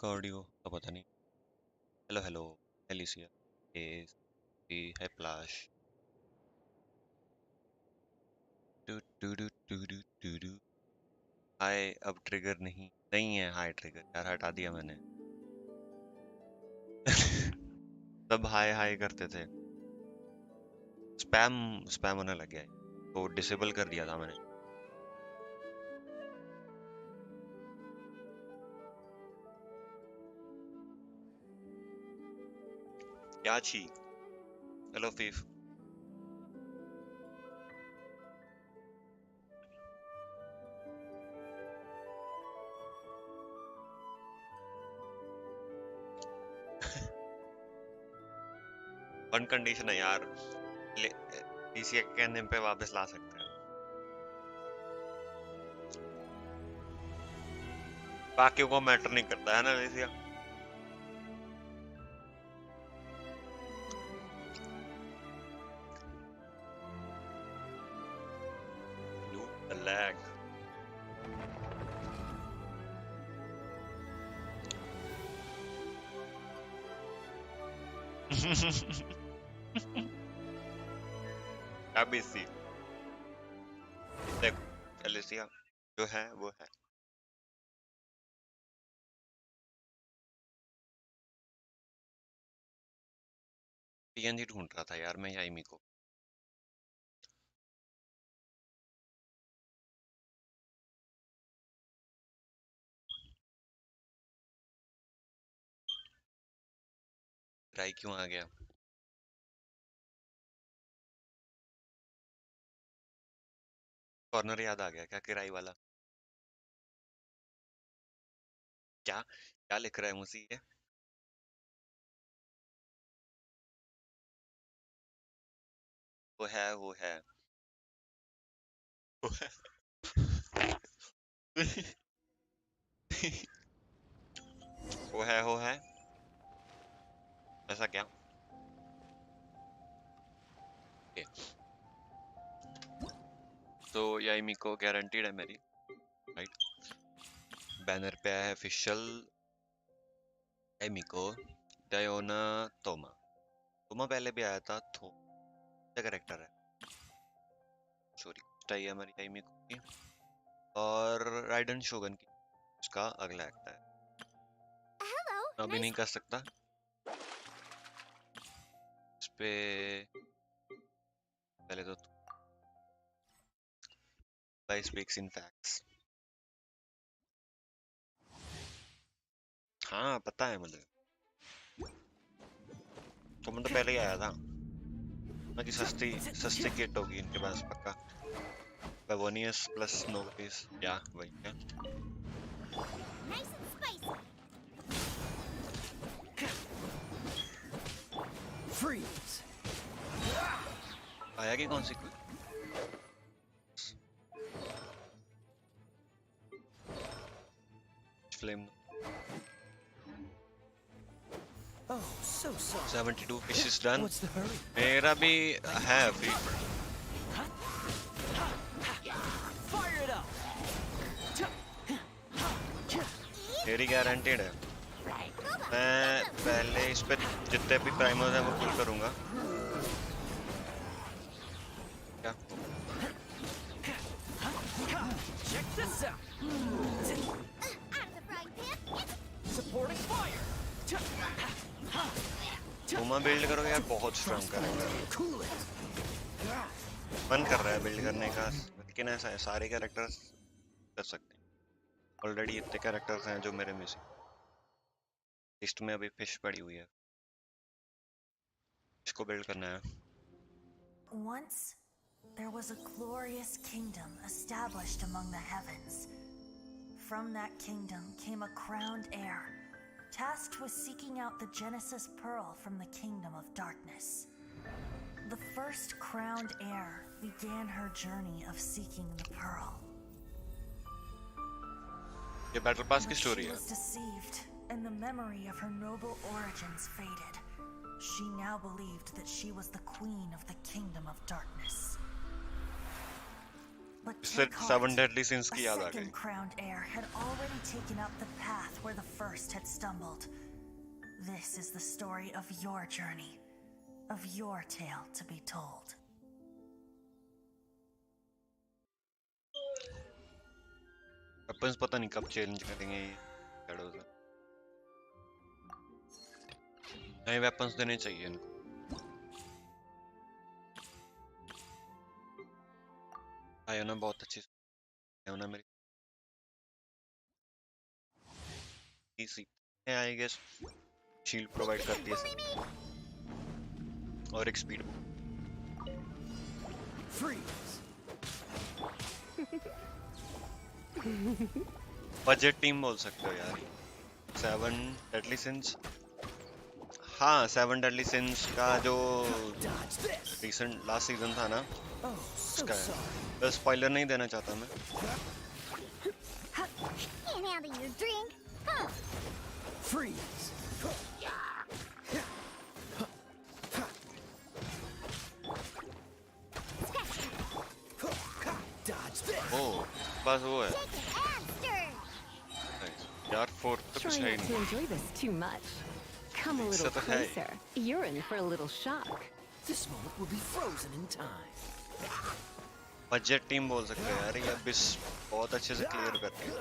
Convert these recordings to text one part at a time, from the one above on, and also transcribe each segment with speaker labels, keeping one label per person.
Speaker 1: का ऑडियो का पता नहीं। हेलो हेलो एलिसिया है प्लाश two two two two two two two. Hi अब ट्रिगर नहीं है हाय ट्रिगर यार हटा दिया मैंने। सब हाय हाय करते थे। स्पैम स्पैम होने लग गया है तो डिसेबल कर दिया था मैंने। क्या छी। हेलो फीफ। वन कंडीशन है यार पीसी के कहने पे वापस ला सकते हैं। बाकियों को मैटर नहीं करता है ना एलिसिया। लैग अभी सी देखो एलिसिया जो है वो है। टीएनजी ढूंढ रहा था यार मैं याइमी को। राई क्यों आ गया। कॉर्नर याद आ गया क्या किराई वाला। क्या क्या लिख रहा है मुझे ये। वो है वो है वो है। वो है ऐसा क्या। ओके तो याइमी को गारंटीड है मेरी राइट। बैनर पे आया है ऑफिशियल याइमी को डायोना तोमा। तोमा पहले भी आया था थो क्या करेक्टर है सॉरी चाहिए हमारी याइमी को की। और राइडन शोगन की उसका अगला एक्ट है। अभी नहीं कर सकता इस पे पहले तो by speaks in facts। हाँ पता है मुझे तो मैं तो पहले ही आया था ना कि सस्ती सस्ती किट होगी इनके पास पक्का। बेवोनियस प्लस नोटिस या वही है। आया कि कौन सी कोई फ्लेम 72 फिशेस डन। मेरा भी है अभी मेरी गारंटेड है। मैं पहले इस पे जितने भी प्राइमर्स हैं वो पुल करूंगा। क्या तुम बिल्ड करोगे यार बहुत स्ट्रांग करेगा। मन कर रहा है बिल्ड करने का लेकिन ऐसा है सारे कैरेक्टर्स कर सकते हैं। ऑलरेडी इतने कैरेक्टर्स हैं जो मेरे मिसिंग लिस्ट में अभी फिश पड़ी हुई है इसको बिल्ड करना है।
Speaker 2: Once, there was a glorious kingdom established among the heavens. From that kingdom came a crowned heir, tasked with seeking out the Genesis Pearl from the Kingdom of Darkness. The first crowned heir began her journey of seeking the pearl.
Speaker 1: ये battle pass की story है।
Speaker 2: She was deceived, and the memory of her noble origins faded. She now believed that she was the queen of the Kingdom of Darkness. But
Speaker 1: इससे
Speaker 2: take
Speaker 1: 7
Speaker 2: heart.
Speaker 1: deadly sins
Speaker 2: A
Speaker 1: की याद आ गई.
Speaker 2: second crowned heir had already taken up the path where the first had stumbled. This is the story of your journey, of your tale to be told.
Speaker 1: Weapons पता नहीं कब change करेंगे ये shadows में. नए वेपन्स देने चाहिए इनको. आयो ना बहुत अच्छी है ना मेरी इसी आई गेस शील्ड प्रोवाइड करती है और एक स्पीड. बजट टीम बोल सकते हो यार. 7 डेडली सिंस. हाँ 7 डेडली सिंस का जो रिसेंट लास्ट सीजन था ना उसका है. तो स्पॉइलर नहीं देना चाहता मैं.
Speaker 3: Can't handle your drink. Huh.
Speaker 4: Freeze! Dodge this!
Speaker 1: ओ बस वो है.
Speaker 3: Take an hamster.
Speaker 1: Nice. यार फोर्थ तो कुछ
Speaker 5: Try
Speaker 1: है ही
Speaker 5: not to
Speaker 1: नहीं.
Speaker 5: enjoy this too much. Come a little
Speaker 1: Except the hay.
Speaker 5: closer. You're in for a little shock.
Speaker 4: This moment will be frozen in time.
Speaker 1: Budget team बोल सकते हो यार. ये अबिस बहुत अच्छे से क्लियर करती है.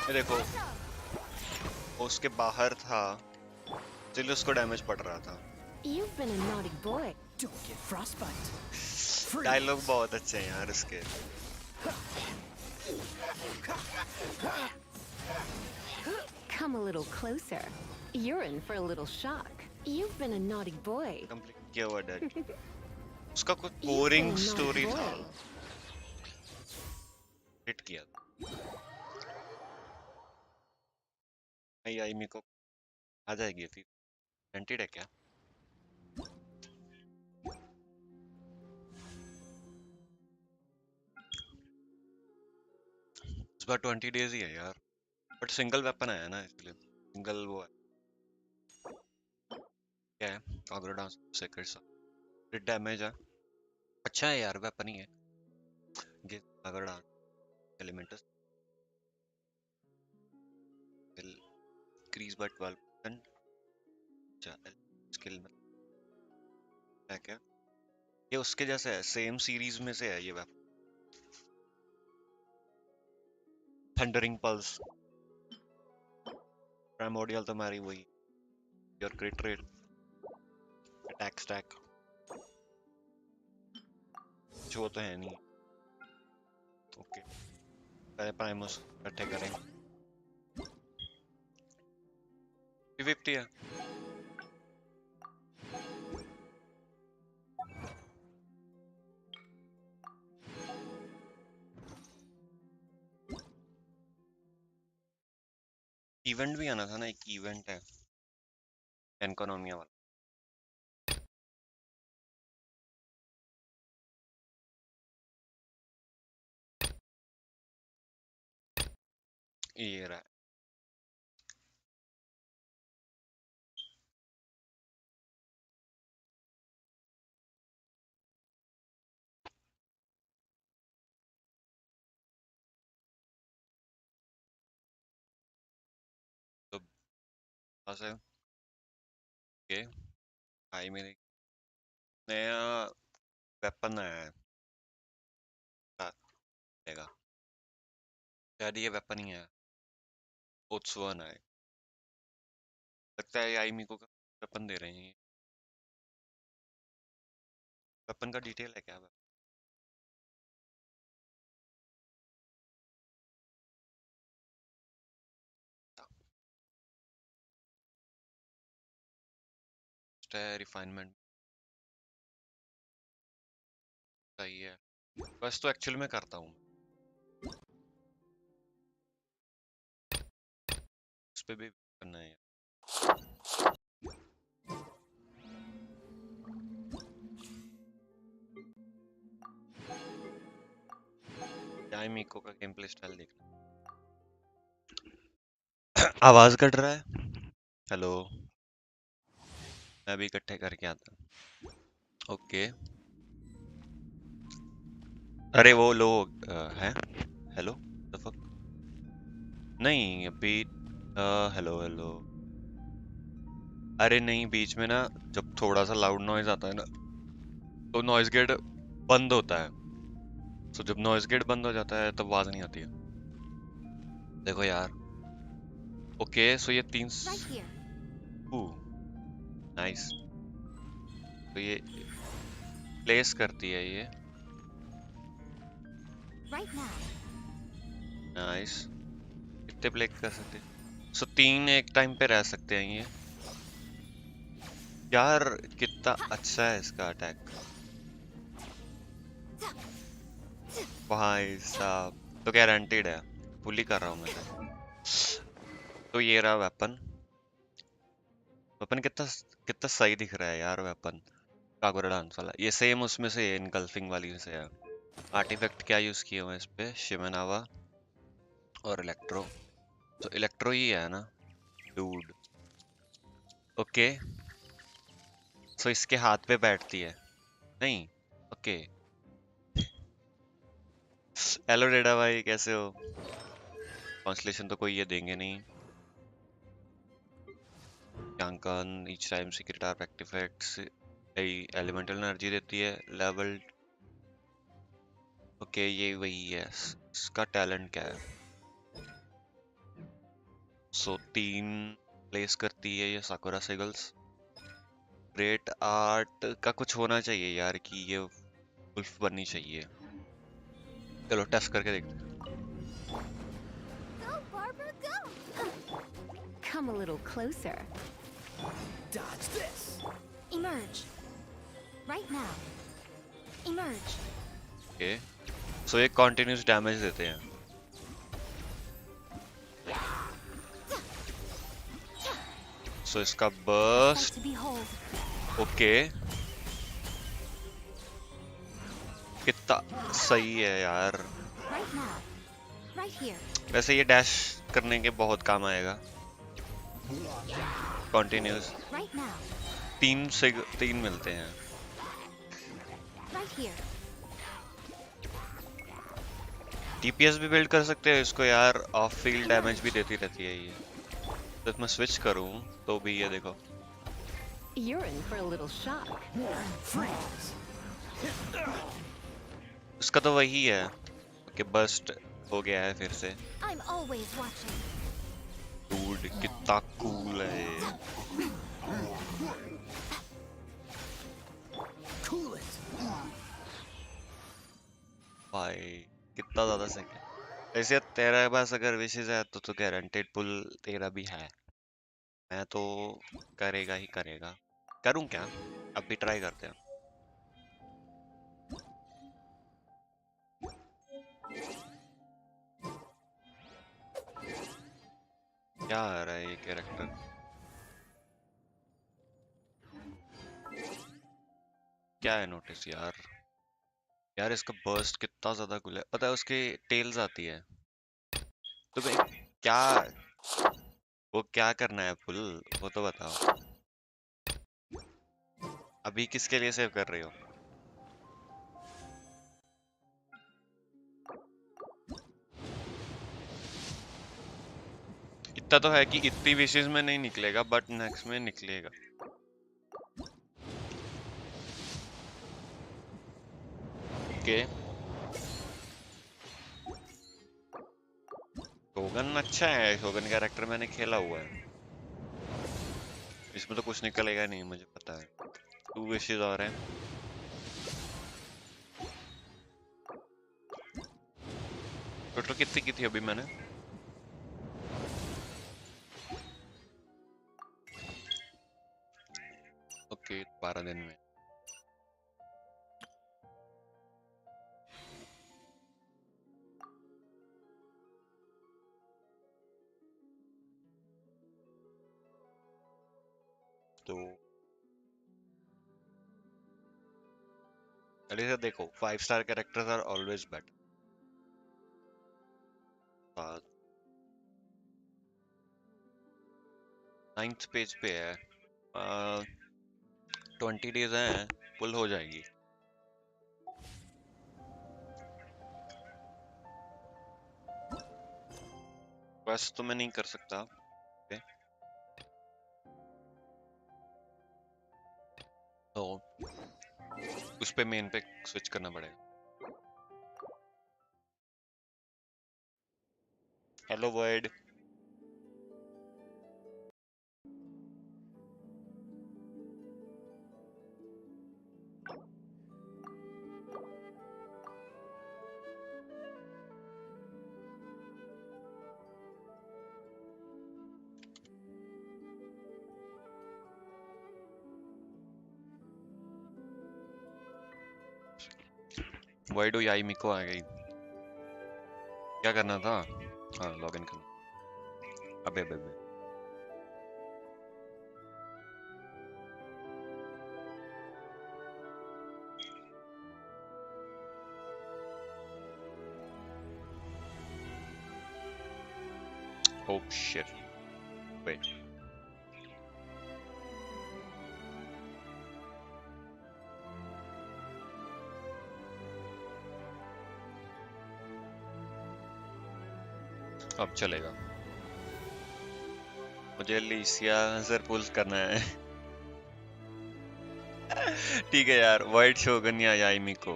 Speaker 1: ये देखो वो उसके बाहर था इसलिए उसको डैमेज पड़ रहा था.
Speaker 5: You've been a naughty boy.
Speaker 4: Don't get frostbite.
Speaker 1: Dialogue बहुत अच्छे हैं यार इसके.
Speaker 5: Come a little closer. You're in for a little shock. You've been a naughty boy.
Speaker 1: Complete किया हुआ डैड. उसका कुछ
Speaker 5: You've been
Speaker 1: boring
Speaker 5: a naughty
Speaker 1: story था.
Speaker 5: boy.
Speaker 1: हिट किया. आई मिको आ जाएगी थी. गारंटीड है क्या? इस बार 20 डेज ही है यार. बट सिंगल वेपन आया ना इसलिए सिंगल वो है. क्या है अगर डांस सेक्रेट सा डैमेज है. अच्छा है यार वेपन ही है. ये अगर dance elements will increase by 12%. अच्छा स्किल में है क्या? ये उसके जैसे है. सेम सीरीज में से है ये वेपन. Thundering pulse. प्राइमोर्डियल तो हमारी वही. योर क्रिट रेट अटैक स्टैक जो तो है नहीं. ओके पहले प्राइमोस इकट्ठे करें. 50 है. इवेंट भी आना था ना. एक इवेंट है इकोनॉमिया वाला. ये रहा है. तो बस है. ओके आई मेरे नया वेपन आया है. देगा शायद ये वेपन ही है. ओत्सुअन है. लगता है आई मिको का वेपन दे रहे हैं. वेपन का डिटेल है क्या? रिफाइनमेंट सही है. बस तो एक्चुअल में करता हूँ. उस पे भी करना है. याए मिको का गेम प्ले स्टाइल देखना. आवाज कट रहा है. हेलो मैं भी इकट्ठे करके आता हूँ. ओके अरे वो लोग हैं। Hello the fuck. नहीं अभी हेलो हेलो। अरे नहीं, बीच में ना जब थोड़ा सा लाउड नॉइज आता है ना तो नॉइज गेट बंद होता है। तो जब नॉइज गेट बंद हो जाता है तब आवाज नहीं आती है। देखो यार। ओके सो ये तीन।
Speaker 3: Right here.
Speaker 1: नाइस। तो ये प्लेस करती है ये।
Speaker 3: Right now.
Speaker 1: नाइस। कितने प्ले कर सकते हैं? सो तीन एक टाइम पे रह सकते हैं ये। यार कितना अच्छा है इसका अटैक। भाई साहब तो गारंटीड है। फुली कर रहा हूँ मैं तो ये रहा वेपन। वेपन कितना कितना सही दिख रहा है यार वेपन। कागुरा डांस वाला ये सेम उसमें से इनगल्फिंग वाली से है। आर्टिफैक्ट क्या यूज किए हुए हैं इस पे? शिमेनावा और इलेक्ट्रो। तो इलेक्ट्रो ही है ना डूड। ओके सो इसके हाथ पे बैठती है नहीं। ओके हेलो डेडा भाई कैसे हो? ट्रांसलेशन तो कोई ये देंगे नहीं। Yankan each time secret artifacts elemental energy देती है लेवल। ओके ये वही है। इसका टैलेंट क्या है? सो तीन प्लेस करती है ये साकुरा सिगल्स। ग्रेट आर्ट का कुछ होना चाहिए यार कि ये वुल्फ बननी चाहिए। चलो टेस्ट करके देखते हैं।
Speaker 3: Go, Barbara, go!
Speaker 5: Come a little closer.
Speaker 4: Dodge this.
Speaker 3: Emerge. Right now. Emerge.
Speaker 1: Okay so ये कॉन्टिन्यूस डैमेज देते हैं। सो इसका
Speaker 3: Sight
Speaker 1: burst.
Speaker 3: to behold.
Speaker 1: Okay कितना सही है यार।
Speaker 3: Right now. Right here.
Speaker 1: वैसे ये डैश करने के बहुत काम आएगा। Continuous
Speaker 3: Right now.
Speaker 1: तीन मिलते हैं।
Speaker 3: Right here.
Speaker 1: टीपीएस भी बिल्ड कर सकते हैं इसको यार। ऑफ फील्ड डैमेज भी देती रहती है ये। तो मैं स्विच करूं तो भी ये देखो।
Speaker 5: You're in for a little shock.
Speaker 4: Freeze.
Speaker 1: इसका तो वही है कि बस्ट हो गया है फिर से।
Speaker 3: I'm always watching.
Speaker 1: डूड कितना कूल है ये।
Speaker 4: Cool it.
Speaker 1: भाई कितना ज्यादा सही है। ऐसे तेरा पास अगर विशेष है तो गारंटेड पुल तेरा भी है। मैं तो करेगा ही करेगा। करूं क्या? अब भी ट्राई करते हैं। क्या आ रहा है ये कैरेक्टर? क्या है नोटिस यार? यार इसका बर्स्ट कितना ज्यादा कूल है। पता है उसकी टेल्स आती है तो भाई क्या वो क्या करना है फुल वो तो बताओ। अभी किसके लिए सेव कर रही हो? इतना तो है कि इतनी विशेष में नहीं निकलेगा बट नेक्स्ट में निकलेगा। ओके शोगन अच्छा है। शोगन कैरेक्टर मैंने खेला हुआ है। इसमें तो कुछ निकलेगा नहीं मुझे पता है। 2 विशेष और हैं। टोटल कितनी की थी अभी मैंने? ओके 12 दिन में। तो अरे से देखो 5 star characters are always better. 9th page पे है। 20 डेज हैं पुल हो जाएगी। बस तो मैं नहीं कर सकता। ओके। तो उस पे मेन पे स्विच करना पड़ेगा। Hello word. वर्ड याई मिको आ गई। क्या करना था? हाँ, लॉगिन करना। अबे अबे अबे। Oh shit. Wait. अब चलेगा। मुझे लिसिया सर पुल करना है। ठीक है यार, वाइट शोगन या याइमिको।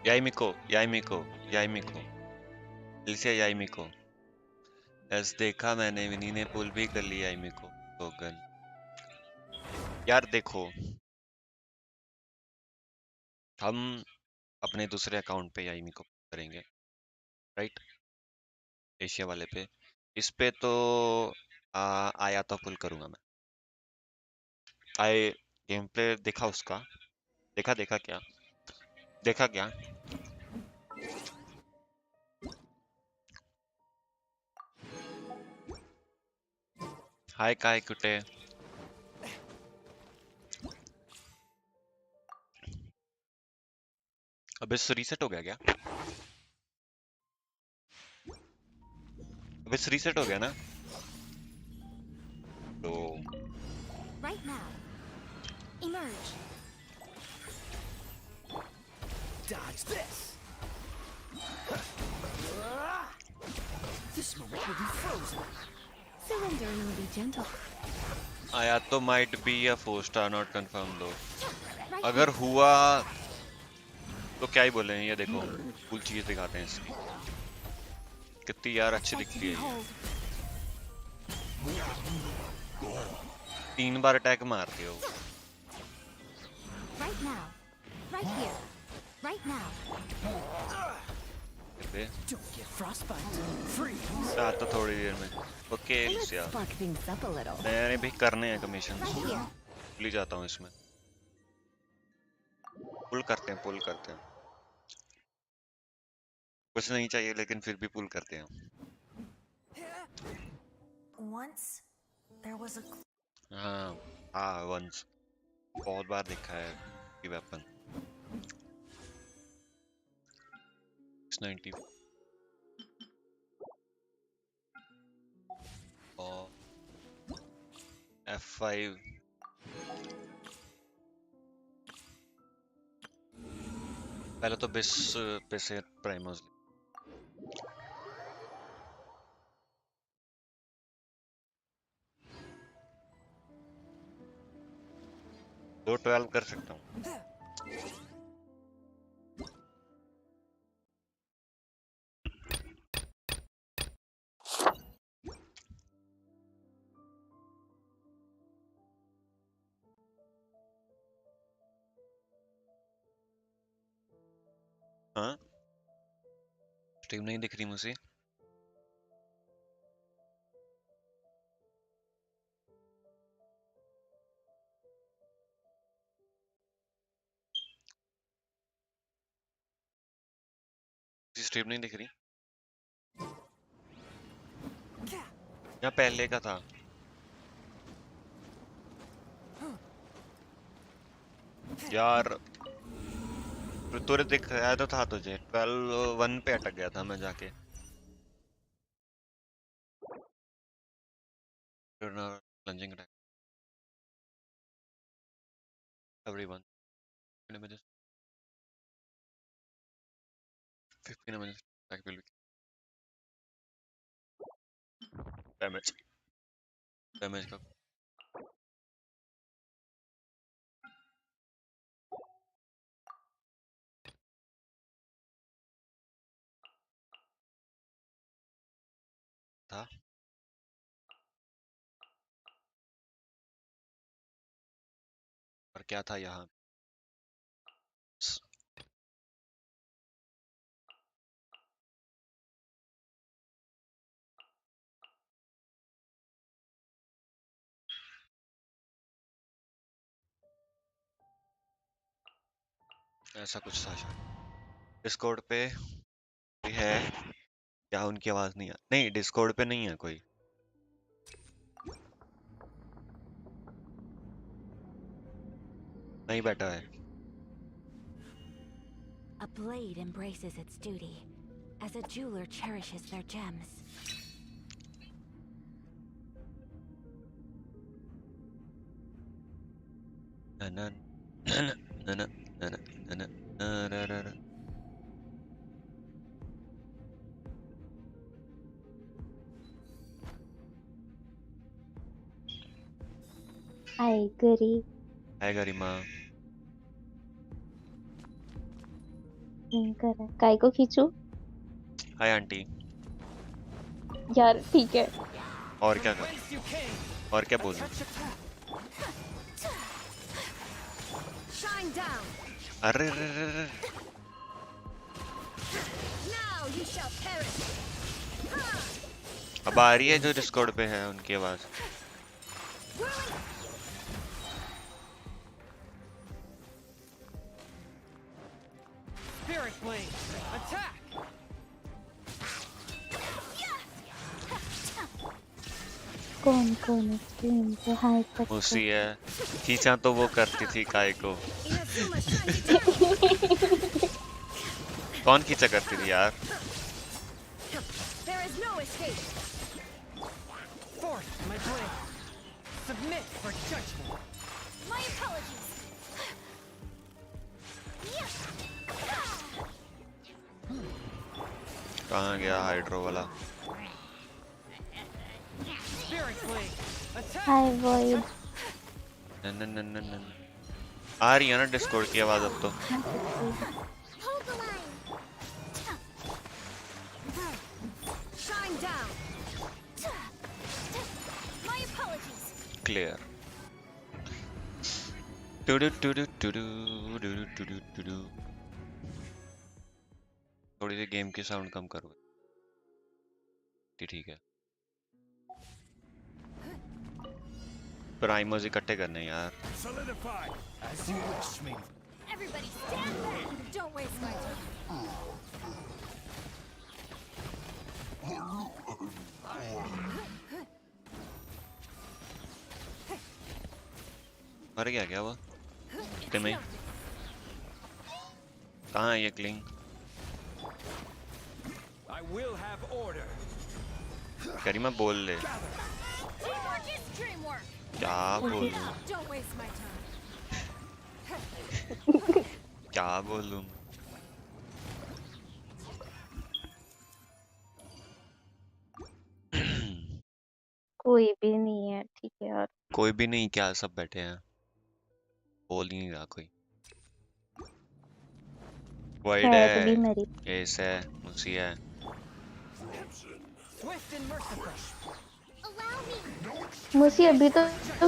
Speaker 1: याइमिको याइमिको याइमिको। लिसिया याइमिको। यस, देखा मैंने, विनी ने पुल भी कर लिया याइमिको शोगन। यार देखो, हम अपने दूसरे अकाउंट पे याइमिको करेंगे, राइट? एशिया वाले पे। इस पे तो आया तो पुल करूंगा मैं। आए गेम प्ले देखा उसका? देखा देखा क्या? देखा क्या? हाय काय कुटे। अबे रीसेट हो गया क्या? अबे रीसेट हो गया ना? तो
Speaker 3: Right now. Emerge.
Speaker 4: Dodge this. This moment will be frozen.
Speaker 5: Surrender and I'll be gentle.
Speaker 1: आया तो माइट बी या 4 स्टार, नॉट कंफर्म दो।
Speaker 3: Right
Speaker 1: अगर
Speaker 3: here.
Speaker 1: हुआ तो क्या ही बोले। ये देखो, कूल चीज दिखाते हैं इसकी। कितनी यार
Speaker 3: A
Speaker 1: अच्छी
Speaker 3: sight to
Speaker 1: दिखती है ये।
Speaker 3: behold.
Speaker 1: 3 बार अटैक मारती हो।
Speaker 3: Right now. Right here. Right now.
Speaker 1: अबे
Speaker 4: Don't get frostbite. Freeze.
Speaker 1: आ तो थोड़ी देर में। Okay
Speaker 5: Let's
Speaker 1: लिसिया,
Speaker 5: spark things up a little.
Speaker 1: मैंने भी करने हैं कमीशन।
Speaker 3: Right here.
Speaker 1: भूल ही जाता हूँ इसमें। पुल करते हैं, पुल करते हैं। कुछ नहीं चाहिए लेकिन फिर भी पुल करते हैं।
Speaker 2: Once there was a
Speaker 1: हाँ हाँ, वंस बहुत बार देखा है ये वेपन। 690 और F5। पहले तो बिस पे से प्राइमर्स। दो 12 कर सकता हूँ। हाँ, स्ट्रीम नहीं दिख रही मुझे। स्ट्रीम नहीं दिख रही। या पहले का था। यार तुरे दिख आया तो था तुझे। 12 1 पे अटक गया था मैं जाके। Lunging attack everyone. 15 minutes damage damage का था। और क्या था यहाँ? ऐसा कुछ था शायद। डिस्कॉर्ड पे कोई है क्या? उनकी आवाज नहीं है। नहीं, डिस्कॉर्ड पे नहीं है कोई। नहीं बैठा है।
Speaker 3: A blade embraces its duty, as a jeweler cherishes their gems.
Speaker 1: ना ना ना ना ना ना ना ना ना ना ना ना।
Speaker 6: आई गरी
Speaker 1: है गरिमा।
Speaker 6: कर काय को खींचू
Speaker 1: हाय आंटी।
Speaker 6: यार ठीक है
Speaker 1: और क्या
Speaker 4: From
Speaker 1: कर?
Speaker 4: whence you came,
Speaker 1: और क्या
Speaker 4: a
Speaker 1: बोलूं?
Speaker 4: touch of
Speaker 3: Shine down!
Speaker 1: अरे रे रे रे।
Speaker 3: Now you shall perish!
Speaker 1: अब आ रही है जो डिस्कॉर्ड पे है उनकी आवाज।
Speaker 4: spirit blade. Attack!
Speaker 6: कौन कौन स्क्रीन पे हाय तक
Speaker 1: उसी है। खींचा तो वो करती थी काय को।
Speaker 3: Inazuma shine
Speaker 1: कौन खींचा करती थी यार?
Speaker 3: There is no escape!
Speaker 4: Forth my blade. Submit for judgment.
Speaker 3: My apologies!
Speaker 1: कहाँ गया हाइड्रो वाला?
Speaker 4: Spirit blade. Attack!
Speaker 6: हाय वॉइड
Speaker 1: न न न न न। आ रही है ना डिस्कॉर्ड की आवाज अब तो।
Speaker 3: Hold the line! Shine down! My apologies!
Speaker 1: Clear. Tudu Tudu Tudu Tudu Tudu Tudu. थोड़ी सी गेम की साउंड कम करो। ठीक है। प्राइमर्स इकट्ठे करने हैं यार।
Speaker 4: Solidify as you wish me.
Speaker 3: Everybody stand back! Don't waste my time!
Speaker 1: मर गया क्या वो? इतने में ही? कहाँ है ये cling?
Speaker 4: I will have order.
Speaker 1: करीमा बोल ले।
Speaker 3: Teamwork is dreamwork!
Speaker 1: क्या बोलूं?
Speaker 3: Don't waste my time!
Speaker 1: क्या बोलूं?
Speaker 6: कोई भी नहीं है ठीक है यार
Speaker 1: कोई भी नहीं क्या? सब बैठे हैं। बोल ही नहीं रहा कोई। वाइड
Speaker 6: खैर भी
Speaker 1: है।
Speaker 6: मरी
Speaker 1: एस है। मुसी है।
Speaker 4: Swift and merciful.
Speaker 3: Allow me!
Speaker 6: मुझे अभी तो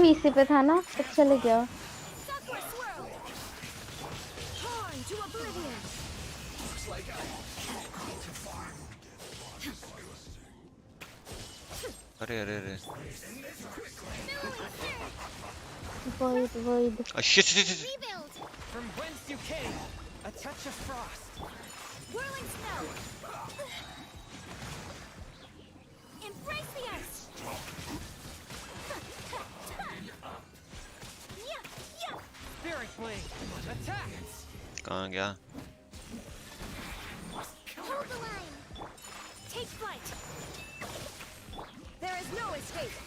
Speaker 6: इसी पे था ना कब चले गया
Speaker 3: Sakura swirl! Torn to oblivion!
Speaker 1: अरे अरे अरे।
Speaker 6: Void void
Speaker 1: shit shit shit.
Speaker 3: Rebuild!
Speaker 4: From whence you came, a touch of frost.
Speaker 3: Whirling snow! Embrace the ice!
Speaker 4: Spirit blade. Attack!
Speaker 1: कहाँ गया?
Speaker 3: Hold the line! Take flight! There is no escape!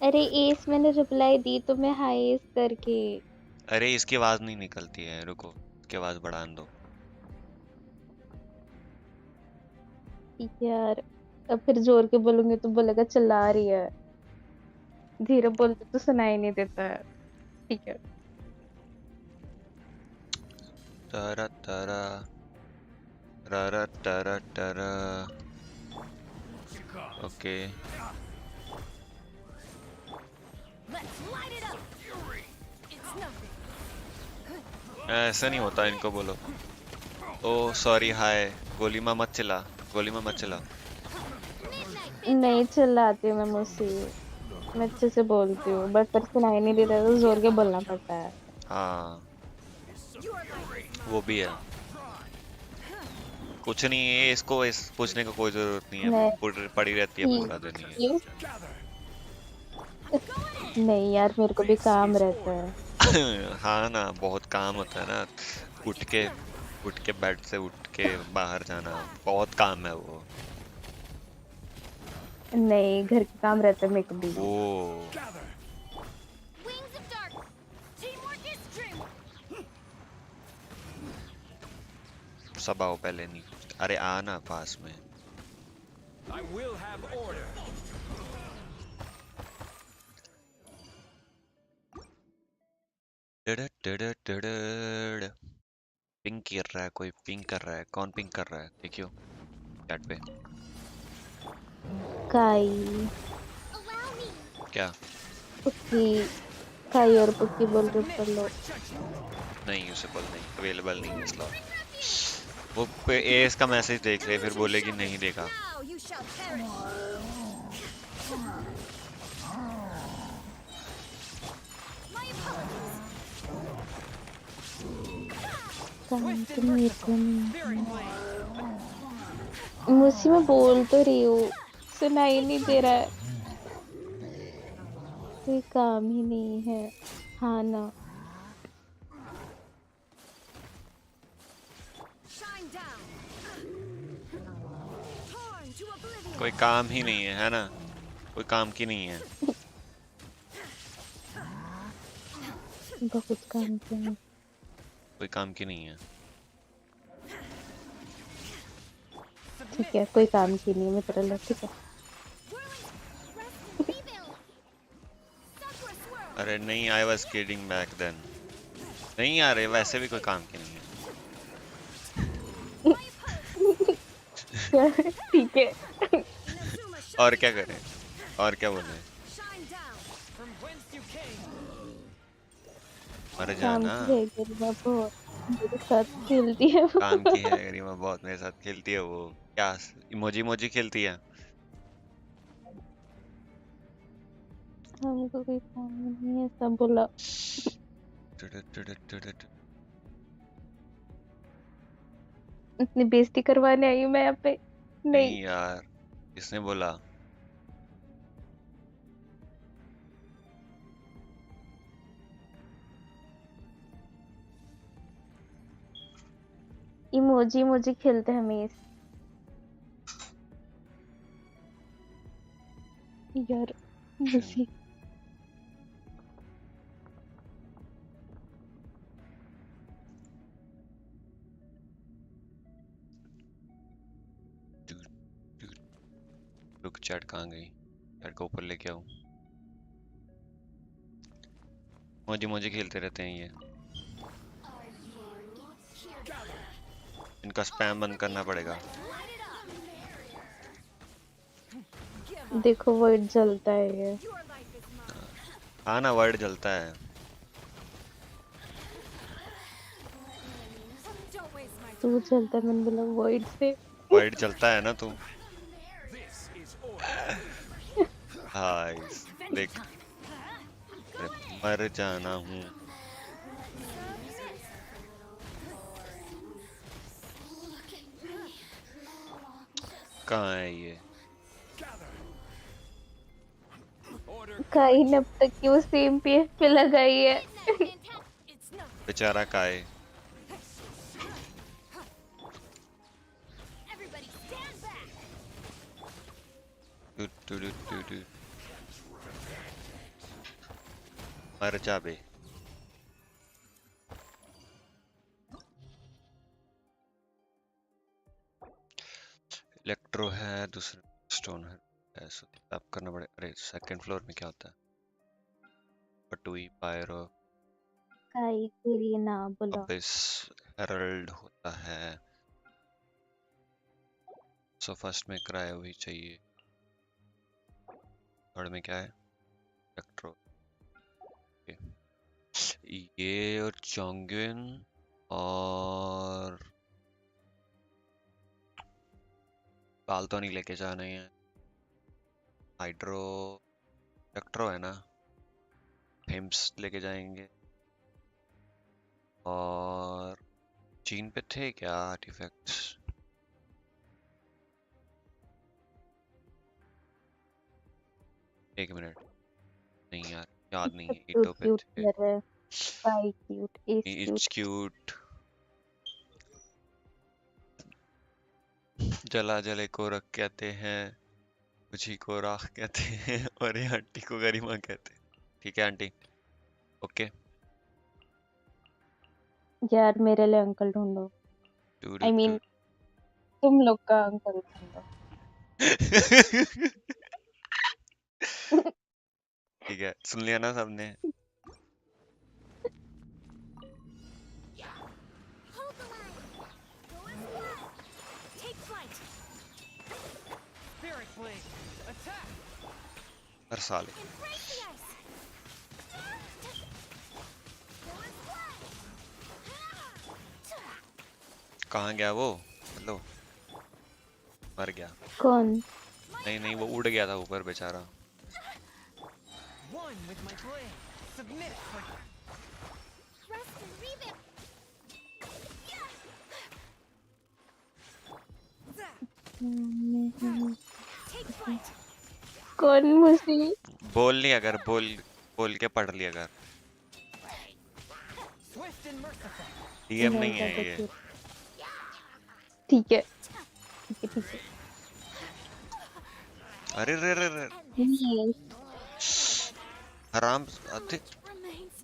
Speaker 6: अरे S मैंने reply दी तो मैं हाय S करके
Speaker 1: अरे इसकी आवाज नहीं निकलती है। रुको, इसकी आवाज बढ़ाने दो।
Speaker 6: ठीक है यार, अब फिर जोर के बोलूंगी तो बोलेगा चिल्ला रही है, धीरे बोलते तो सुनाई नहीं देता है। ठीक है।
Speaker 1: तरा तरा ररा तरा तरा। Okay
Speaker 4: Let's light it up. It's nothing.
Speaker 1: ऐसा नहीं होता, इनको बोलो। ओ सॉरी, हाय। गोली में मत चिल्ला, गोली में मत चिल्ला।
Speaker 6: नहीं चिल्लाती हूँ मैं मुझसे, मैं अच्छे से बोलती हूँ, बट फिर सुनाई नहीं देता तो जोर के बोलना पड़ता है।
Speaker 1: हाँ
Speaker 4: Your life is
Speaker 1: वो भी है। कुछ नहीं है, इसको इस पूछने का कोई जरूरत नहीं है, पड़ी रहती है पूरा दिन ये।
Speaker 6: नहीं नहीं यार, मेरे को भी काम रहता है।
Speaker 1: हाँ ना, बहुत काम होता है ना। उठ के बेड से उठ के बाहर जाना बहुत काम है वो।
Speaker 6: नहीं, घर के काम रहता है मेरे को भी।
Speaker 1: वो
Speaker 4: wings of dark. Teamwork is true.
Speaker 1: सब आओ पहले, नहीं अरे आना पास में।
Speaker 7: I will have order.
Speaker 1: Ping कर रहा है कोई, पिंग कर रहा है, कौन पिंग कर रहा है देखियो चैट पे।
Speaker 6: काई
Speaker 4: Allow me.
Speaker 1: क्या?
Speaker 6: पुक्की, काई और पुक्की बोल रहे ऊपर लोग।
Speaker 1: नहीं यूसेबल नहीं, अवेलेबल नहीं है स्लॉट। वो एस का मैसेज देख ले, फिर बोलेगी नहीं देखा।
Speaker 4: Now you shall perish. My apologies.
Speaker 6: काम तो मेरे को नहीं।
Speaker 7: Fury blade.
Speaker 6: मुझसे मैं बोल तो रही हूँ, सुनाई नहीं दे रहा है। कोई काम ही नहीं है। हाँ ना,
Speaker 4: Shine down. Torn to oblivion.
Speaker 1: कोई काम ही नहीं है ना, कोई काम की नहीं है।
Speaker 6: बहुत काम किया।
Speaker 1: कोई काम की नहीं है।
Speaker 6: ठीक है, कोई काम की नहीं है मेरे तरह। ठीक है।
Speaker 4: Whirling. Rest. Rebuild. Sunward swirl.
Speaker 1: अरे नहीं, I was kidding back then. नहीं यार, ये वैसे भी कोई काम की नहीं है।
Speaker 6: ठीक है।
Speaker 4: Inazuma
Speaker 1: और
Speaker 4: shine
Speaker 1: क्या
Speaker 4: down.
Speaker 1: करें, और क्या बोले?
Speaker 4: Shine down.
Speaker 7: From whence you came.
Speaker 1: मर
Speaker 6: काम
Speaker 1: जाना।
Speaker 6: की है गरिमा, बहुत मेरे साथ खेलती है वो।
Speaker 1: काम की है गरिमा, बहुत मेरे साथ खेलती है वो। क्या इमोजी इमोजी खेलती है?
Speaker 6: हमको कोई काम नहीं है, सब बोला। इतनी बेइज्जती करवाने आई हूँ मैं यहाँ पे। नहीं,
Speaker 1: नहीं यार, किसने बोला?
Speaker 6: इमोजी इमोजी खेलते हैं हमें यार। मुझे
Speaker 1: रुक, चैट कहाँ गई? चैट को ऊपर लेके आऊं। मोजी मोजी खेलते रहते हैं ये। इनका स्पैम बंद करना पड़ेगा।
Speaker 6: देखो वर्ड जलता है ये।
Speaker 4: Your life is mine.
Speaker 1: हाँ ना, वर्ड जलता है।
Speaker 4: Don't waste my
Speaker 6: तू जलता है, मैंने बोला वर्ड से।
Speaker 1: वर्ड जलता है ना तू।
Speaker 7: This is order.
Speaker 1: हाँ देख, अरे मर जाना हूँ। कहाँ है ये?
Speaker 7: Order.
Speaker 6: काई ने अब तक की वो सेम पेज पे लगाई है।
Speaker 4: It's nothing.
Speaker 1: बेचारा काय।
Speaker 4: Everybody stand back.
Speaker 1: Two two two two two. मर जा बे। हाइड्रो है, दूसरे स्टोन है, ऐसा टैप करना पड़े। अरे सेकंड फ्लोर में क्या होता है? पटुई, पायरो,
Speaker 6: काई तेरी ना बोला।
Speaker 1: अबिस, हेरल्ड होता है। सो फर्स्ट में क्राई हुई चाहिए। थर्ड में क्या है? इलेक्ट्रो। ये और चोंगुन और बाल तो नहीं लेके जाने हैं। हाइड्रो, इलेक्ट्रो है ना, हिम्स लेके जाएंगे। और चीन पे थे क्या आर्टिफैक्ट्स? एक मिनट, नहीं यार याद नहीं है।
Speaker 6: क्यूट
Speaker 1: ईटो पे
Speaker 6: क्यूट
Speaker 1: थे।
Speaker 6: कर रहा है। काई cute, S
Speaker 1: it's
Speaker 6: cute.
Speaker 1: Cute. जला जले को रख कहते हैं, कुछ को राख कहते हैं और ये आंटी को गरिमा कहते हैं। ठीक है आंटी, ओके।
Speaker 6: यार मेरे लिए अंकल ढूंढो।
Speaker 1: टू
Speaker 6: आई मीन तुम लोग का अंकल ढूंढो।
Speaker 1: ठीक है, सुन लिया ना सबने?
Speaker 2: Hold the line. Go as one. Take flight.
Speaker 7: Spirit Blade. Attack.
Speaker 1: हर साल
Speaker 2: Embrace the ice. Go as one.
Speaker 1: कहाँ गया वो? हेलो, मर गया?
Speaker 6: कौन?
Speaker 1: नहीं नहीं, वो उड़ गया था ऊपर बेचारा।
Speaker 7: One with my blade. Submit for
Speaker 2: Rest and revamp. Take flight.
Speaker 6: कौन मुसी?
Speaker 1: बोल लिया कर, बोल के पढ़ लिया कर।
Speaker 7: swift and merciful.
Speaker 1: डीएम
Speaker 6: नहीं
Speaker 1: नहीं है
Speaker 6: कर
Speaker 1: ये।
Speaker 6: सकती। ठीक है ठीक है ठीक है।
Speaker 1: अरे रे रे रे,
Speaker 6: नहीं,
Speaker 1: हराम अधिक।
Speaker 2: Remains.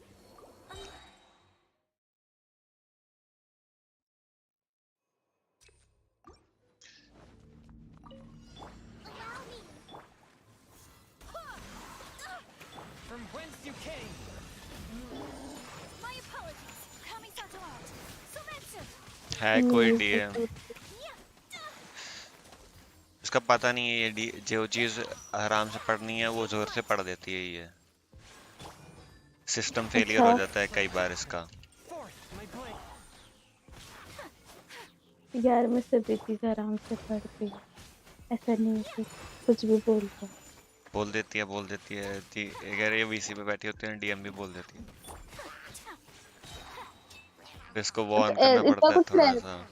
Speaker 2: Allow me.
Speaker 7: From whence you came.
Speaker 2: My apologies. Coming out aloud. Sumetsu.
Speaker 1: है कोई
Speaker 6: नहीं
Speaker 1: डीएम?
Speaker 6: सकती।
Speaker 1: इसका पता नहीं है ये जो चीज आराम से पढ़नी है वो जोर से पढ़ देती है ये। सिस्टम फेलियर हो
Speaker 6: अच्छा
Speaker 1: जाता है कई बार इसका।
Speaker 7: Forth my blade.
Speaker 6: यार मैं सभी चीज आराम से पढ़ती हूँ। ऐसा नहीं है कि कुछ भी बोलता हूँ।
Speaker 1: बोल देती है अगर ये वीसी पे बैठी होती है डीएम भी बोल देती है। तो इसको वार्न करना
Speaker 6: इतना
Speaker 1: पड़ता है
Speaker 6: कुछ
Speaker 1: थोड़ा
Speaker 6: रह,
Speaker 1: सा।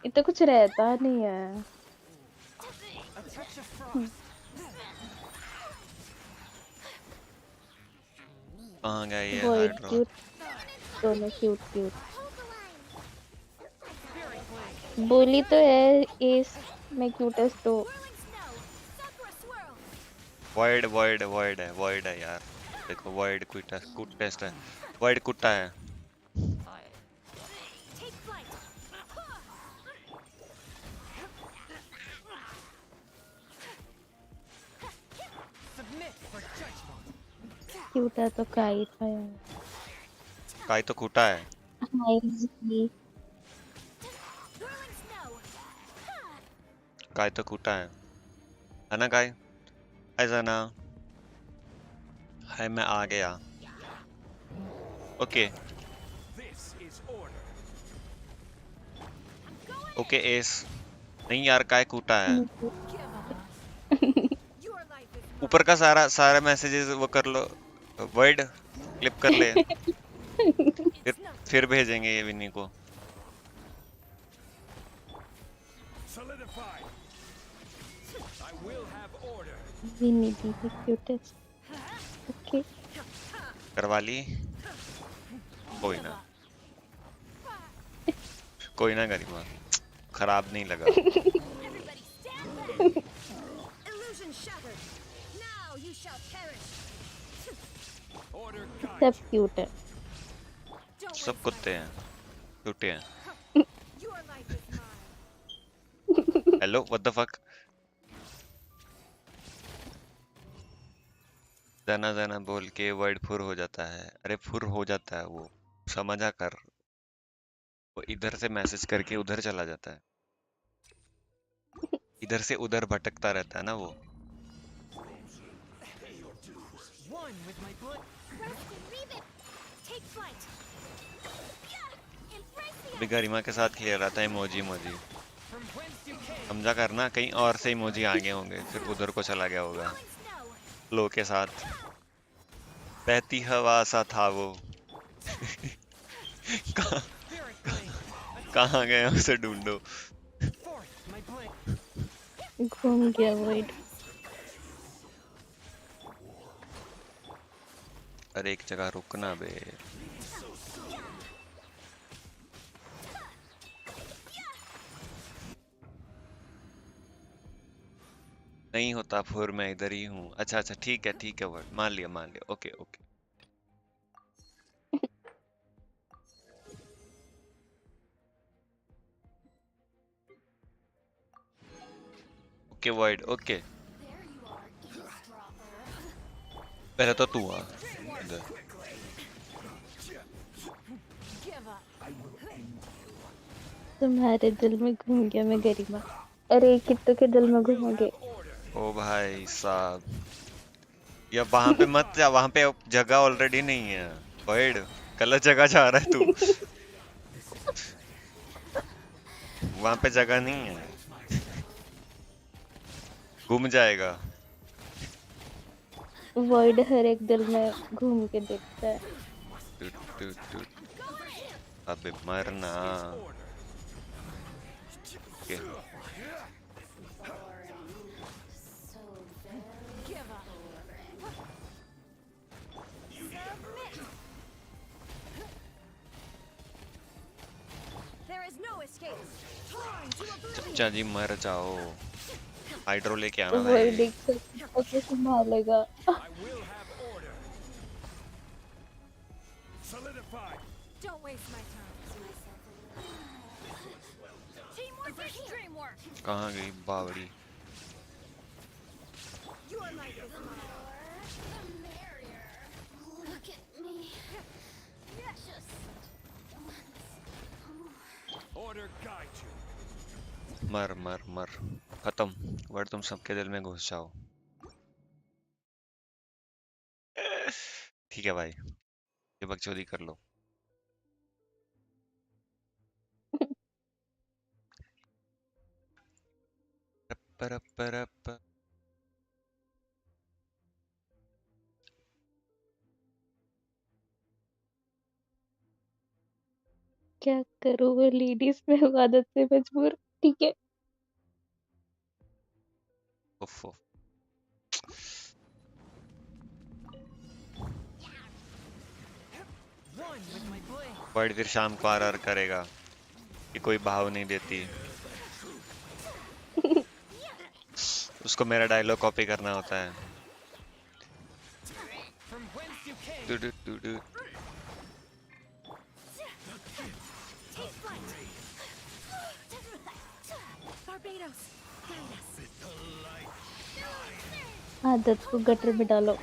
Speaker 6: इतना कुछ रहता नहीं है।
Speaker 7: A touch of frost.
Speaker 1: कहाँ गया ये
Speaker 6: वॉइड
Speaker 1: हाइड्रो?
Speaker 6: क्यूट, दोनों cute cute.
Speaker 2: Hold the line.
Speaker 7: Spirit Blade.
Speaker 6: बोली तो है एस मैं क्यूटेस्ट हूँ।
Speaker 2: Whirling snow. Sakura swirl.
Speaker 1: Void है यार। देखो वॉइड कुट टेस्ट है। वॉइड कुत्ता है।
Speaker 2: Take flight.
Speaker 7: Submit for judgment.
Speaker 6: Cute है तो काई था यार।
Speaker 1: काई तो कुटा है।
Speaker 6: हाय जी।
Speaker 2: Whirling snow.
Speaker 1: काई तो कुटा है ना काई? ऐसा ना। है मैं आ गया। Okay
Speaker 7: This is order.
Speaker 1: Okay S. नहीं यार काय कूटा है।
Speaker 2: Your life is
Speaker 1: ऊपर का सारा मैसेजेस वो कर लो, वर्ड क्लिप कर ले, फिर भेजेंगे ये विनी को।
Speaker 7: Solidify. I will have order.
Speaker 6: विनी दी है क्यूटेस्ट। ओके
Speaker 1: करवा ली? कोई ना गरिमा, खराब नहीं लगा।
Speaker 2: everybody stand back. Illusion shattered. Now you shall perish.
Speaker 7: Order guide
Speaker 6: सब
Speaker 7: you.
Speaker 6: क्यूट है।
Speaker 2: Don't
Speaker 1: सब
Speaker 2: waste
Speaker 1: कुत्ते
Speaker 2: my
Speaker 1: हैं, टूटे हैं।
Speaker 2: time. Your life is mine.
Speaker 1: Hello what the fuck. जना जना बोल के वर्ड फुर हो जाता है। अरे फुर हो जाता है वो, समझा कर। वो इधर से मैसेज करके उधर चला जाता है, इधर से उधर भटकता रहता है ना वो।
Speaker 4: One with my blood.
Speaker 3: Take flight.
Speaker 1: अभी गरिमा के साथ खेल रहा था emoji emoji.
Speaker 4: From whence you came.
Speaker 1: समझा करना, कहीं और से इमोजी आगे होंगे, फिर उधर को चला गया होगा फ्लो के साथ। बहती हवा सा था वो। कहाँ
Speaker 4: Spirit blade.
Speaker 1: कहाँ गए उसे ढूंढो।
Speaker 4: Forth my blade.
Speaker 6: घूम गया void.
Speaker 1: अरे एक जगह रुकना बे। नहीं होता फुर, मैं इधर ही हूँ। अच्छा अच्छा ठीक है वर्ड मान लिया okay okay. Okay word okay. पहले तो तू आ इधर।
Speaker 6: तुम्हारे दिल में घूम गया मैं गरिमा। अरे कित्तों के दिल में घूमोगे।
Speaker 1: ओ भाई साहब, या वहां पे मत जा, वहां पे जगह ऑलरेडी नहीं है। वर्ड गलत जगह जा रहा है तू। वहां पे जगह नहीं है, घूम जाएगा।
Speaker 6: void हर एक दिल में घूम के देखता है।
Speaker 1: टूट टूट टूट। अबे मरना। Okay
Speaker 3: There is no escape.
Speaker 1: चचा जी मर जाओ। हाइड्रो लेके आना
Speaker 6: void
Speaker 1: भाई।
Speaker 6: एक से संभालेगा।
Speaker 7: I will have order. Solidify.
Speaker 3: Don't waste my time. Teamwork is dreamwork.
Speaker 1: कहाँ गई बावड़ी।
Speaker 3: You are my the merrier. Look at me. Just
Speaker 7: Order guide you.
Speaker 1: मर मर मर खत्म। वर्ड तुम सबके दिल में घुस जाओ। ठीक है भाई, ये बकचोदी कर लो। रप।
Speaker 6: क्या करूँ वो लेडीज में हूँ आदत से मजबूर। ठीक है।
Speaker 1: उफ उफ।
Speaker 4: One with my blade.
Speaker 1: Word फिर शाम को आर करेगा कि कोई भाव नहीं देती। उसको मेरा डायलॉग कॉपी करना होता है।
Speaker 4: From whence you came.
Speaker 1: To
Speaker 3: take flight. Barbados, guide us.
Speaker 6: आदत को गटर में डालो।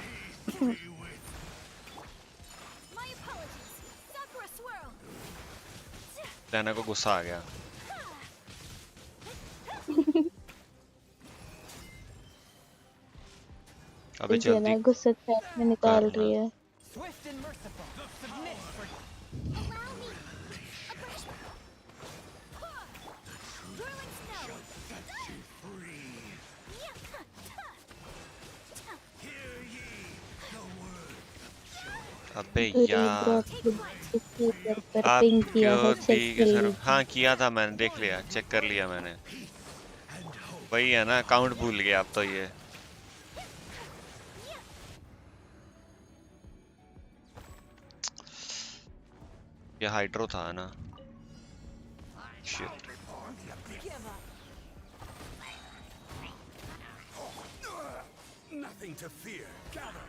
Speaker 3: My apologies. Sakura swirl.
Speaker 1: रहना को गुस्सा आ गया। अबे
Speaker 6: ये ना
Speaker 1: जल्दी
Speaker 6: गुस्सा चैट में निकाल
Speaker 1: करना।
Speaker 6: रही है।
Speaker 4: Swift and merciful. Submit for
Speaker 3: Allow me. A brush. Whirling snow.
Speaker 1: अबे
Speaker 6: पूरी
Speaker 1: यार
Speaker 6: ब्रॉडकास्ट के ऊपर पर
Speaker 1: आप
Speaker 6: पिंग किया
Speaker 1: क्यों
Speaker 6: है, चेक
Speaker 1: दी
Speaker 6: कर
Speaker 1: सर?
Speaker 6: लीजिए।
Speaker 1: हाँ किया था मैंने, देख लिया, चेक कर लिया मैंने। वही है ना, काउंट भूल गया अब तो ये हाइड्रो था ना। Shit.
Speaker 7: Nothing to fear. Gather.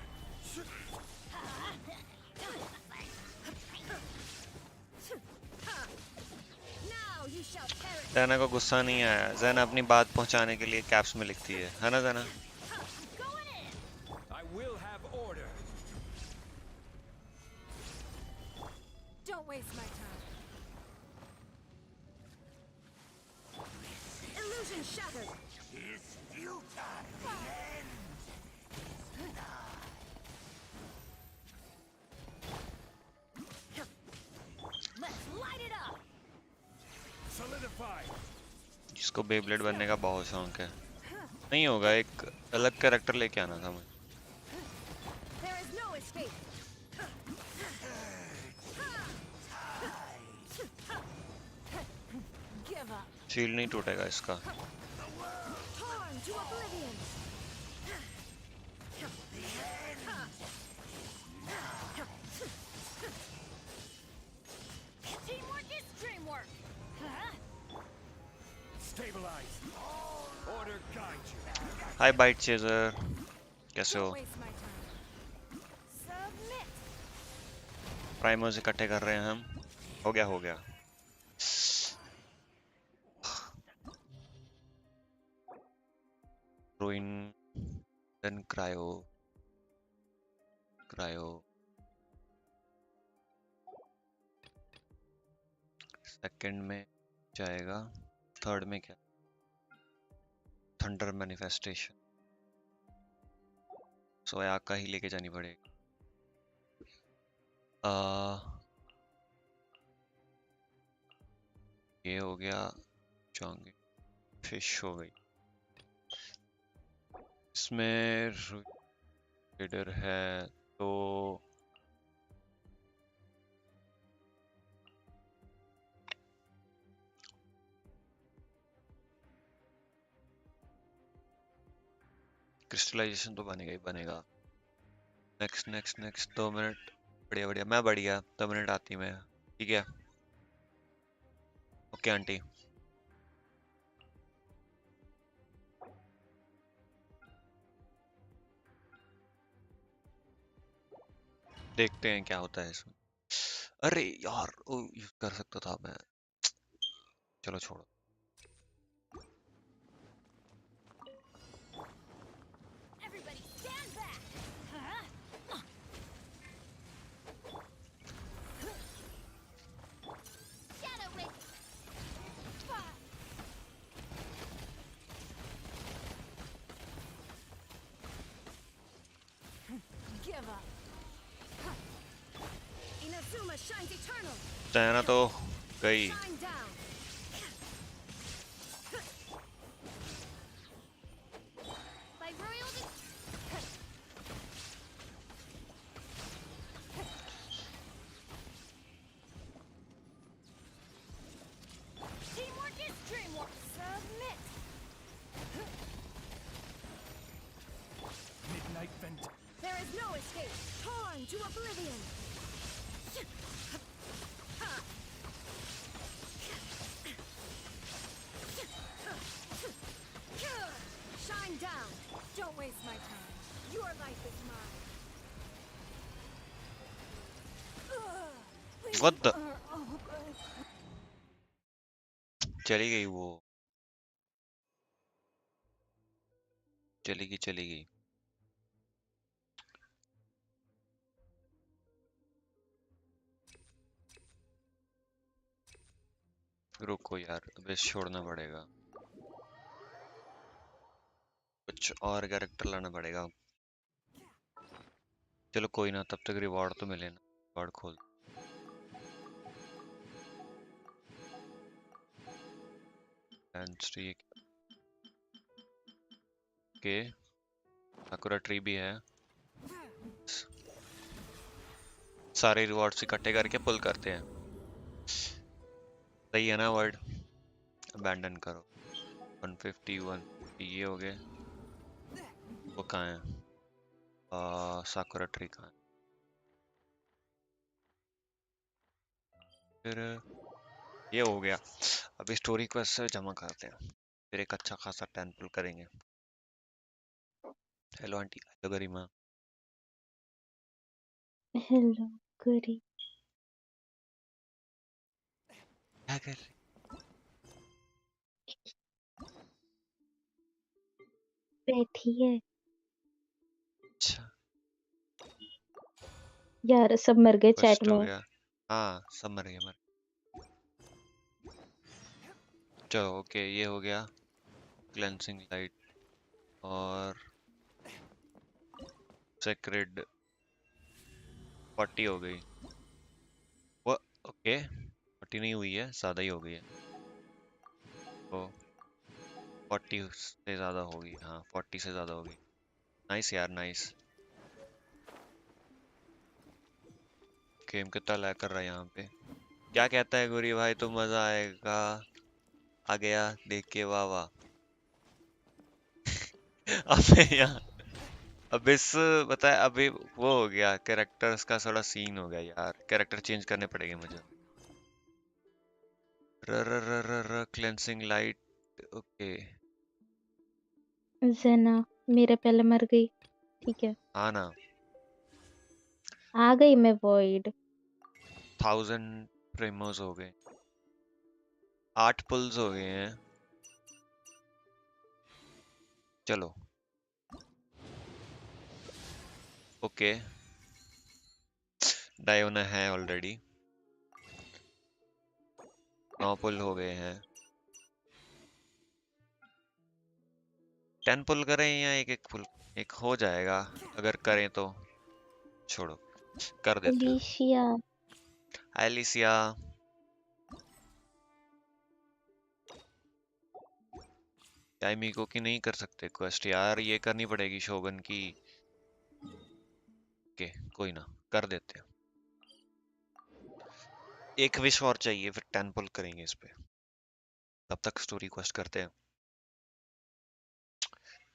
Speaker 3: Now
Speaker 1: जना को गुस्सा नहीं आया। जना अपनी बात पहुंचाने के लिए कैप्स में लिखती है ना जना?
Speaker 7: I will have order.
Speaker 4: Don't waste my time. Illusion shattered.
Speaker 7: It's futile.
Speaker 4: Let's light it up.
Speaker 7: Solidify.
Speaker 1: जिसको बेब्लेड बनने का बहुत शौक है। नहीं होगा, एक अलग कैरेक्टर लेके आना था मुझे।
Speaker 4: There is no escape. Give up.
Speaker 1: Shield नहीं टूटेगा इसका।
Speaker 4: Torn to oblivion. Teamwork is dreamwork.
Speaker 7: Stabilize. Order guide you.
Speaker 1: Hi byte chaser, कैसे हो?
Speaker 4: Don't waste my time. Submit.
Speaker 1: Primers इकट्ठे कर रहे हैं हम। हो गया हो गया। रुइन, देन क्रायो, सेकंड में जाएगा। थर्ड में क्या? Thunder manifestation. सोया का ही लेके जानी पड़ेगी। ये हो गया। जाएंगे, फिश हो गई। इसमें रीडर है तो क्रिस्टलाइजेशन तो बनेगा ही बनेगा। Next next next 2 minute. बढ़िया बढ़िया, मैं बढ़िया। 2 मिनट आती मैं, ठीक है? Okay aunty. देखते हैं क्या होता है इसमें। अरे यार, यूज कर सकता था मैं। चलो छोड़ो।
Speaker 4: Everybody stand back. Shadow Witch. Give up. Inazuma shines eternal.
Speaker 1: China तो गई।
Speaker 4: Shine down. By royal teamwork is dreamwork. Submit.
Speaker 7: Midnight vent.
Speaker 4: There is no escape. Torn to oblivion. Shine down. Don't waste my time. Your life is mine.
Speaker 1: What the? चली गई वो। चली गई। रुको यार, base छोड़ना पड़ेगा। कुछ और कैरेक्टर लाना पड़ेगा। चलो कोई ना, तब तक रिवॉर्ड तो मिले ना। रिवॉर्ड खोल। के साकुरा ट्री भी है। सारे रिवॉर्ड्स इकट्ठे करके पुल करते हैं। सही है ना वर्ड? अबैंडन करो। 151 ये हो गए। वो कहाँ है? साकुरा ट्री कहाँ है? फिर ये हो गया। अभी स्टोरी क्वेस्ट से जमा करते हैं, फिर एक अच्छा खासा 10 पुल करेंगे। हेलो आंटी, हेलो गरिमा।
Speaker 6: हेलो गोरी।
Speaker 1: क्या कर रही?
Speaker 6: बैठी है
Speaker 1: अच्छा
Speaker 6: यार, सब मर गए चैट
Speaker 1: फर्स्ट हो
Speaker 6: में।
Speaker 1: गया। हाँ सब मर गए चलो ओके ये हो गया क्लेंसिंग लाइट और सेक्रेड 40 हो गई वो ओके 40 नहीं हुई है ज़्यादा ही हो गई है तो 40 से ज़्यादा होगी हाँ 40 से ज़्यादा होगी नाइस यार नाइस गेम कितना लैग कर रहा है यहाँ पे क्या कहता है गुरी भाई तो मज़ा आएगा आ गया देख के वाह वाह अबे यार अब इस पता है अभी वो हो गया कैरेक्टर्स का थोड़ा सीन हो गया यार कैरेक्टर चेंज करने पड़ेंगे मुझे र र र र र क्लेंसिंग लाइट ओके
Speaker 6: जना मेरे पहले मर गई। ठीक है,
Speaker 1: हाँ ना
Speaker 6: आ गई मैं वॉइड।
Speaker 1: 1000 प्रेमोस हो गए 8 पुल्स हो गए हैं चलो ओके डायोना है ऑलरेडी 9 पुल हो गए हैं 10 पुल करें या एक एक पुल एक हो जाएगा अगर करें तो छोड़ो कर देते हैं
Speaker 6: एलिशिया
Speaker 1: एलिसिया याई मीको की नहीं कर सकते क्वेस्ट यार ये करनी पड़ेगी शोगन की के कोई ना कर देते हैं एक विश और चाहिए फिर 10 पुल करेंगे इस पे तब तक स्टोरी क्वेस्ट करते हैं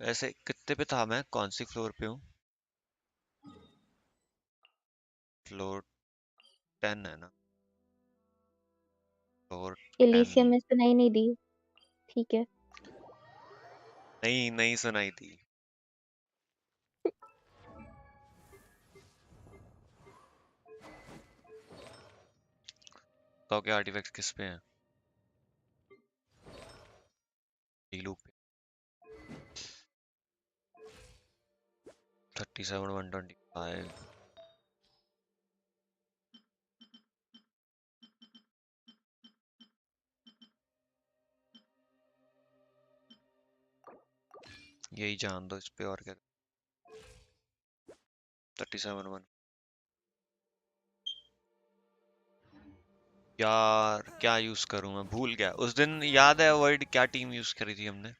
Speaker 1: वैसे कितने पे था मैं कौन सी फ्लोर पे हूँ फ्लोर 10 है ना फ्लोर 10
Speaker 6: एलिशिया में सुनाई नहीं दी। ठीक है,
Speaker 1: नहीं नहीं सुनाई थी तो क्या आर्टिफैक्ट्स किस पे हैं डीलू पे 37 125 यही जान दो इस पे और क्या 37 1 यार क्या यूज करूं मैं भूल गया उस दिन याद है वर्ड क्या टीम यूज करी थी हमने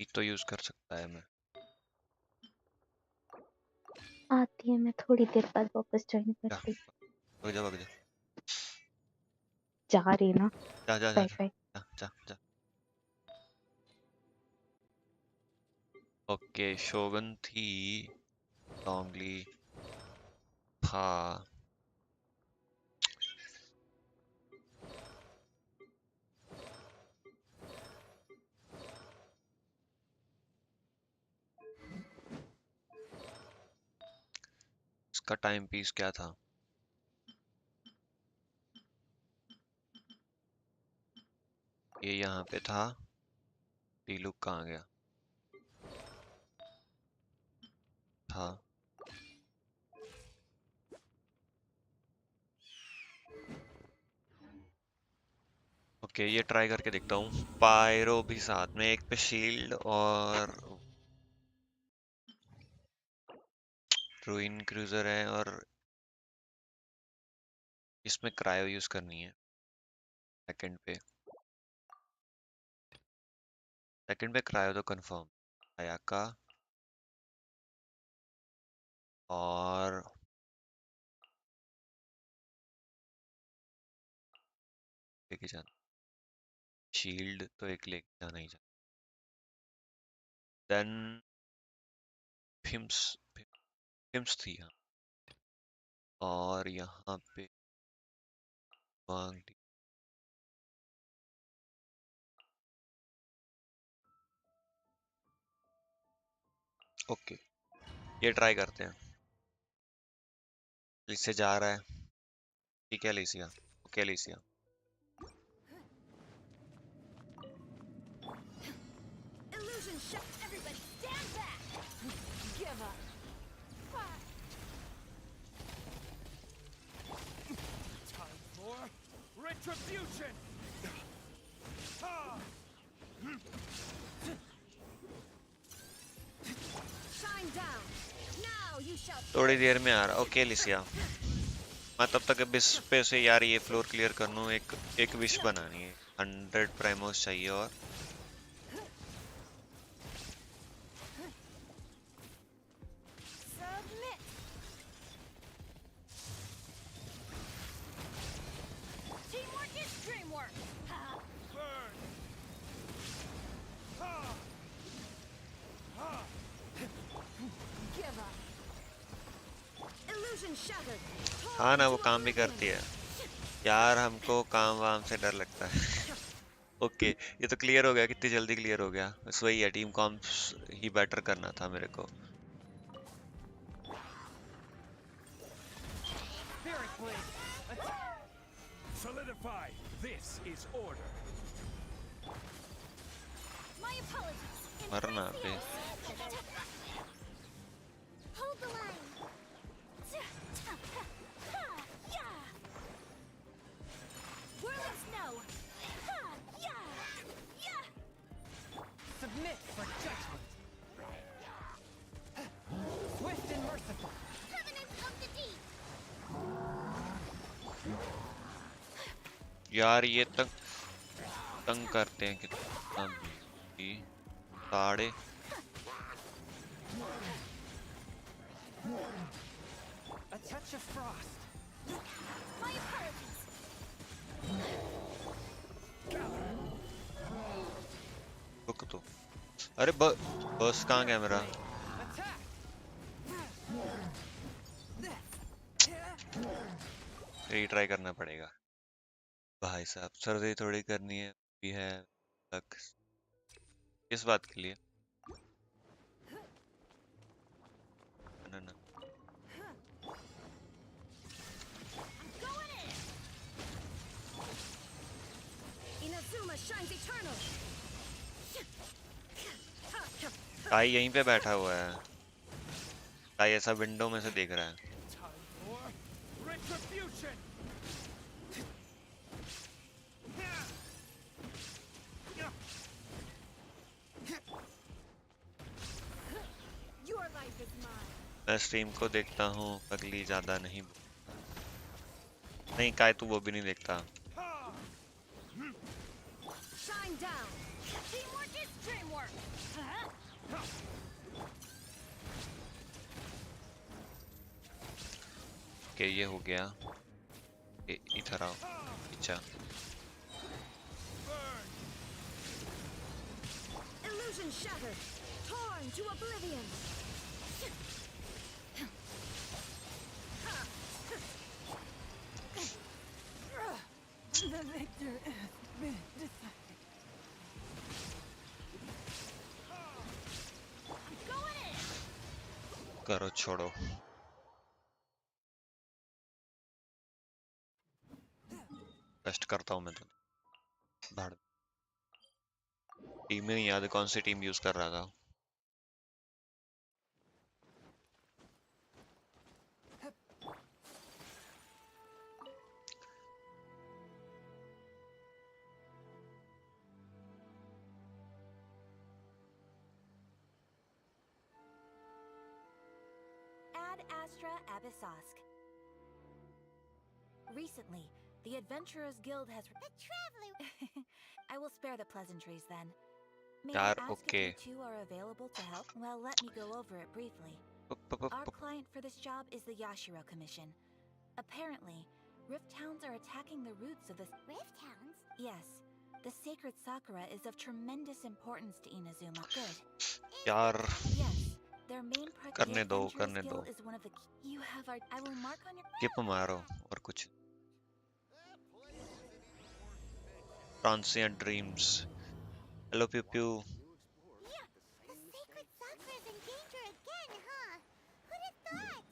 Speaker 1: एक तो यूज कर सकता है मैं
Speaker 6: आती है, मैं थोड़ी देर बाद वापस ज्वाइन
Speaker 1: जा
Speaker 6: करती।
Speaker 1: भाग जा भाग जा
Speaker 6: जा रही ना।
Speaker 1: जा जा जा
Speaker 6: बाय
Speaker 1: जा
Speaker 6: बाय।
Speaker 1: जा जा जा ओके शोगन थी लॉन्गली था इसका टाइम पीस क्या था ये यहाँ पे था टीलू कहाँ गया था ओके ये ट्राई करके देखता हूँ पायरो भी साथ में एक पे शील्ड और रूइन क्रूजर है और इसमें क्रायो यूज करनी है सेकंड पे क्रायो तो कंफर्म आयाका और लेके जाना शील्ड तो एक लेके जाना ही जाना देन फिम्स फिम्स थी हाँ और यहाँ पे वांग ओके ये ट्राई करते हैं इससे जा रहा है। ठीक है लिसिया, okay लिसिया।
Speaker 4: Illusion shut. Everybody stand back. Give up.
Speaker 7: Time for retribution! Ha!
Speaker 4: Shine down. Now you shall.
Speaker 1: थोड़ी देर में आ रहा। ओके लिसिया, मैं तब तक विश पे से यार ये फ्लोर क्लियर कर लूँ। एक विश बनानी है, 100 प्राइमोस चाहिए। और
Speaker 4: Submit. Teamwork is dreamwork.
Speaker 7: Burn! Ha! Ha!
Speaker 4: Give up. Illusion shattered.
Speaker 1: हाँ ना, वो काम भी करती है यार। हमको काम वाम से डर लगता है। ओके ये तो क्लियर हो गया, कितनी जल्दी क्लियर हो गया। बस वही है, टीम कॉम्प्स ही बेटर करना था मेरे को।
Speaker 7: Spirit Blade! Solidify! This is order!
Speaker 4: My apologies.
Speaker 1: मरना पे।
Speaker 4: Hold the line. Whirling snow.
Speaker 8: Submit for judgment. Swift and merciful.
Speaker 4: Covenant of the deep.
Speaker 1: यार ये तंग करते हैं कितना भी। साढ़े
Speaker 8: A touch of frost.
Speaker 4: My apologies.
Speaker 1: रुक तो। अरे बस कहाँ गया मेरा?
Speaker 8: Attack.
Speaker 1: रीट्राई करना पड़ेगा भाई साहब। सर्जरी थोड़ी करनी है भी है तक। किस बात के लिए? ना ना
Speaker 4: Going in. Inazuma shines eternal.
Speaker 1: ताई यहीं पे बैठा हुआ है। ताई ऐसा विंडो में से देख रहा है।
Speaker 7: Time for retribution!
Speaker 4: Your life is mine.
Speaker 1: मैं स्ट्रीम को देखता हूँ पगली, ज्यादा नहीं। नहीं काय तू वो भी नहीं देखता।
Speaker 4: Shine down. Teamwork is dreamwork.
Speaker 1: Okay ये हो गया। इधर आओ। अच्छा
Speaker 4: Illusion shattered. Torn to oblivion.
Speaker 8: The victor has been decided.
Speaker 4: Going in.
Speaker 1: करो छोड़ो। बेस्ट करता हूँ मैं तो। भाड़ टीम में नहीं याद कौन सी टीम यूज कर रहा था।
Speaker 2: Ad Astra Abyssosk. Recently, the Adventurers Guild has...
Speaker 4: The traveler.
Speaker 2: I will spare the pleasantries then. May
Speaker 1: Yaar,
Speaker 2: I ask
Speaker 1: okay.
Speaker 2: if you two are available to help? Well, let me go over it briefly. Our client for this job is the Yashiro Commission. Apparently, Rift Hounds are attacking the roots of this...
Speaker 4: Rift hounds.
Speaker 2: Yes, the sacred Sakura is of tremendous importance to Inazuma. Good.
Speaker 1: यार
Speaker 2: Yes, their main
Speaker 1: करने दो,
Speaker 2: Adventurers
Speaker 1: करने
Speaker 2: Guild
Speaker 1: दो।
Speaker 2: is one of the... You have our... I will mark on your...
Speaker 1: किप मारो और कुछ। Transient Dreams. Hello Pew Pew.
Speaker 4: Yeah, the sacred Sakura is in danger again, huh? Who'd have thought?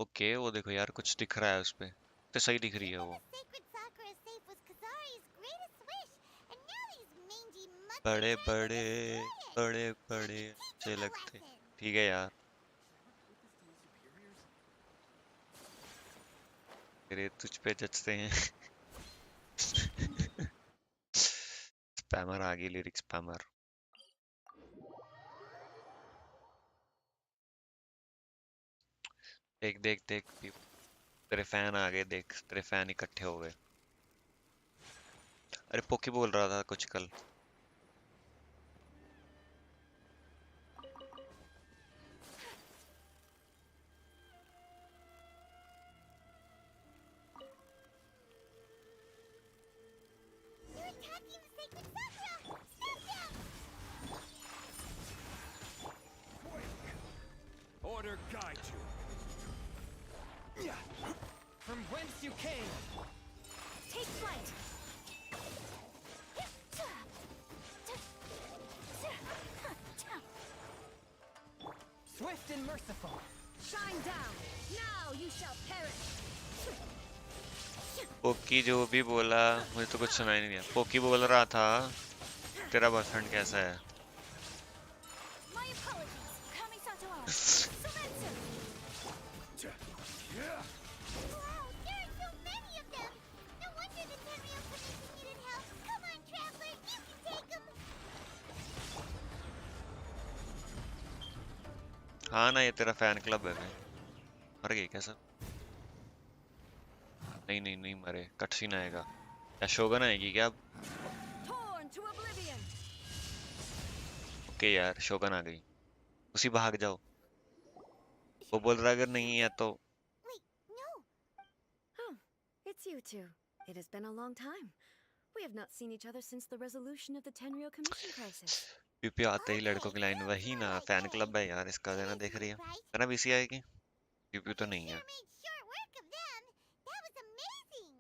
Speaker 1: Okay वो देखो यार कुछ दिख रहा है उस पे तो सही दिख रही है वो बड़े बड़े बड़े बड़े अच्छे लगते ठीक है यार तेरे तुझ पे जचते हैं स्पैमर आ गई लिरिक्स स्पैमर देख देख देख तेरे फैन आ गए देख तेरे फैन इकट्ठे हो गए अरे पोकी बोल रहा था कुछ कल
Speaker 7: Order guide you.
Speaker 8: From whence you came.
Speaker 4: Take flight.
Speaker 8: Swift and merciful.
Speaker 4: Shine down. Now you shall perish.
Speaker 1: Poke जो भी बोला मुझे तो कुछ सुनाई नहीं दिया पोकी बोल रहा था तेरा बॉयफ्रेंड कैसा है
Speaker 4: My apologies. Kamisato out. Surrender.
Speaker 9: Wow, there are so many of them! No wonder the Tenryou Commission needed help. Come on, Traveler, you can take them!
Speaker 1: हाँ ना ये तेरा फैन क्लब है भाई मर गई कैसा नहीं नहीं नहीं मरे कट सीन आएगा क्या शोगन आएगी क्या अब
Speaker 4: Torn to oblivion.
Speaker 1: ओके यार शोगन आ गई उसी भाग जाओ वो बोल रहा अगर नहीं है तो
Speaker 9: Wait, no!
Speaker 10: Oh, it's you two. It has been a long time. We have not seen each other since the resolution of the Tenryou Commission crisis.
Speaker 1: PP आते ही लड़कों की लाइन वही ना फैन क्लब है यार इसका देना देख रही है है ना बीसी आएगी पीपी तो नहीं है
Speaker 9: Sure made short work of them! That was amazing!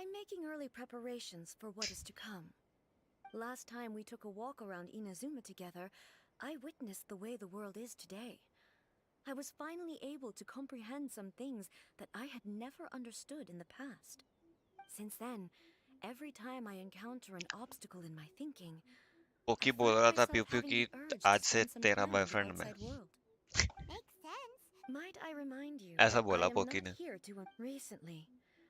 Speaker 10: I'm making early preparations for what is to come. Last time we took a walk around Inazuma together, I witnessed the way the world is today. I was finally able to comprehend some things that I had never understood in the past. Since then, every time I encounter an obstacle in my thinking,
Speaker 1: poke
Speaker 10: I
Speaker 1: बोल
Speaker 10: find
Speaker 1: रहा था
Speaker 10: myself
Speaker 1: प्यू प्यू
Speaker 10: having
Speaker 1: की
Speaker 10: the urge
Speaker 1: आज
Speaker 10: to
Speaker 1: से
Speaker 10: spend some
Speaker 1: तेरा
Speaker 10: time in the
Speaker 1: boyfriend में
Speaker 10: outside world.
Speaker 9: Makes sense.
Speaker 10: Might I remind you
Speaker 1: ऐसा
Speaker 10: that I
Speaker 1: बोला
Speaker 10: am
Speaker 1: पोकी
Speaker 10: not
Speaker 1: ने
Speaker 10: here to recently.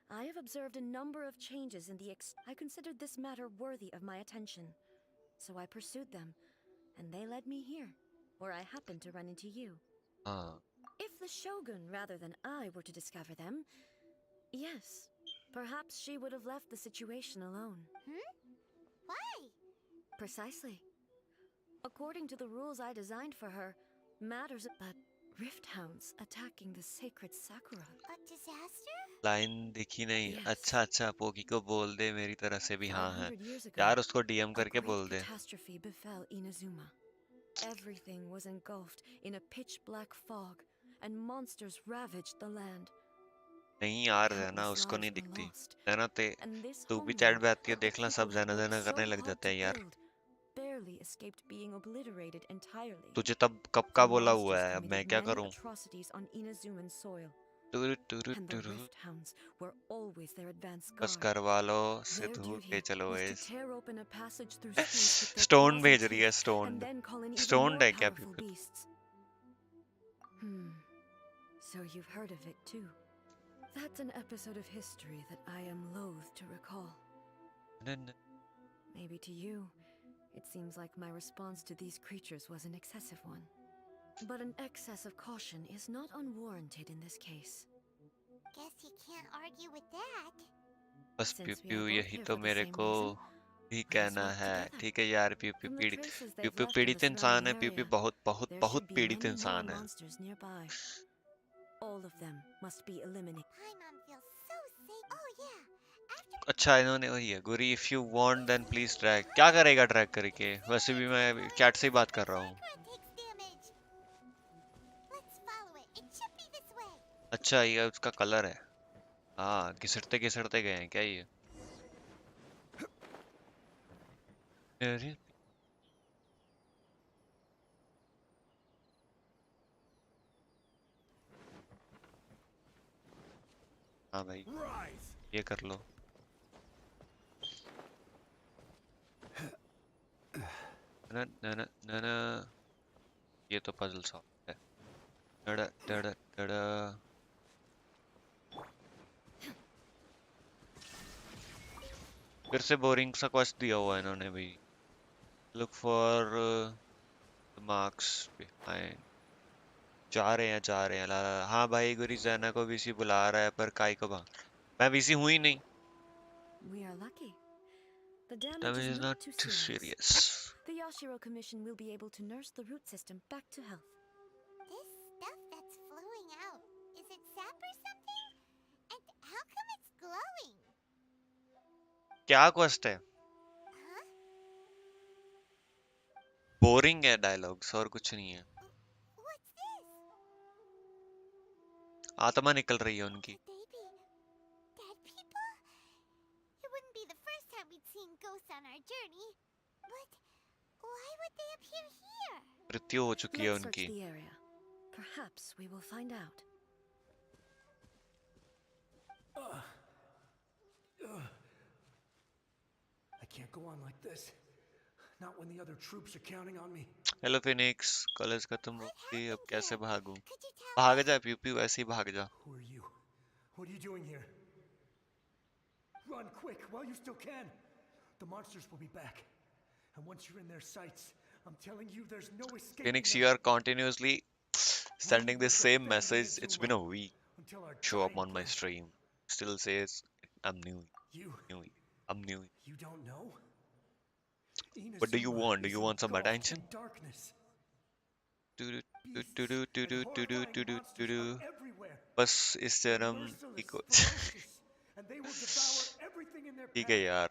Speaker 10: I have observed a number of changes in the I considered this matter worthy of my attention. So I pursued them, and they led me here, where I happened to run into you.
Speaker 1: हाँ
Speaker 10: If the Shogun rather than I were to discover them, yes, perhaps she would have left the situation alone.
Speaker 9: Why?
Speaker 10: Precisely. According to the rules I designed for her, matters but rift hounds attacking the sacred Sakura.
Speaker 9: A disaster?
Speaker 1: Line दिखी नहीं
Speaker 10: Yes.
Speaker 1: अच्छा अच्छा poke को बोल दे मेरी तरफ से भी हाँ है
Speaker 10: 500 years ago,
Speaker 1: यार उसको डीएम
Speaker 10: a
Speaker 1: करके
Speaker 10: great
Speaker 1: बोल दे
Speaker 10: catastrophe befell Inazuma. Everything was engulfed in a pitch-black fog, and monsters ravaged the land.
Speaker 1: नहीं यार है ना
Speaker 10: Countless
Speaker 1: उसको नहीं
Speaker 10: lives were
Speaker 1: दिखती
Speaker 10: lost,
Speaker 1: है ना ते
Speaker 10: and this
Speaker 1: तू भी
Speaker 10: homeland
Speaker 1: चैट पे आती है
Speaker 10: that the
Speaker 1: देखना
Speaker 10: people
Speaker 1: सब
Speaker 10: had
Speaker 1: जाना
Speaker 10: worked
Speaker 1: जाना
Speaker 10: so
Speaker 1: करने लग
Speaker 10: hard
Speaker 1: जाते
Speaker 10: to
Speaker 1: हैं यार
Speaker 10: build barely escaped being obliterated entirely.
Speaker 1: तुझे तब कब का
Speaker 10: The
Speaker 1: बोला हुआ
Speaker 10: monsters
Speaker 1: है अब मैं
Speaker 10: committed
Speaker 1: क्या
Speaker 10: many
Speaker 1: करूं
Speaker 10: atrocities on Inazuman soil,
Speaker 1: टुरु टुरु
Speaker 10: and the
Speaker 1: टुरु
Speaker 10: rift hounds were always their advance
Speaker 1: बस
Speaker 10: guard.
Speaker 1: करवा लो
Speaker 10: Their
Speaker 1: सिद्धू
Speaker 10: duty
Speaker 1: ले चलो
Speaker 10: was to
Speaker 1: इस
Speaker 10: tear open a passage through space with their
Speaker 1: stone
Speaker 10: claws and
Speaker 1: भेज रही है
Speaker 10: teeth,
Speaker 1: stone
Speaker 10: and then call in even
Speaker 1: stone
Speaker 10: more
Speaker 1: है क्या
Speaker 10: powerful beasts. So you've heard of it too. That's an episode of history that I am loath to recall. Maybe to you, it seems like my response to these creatures was an excessive one. But an excess of caution is not unwarranted in this case.
Speaker 9: Guess you can't argue with that.
Speaker 1: बस
Speaker 10: Since
Speaker 1: प्यू
Speaker 10: we
Speaker 1: प्यू
Speaker 10: are both
Speaker 1: यही
Speaker 10: here
Speaker 1: तो
Speaker 10: for the
Speaker 1: मेरे
Speaker 10: same
Speaker 1: को
Speaker 10: reason,
Speaker 1: भी
Speaker 10: let us
Speaker 1: कहना
Speaker 10: work
Speaker 1: है
Speaker 10: together.
Speaker 1: ठीक है यार प्यू प्यू
Speaker 10: From the
Speaker 1: पीड़ित
Speaker 10: traces
Speaker 1: प्यू
Speaker 10: they've
Speaker 1: प्यू
Speaker 10: left in the
Speaker 1: पीड़ित इंसान
Speaker 10: surrounding
Speaker 1: है प्यू प्यू
Speaker 10: area,
Speaker 1: बहुत बहुत
Speaker 10: there
Speaker 1: बहुत
Speaker 10: should be
Speaker 1: पीड़ित
Speaker 10: many more
Speaker 1: इंसान है
Speaker 10: monsters nearby. All of them must be eliminated.
Speaker 9: Paimon feels so safe. Oh yeah. After
Speaker 1: अच्छा इन्होंने वही है Guri if you want then please track क्या करेगा ट्रैक करके वैसे भी मैं कैट से ही बात कर रहा हूँ
Speaker 9: Sakura takes damage. Let's follow it. It should be this way.
Speaker 1: अच्छा ये उसका कलर है हाँ घिसटते घिसटते गए हैं क्या ये अरे हाँ भाई
Speaker 7: Rise.
Speaker 1: ये कर लो। न न न न न ये तो पजल सॉल्व है। डड़ा डड़ा डड़ा। फिर से बोरिंग सा क्वेस्ट दिया हुआ है इन्होंने भी। Look for marks behind. जा रहे हैं ला ला। हाँ भाई गुरी जैना को वीसी बुला रहा है पर काई को भाग। मैं वीसी हुई नहीं।
Speaker 10: We are lucky. The damage
Speaker 1: Damage
Speaker 10: is
Speaker 1: is
Speaker 10: not
Speaker 1: not
Speaker 10: too
Speaker 1: too
Speaker 10: serious.
Speaker 1: serious.
Speaker 10: The Yashiro Commission will be able to nurse the root system back to health.
Speaker 9: This stuff that's flowing out, is it sap or something? And how come it's glowing?
Speaker 1: क्या quest है?
Speaker 9: Huh?
Speaker 1: Boring है dialogues और कुछ नहीं है।
Speaker 9: What's this?
Speaker 1: आत्मा निकल रही है उनकी।
Speaker 9: Could they be dead people? It wouldn't be the first time we'd seen ghosts on our journey. But why would they appear here?
Speaker 1: मृत्यु हो चुकी है
Speaker 10: Let's search
Speaker 1: उनकी।
Speaker 10: the area. Perhaps we will find out.
Speaker 7: I can't go on like this. Not when the other troops are counting on me.
Speaker 1: Hello Phoenix, college खत्म हो गई, अब कैसे भागूं?
Speaker 9: Could you tell
Speaker 1: भाग
Speaker 9: me?
Speaker 1: जा प्यू प्यू, ऐसे ही भाग जा।
Speaker 7: Who are you? What are you doing here? Run quick while you still can. The monsters will be back. And once you're in their sights, I'm telling you there's no escaping
Speaker 1: Phoenix,
Speaker 7: them.
Speaker 1: you are continuously sending the same message. It's been a week.
Speaker 7: Until our
Speaker 1: Show up
Speaker 7: giant
Speaker 1: on my
Speaker 7: plan.
Speaker 1: stream. Still says I'm new.
Speaker 7: You
Speaker 1: I'm new.
Speaker 7: you don't know?
Speaker 1: What do you
Speaker 7: Inazuma
Speaker 1: want? Do
Speaker 7: is
Speaker 1: you want some
Speaker 7: engulfed
Speaker 1: attention?
Speaker 7: in darkness.
Speaker 1: Do do
Speaker 7: Beasts
Speaker 1: do do do do
Speaker 7: and
Speaker 1: do do
Speaker 7: horrifying
Speaker 1: do do
Speaker 7: monsters
Speaker 1: do.
Speaker 7: are everywhere.
Speaker 1: बस इस
Speaker 7: They're
Speaker 1: जन्म
Speaker 7: merciless,
Speaker 1: को
Speaker 7: ferocious, and they will devour everything in their
Speaker 1: ठीक है
Speaker 7: path.
Speaker 1: यार।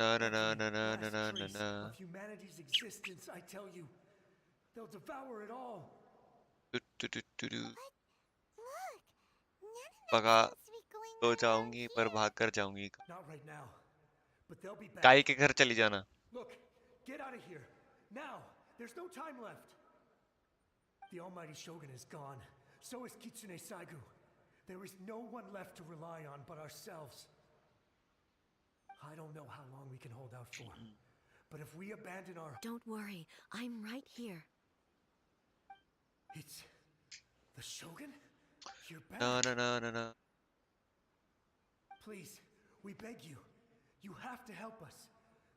Speaker 1: ना ना
Speaker 7: Every
Speaker 1: ना ना ना
Speaker 7: last
Speaker 1: ना ना
Speaker 7: trace
Speaker 1: ना।
Speaker 7: of humanity's existence, I tell you, they'll devour it all.
Speaker 1: do do do do do।
Speaker 9: Look, none of that
Speaker 1: भगा
Speaker 9: seems to be going
Speaker 1: तो
Speaker 9: on around
Speaker 1: जाऊंगी पर
Speaker 9: here.
Speaker 1: भाग कर जाऊंगी।
Speaker 7: Not right now, but they'll be
Speaker 1: काई
Speaker 7: back.
Speaker 1: के घर चली जाना।
Speaker 7: Look, get out of here now. There's no time left. The almighty Shogun is gone. So is Kitsune Saigu. There is no one left to rely on but ourselves. I don't know how long we can hold out for. But if we abandon our...
Speaker 10: Don't worry, I'm right here.
Speaker 7: It's... the Shogun? You're back.
Speaker 1: ना ना ना ना ना।
Speaker 7: Please, we beg you. You have to help us.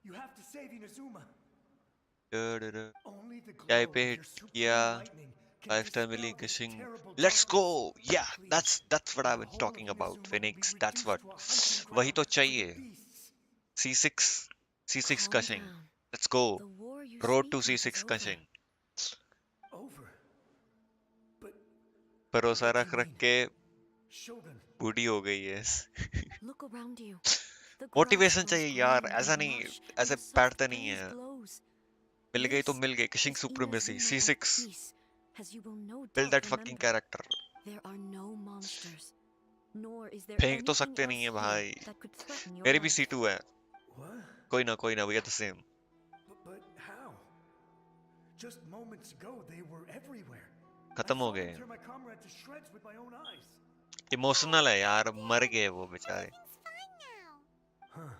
Speaker 7: You have to save Inazuma. Only the glow
Speaker 1: Yae
Speaker 7: of
Speaker 1: पे
Speaker 7: your
Speaker 1: hit
Speaker 7: supreme
Speaker 1: किया।
Speaker 7: lightning can
Speaker 1: 5 time
Speaker 7: dispel this
Speaker 1: kissing.
Speaker 7: terrible
Speaker 1: Let's
Speaker 7: darkness.
Speaker 1: go. Yeah,
Speaker 7: Please,
Speaker 1: that's what
Speaker 7: or
Speaker 1: I've
Speaker 7: the
Speaker 1: been
Speaker 7: whole
Speaker 1: talking
Speaker 7: of
Speaker 1: about,
Speaker 7: Inazuma will
Speaker 1: Phoenix.
Speaker 7: be
Speaker 1: That's what.
Speaker 7: reduced to a hunting
Speaker 1: वही
Speaker 7: ground
Speaker 1: तो
Speaker 7: for the
Speaker 1: चाहिए।
Speaker 7: beasts.
Speaker 1: C6 C6
Speaker 10: Calm
Speaker 1: Cushing.
Speaker 10: down.
Speaker 1: Let's go.
Speaker 10: The war you
Speaker 1: Road to
Speaker 10: speak of is
Speaker 1: C6
Speaker 10: over.
Speaker 1: Cushing.
Speaker 7: Over. But
Speaker 1: भरोसा
Speaker 7: what do
Speaker 1: रख
Speaker 7: you
Speaker 1: रख
Speaker 7: mean?
Speaker 1: के
Speaker 7: Shogun.
Speaker 1: बूढ़ी हो गई है।
Speaker 10: Look around you. The grass
Speaker 1: motivation
Speaker 10: grows
Speaker 1: चाहिए यार,
Speaker 10: green
Speaker 1: ऐसा
Speaker 10: and
Speaker 1: नहीं,
Speaker 10: lush, and
Speaker 1: ऐसे
Speaker 10: the soft
Speaker 1: बैठते नहीं
Speaker 10: breeze
Speaker 1: है।
Speaker 10: blows.
Speaker 1: मिल गई तो
Speaker 10: This
Speaker 1: मिल गई। Keishing
Speaker 10: is
Speaker 1: supremacy
Speaker 10: Inazuma at
Speaker 1: C6।
Speaker 10: peace, as you will no
Speaker 1: Build
Speaker 10: doubt
Speaker 1: that fucking
Speaker 10: remember.
Speaker 1: character।
Speaker 10: There are no monsters, nor is there
Speaker 1: फेंक तो
Speaker 10: anything
Speaker 1: सकते
Speaker 10: else
Speaker 1: नहीं है
Speaker 10: here
Speaker 1: भाई।
Speaker 10: that could threaten your
Speaker 1: मेरी भी
Speaker 10: life.
Speaker 1: C2 है।
Speaker 7: What?
Speaker 1: कोई ना we are the same।
Speaker 7: But how? Just moments ago, they were everywhere. I
Speaker 1: खत्म हो
Speaker 7: saw them
Speaker 1: गए।
Speaker 7: tear my comrade to shreds with my own eyes.
Speaker 1: Emotional है यार, मर गए वो बेचारे।
Speaker 9: Everything's fine now.
Speaker 7: Huh.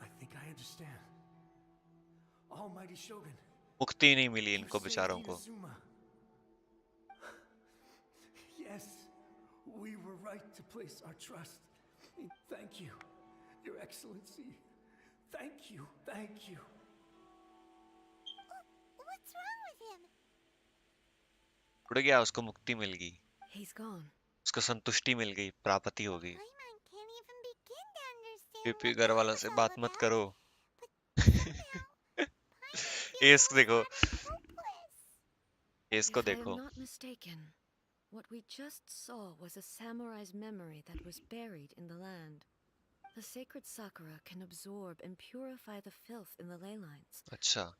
Speaker 7: I think I understand. Almighty Shogun.
Speaker 1: मुक्ति नहीं मिली
Speaker 7: You
Speaker 1: इनको
Speaker 7: saved
Speaker 1: बेचारों को।
Speaker 7: Inazuma. Yes, we were right to place our trust. Thank you, Your Excellency. Thank you, thank you.
Speaker 9: What's wrong with him?
Speaker 1: उड़ गया, उसको मुक्ति मिल गई,
Speaker 10: He's gone.
Speaker 1: उसको संतुष्टि मिल गई, प्राप्ति हो गई।
Speaker 9: Paimon can't even begin to understand
Speaker 1: PP
Speaker 9: what
Speaker 1: घर
Speaker 9: that
Speaker 1: वालों
Speaker 9: was
Speaker 1: से
Speaker 9: all
Speaker 1: बात मत
Speaker 9: about.
Speaker 1: करो।
Speaker 9: But somehow, Paimon
Speaker 1: S
Speaker 9: feels
Speaker 1: देखो,
Speaker 9: sad and hopeless.
Speaker 1: एस को
Speaker 10: If I
Speaker 1: देखो।
Speaker 10: am not mistaken, what we just saw was a samurai's memory that was buried in the land. The sacred sakura can absorb and purify the filth in the ley lines.
Speaker 1: अच्छा,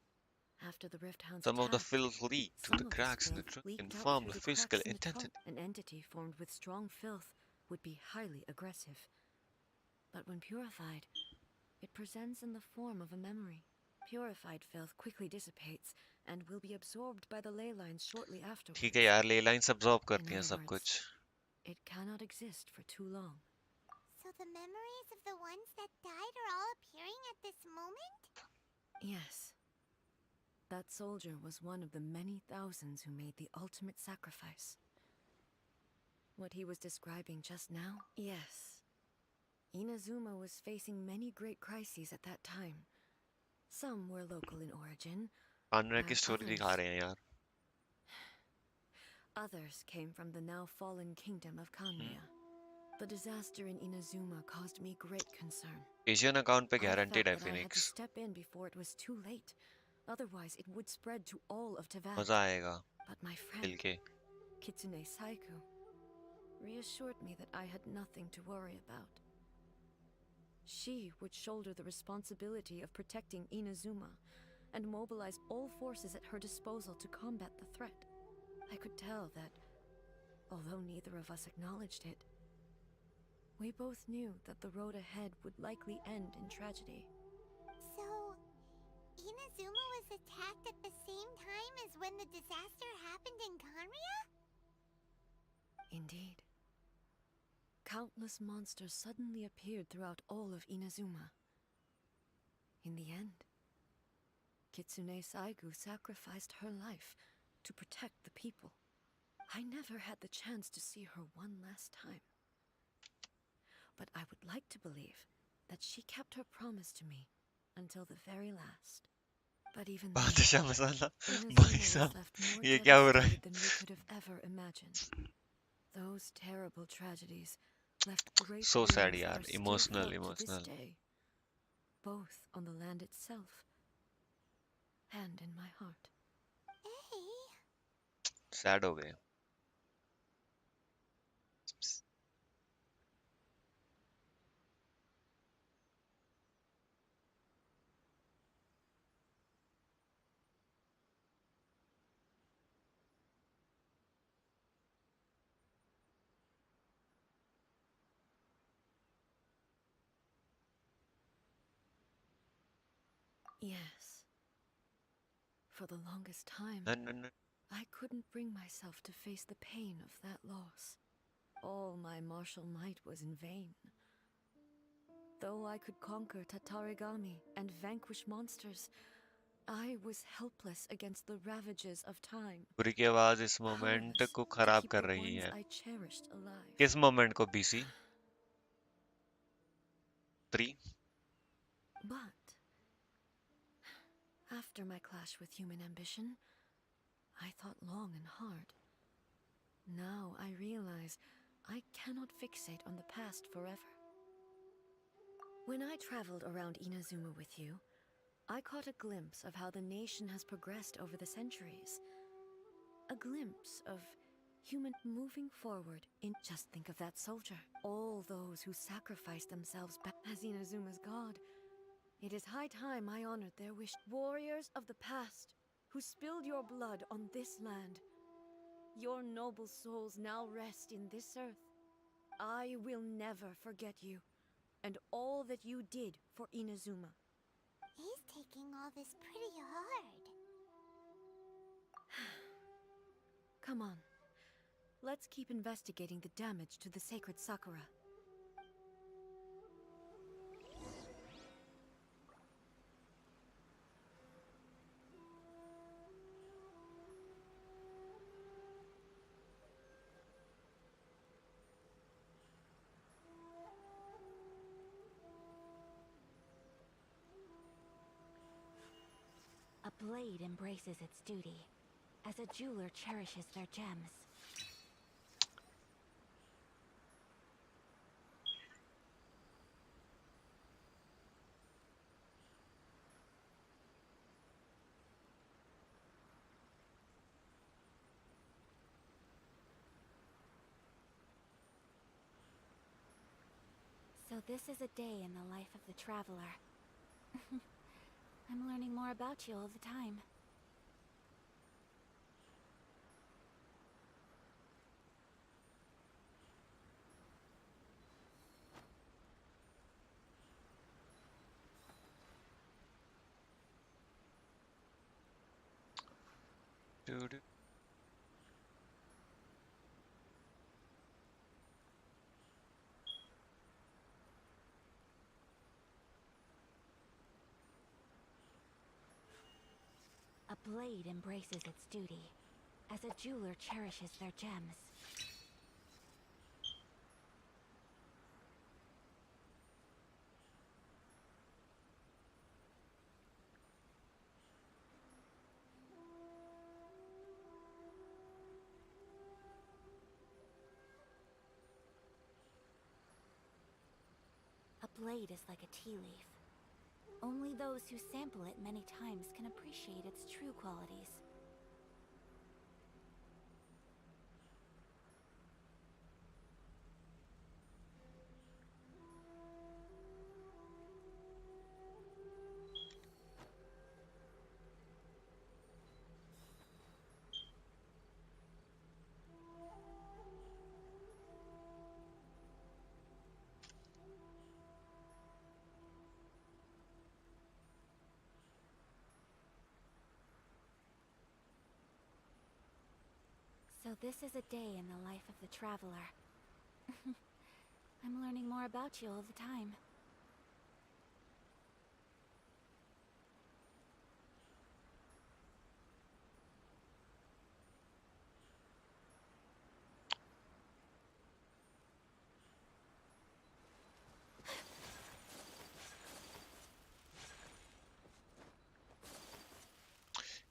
Speaker 10: After the rift hounds
Speaker 1: some of the
Speaker 10: attacked,
Speaker 1: filth leaked through
Speaker 10: some
Speaker 1: the
Speaker 10: of this
Speaker 1: cracks in the
Speaker 10: filth
Speaker 1: trunk
Speaker 10: leaked
Speaker 1: and
Speaker 10: out
Speaker 1: formed
Speaker 10: through
Speaker 1: the
Speaker 10: the
Speaker 1: physical
Speaker 10: cracks in the
Speaker 1: intensity.
Speaker 10: trunk. An entity formed with strong filth would be highly aggressive. But when purified, it presents in the form of a memory. Purified filth quickly dissipates and will be absorbed by the ley lines shortly afterwards.
Speaker 1: ठीक है यार, ले lines absorb
Speaker 10: In
Speaker 1: करती हैं
Speaker 10: other
Speaker 1: सब
Speaker 10: words,
Speaker 1: कुछ।
Speaker 10: it cannot exist for too long.
Speaker 9: So the memories of the ones that died are all appearing at this moment?
Speaker 10: Yes. That soldier was one of the many thousands who made the ultimate sacrifice. What he was describing just now? Yes. Inazuma was facing many great crises at that time. Some were local in origin.
Speaker 1: कानून की
Speaker 10: and
Speaker 1: story दिखा रहे हैं यार.
Speaker 10: Others came from the now fallen kingdom of Kanria. The disaster in Inazuma caused me great concern.
Speaker 1: Asian account पे
Speaker 10: I felt
Speaker 1: guaranteed है
Speaker 10: that I had to
Speaker 1: Phoenix.
Speaker 10: step in before it was too late. Otherwise, it would spread to all of Teyvat.
Speaker 1: मजा आएगा
Speaker 10: But my
Speaker 1: mill
Speaker 10: friend,
Speaker 1: के.
Speaker 10: Kitsune Saiku, reassured me that I had nothing to worry about. She would shoulder the responsibility of protecting Inazuma and mobilize all forces at her disposal to combat the threat. I could tell that, although neither of us acknowledged it, we both knew that the road ahead would likely end in tragedy.
Speaker 9: So, Inazuma was attacked at the same time as when the disaster happened in Kanria?
Speaker 10: Indeed. Countless monsters suddenly appeared throughout all of Inazuma. In the end, Kitsune Saigu sacrificed her life to protect the people. I never had the chance to see her one last time. But I would like to believe that she kept her promise to me until the very last. But even then,
Speaker 1: बादशाह मसाला
Speaker 10: Inazuma
Speaker 1: भाई
Speaker 10: was
Speaker 1: साहब
Speaker 10: left more
Speaker 1: ये क्या हो रहा है?
Speaker 10: devastated than we could have ever imagined. Those terrible tragedies left great
Speaker 1: So
Speaker 10: wounds
Speaker 1: sad
Speaker 10: that
Speaker 1: यार.
Speaker 10: are still
Speaker 1: Emotional,
Speaker 10: felt to this
Speaker 1: emotional.
Speaker 10: day, both on the land itself and in my heart.
Speaker 9: Hey,
Speaker 1: Sad हो गए.
Speaker 10: Yes. For the longest time,
Speaker 1: No.
Speaker 10: I couldn't bring myself to face the pain of that loss. All my martial might was in vain. Though I could conquer Tatarigami and vanquish monsters, I was helpless against the ravages of time.
Speaker 1: पूरी की आवाज इस moment
Speaker 10: Powerless
Speaker 1: को
Speaker 10: to
Speaker 1: खराब
Speaker 10: keep
Speaker 1: कर
Speaker 10: the
Speaker 1: रही
Speaker 10: ones
Speaker 1: है.
Speaker 10: I cherished alive.
Speaker 1: किस मोमेंट को BC? 3.
Speaker 10: But after my clash with human ambition, I thought long and hard. Now I realize I cannot fixate on the past forever. When I traveled around Inazuma with you, I caught a glimpse of how the nation has progressed over the centuries. A glimpse of human moving forward in— Just think of that soldier. All those who sacrificed themselves back as Inazuma's god. It is high time I honored their wish. Warriors of the past, who spilled your blood on this land. Your noble souls now rest in this earth. I will never forget you, and all that you did for Inazuma.
Speaker 9: he's taking all this pretty hard.
Speaker 10: Come on. Let's keep investigating the damage to the sacred Sakura.
Speaker 3: A blade embraces its duty, as a jeweler cherishes their gems. So this is a day in the life of the traveler. I'm learning more about you all the time.
Speaker 1: Dude.
Speaker 3: A blade embraces its duty, as a jeweler cherishes their gems. A blade is like a tea leaf. Only those who sample it many times can appreciate its true qualities. So this is a day in the life of the traveler. I'm learning more about you all the time.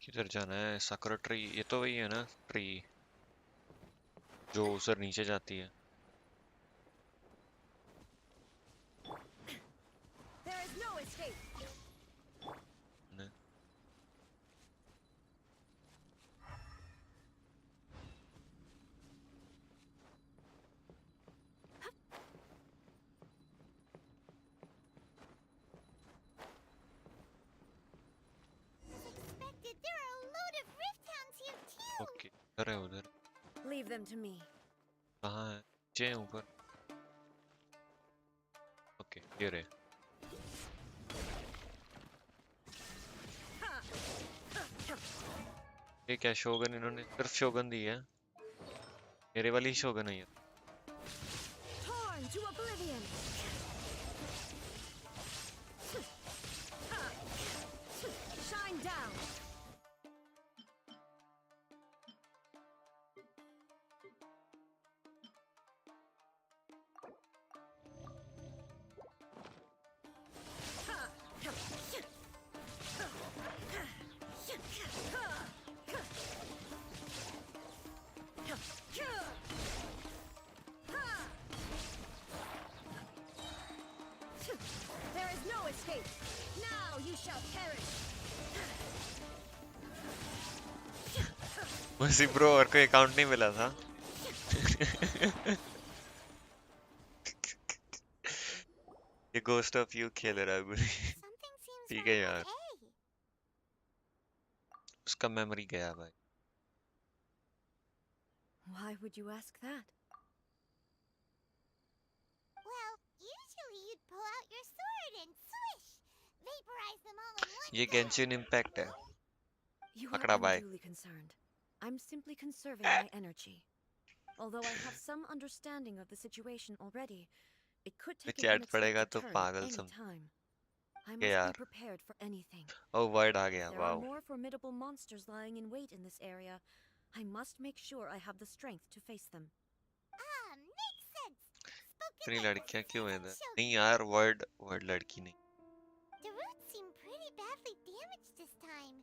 Speaker 1: किधर जाना है? साकुरा tree, ये तो वही है ना tree जो उधर नीचे जाती है.
Speaker 4: There is no escape.
Speaker 1: ने?
Speaker 9: Expected, there are a load of rift hounds here too.
Speaker 1: Okay, उधर है उधर.
Speaker 10: Leave them to me.
Speaker 1: कहाँ है? नीचे है ऊपर? ओके, ये रहे. ये क्या शोगन, इन्होंने सिर्फ शोगन दी है. मेरे वाली शोगन है ये.
Speaker 10: Torn to oblivion. Shine down.
Speaker 4: There is no escape. Now you shall perish.
Speaker 1: वैसे ब्रो और कोई अकाउंट नहीं मिला था. ये गोस्ट ऑफ यू खेल रहा है बुरी.
Speaker 9: Something seems
Speaker 1: ठीक है
Speaker 9: wrong
Speaker 1: यार.
Speaker 9: with A.
Speaker 1: उसका मेमोरी गया भाई.
Speaker 10: Why would you ask that?
Speaker 9: Well, usually you'd pull out your sword and swish, vaporize them all in one
Speaker 1: ये
Speaker 9: go.
Speaker 1: गेंशिन इम्पैक्ट है.
Speaker 10: You
Speaker 1: Akada
Speaker 10: are
Speaker 1: bhai.
Speaker 10: unduly concerned. I'm simply conserving my energy. Although I have some understanding of the situation already, it could take an
Speaker 1: chat पड़ेगा
Speaker 10: unexpected
Speaker 1: तो
Speaker 10: turn
Speaker 1: पागल
Speaker 10: any
Speaker 1: सम.
Speaker 10: time. I
Speaker 1: के
Speaker 10: must
Speaker 1: यार.
Speaker 10: be prepared for anything.
Speaker 1: Oh word आ गया.
Speaker 10: There are
Speaker 1: wow.
Speaker 10: more formidable monsters lying in wait in this area. I must make sure I have the strength to face them.
Speaker 9: Ah, makes sense. Spoken
Speaker 1: इतनी
Speaker 9: like a
Speaker 1: लड़कियां क्यों हैं इधर?
Speaker 9: seasoned
Speaker 1: नहीं यार, word word लड़की नहीं.
Speaker 9: shogun. The roots seem pretty badly damaged this time.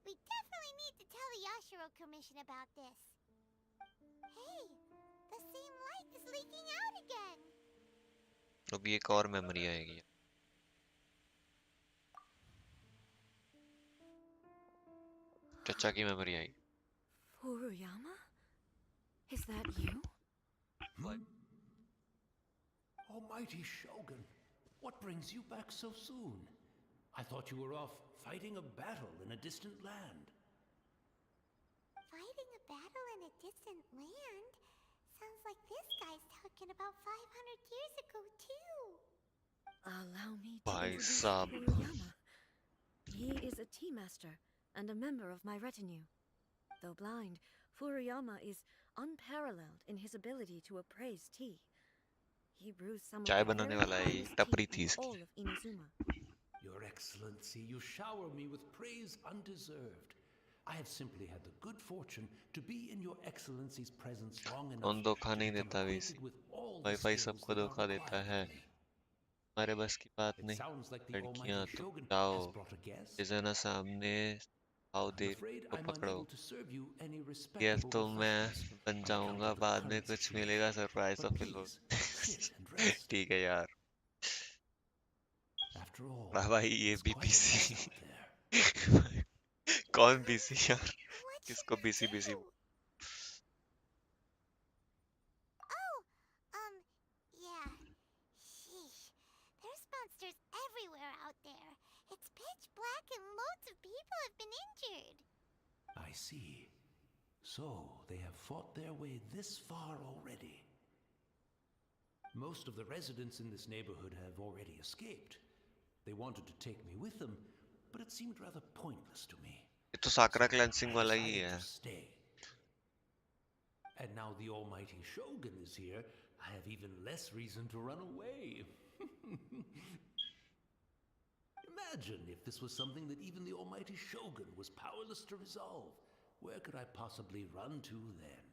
Speaker 9: We definitely need to tell the Yashiro Commission about this. Hey, the same light is leaking out again.
Speaker 1: अभी एक और मेमोरी आएगी. चचा की memory I.
Speaker 10: Furuyama? Is that you?
Speaker 11: Almighty Shogun, what brings you back so soon? I thought you were off fighting a battle in a distant land.
Speaker 9: Fighting a battle in a distant land? Sounds like this guy's talking about 500 years ago, too.
Speaker 10: Allow me to
Speaker 1: Bhai
Speaker 10: introduce
Speaker 1: sahab.
Speaker 10: Furuyama. He is a tea master and a member of my retinue. Though blind, Furuyama is unparalleled in his ability to appraise tea. He brews some of
Speaker 1: चाय
Speaker 10: the
Speaker 1: बनाने
Speaker 10: very
Speaker 1: वाला है ये,
Speaker 10: finest
Speaker 1: टपरी
Speaker 10: tea
Speaker 1: थी
Speaker 10: in
Speaker 1: इसकी.
Speaker 10: all of Inazuma.
Speaker 11: Your Excellency, you shower me with praise undeserved. I have simply had the good fortune to be in your excellency's presence long
Speaker 1: कौन
Speaker 11: enough
Speaker 1: धोखा
Speaker 11: to
Speaker 1: नहीं
Speaker 11: become
Speaker 1: देता
Speaker 11: acquainted
Speaker 1: वैसे,
Speaker 11: with all the
Speaker 1: wifi
Speaker 11: skills
Speaker 1: सबको
Speaker 11: that are
Speaker 1: धोखा देता
Speaker 11: required
Speaker 1: है,
Speaker 11: of me.
Speaker 1: हमारे बस की बात
Speaker 11: It
Speaker 1: नहीं।
Speaker 11: sounds like the
Speaker 1: लड़कियां
Speaker 11: almighty
Speaker 1: तो
Speaker 11: shogun
Speaker 1: जाओ,
Speaker 11: has brought a guest.
Speaker 1: जिसे ना सामने आओ
Speaker 11: I'm
Speaker 1: दे
Speaker 11: afraid
Speaker 1: तो
Speaker 11: I'm
Speaker 1: पकड़ो।
Speaker 11: unable to serve you any
Speaker 1: guest
Speaker 11: respectable
Speaker 1: तो मैं
Speaker 11: refreshments
Speaker 1: बन
Speaker 11: on account
Speaker 1: जाऊंगा,
Speaker 11: of the
Speaker 1: बाद में
Speaker 11: current
Speaker 1: कुछ
Speaker 11: situation.
Speaker 1: मिलेगा सरप्राइज तो
Speaker 11: But
Speaker 1: फिर
Speaker 11: please, sit and rest.
Speaker 1: ठीक है यार।
Speaker 11: After all,
Speaker 1: भाई ये
Speaker 11: it's
Speaker 1: भी
Speaker 11: quite a mess
Speaker 1: BC
Speaker 11: out there.
Speaker 1: कौन बीसी यार,
Speaker 9: What
Speaker 1: किसको
Speaker 9: should we
Speaker 1: BC BC?
Speaker 9: do? Oh, yeah. Sheesh. There's monsters everywhere out there. It's pitch black and loads of people have been injured.
Speaker 11: I see. So, they have fought their way this far already. Most of the residents in this neighborhood have already escaped. They wanted to take me with them, but it seemed rather pointless to me.
Speaker 1: ये तो साकरा
Speaker 11: So,
Speaker 1: cleansing
Speaker 11: I
Speaker 1: वाला ही
Speaker 11: decided
Speaker 1: है।
Speaker 11: to stay. And now the almighty shogun is here, I have even less reason to run away. Imagine if this was something that even the almighty shogun was powerless to resolve. Where could I possibly run to then?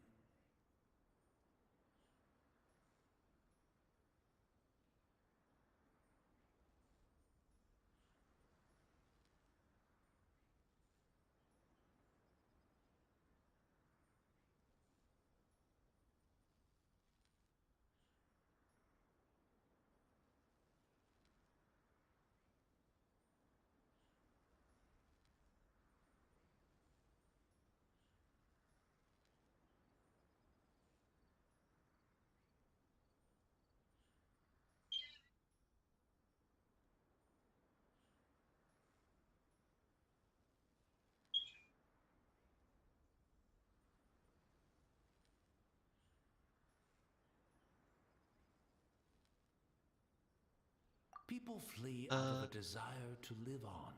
Speaker 11: People flee out of a desire to live on.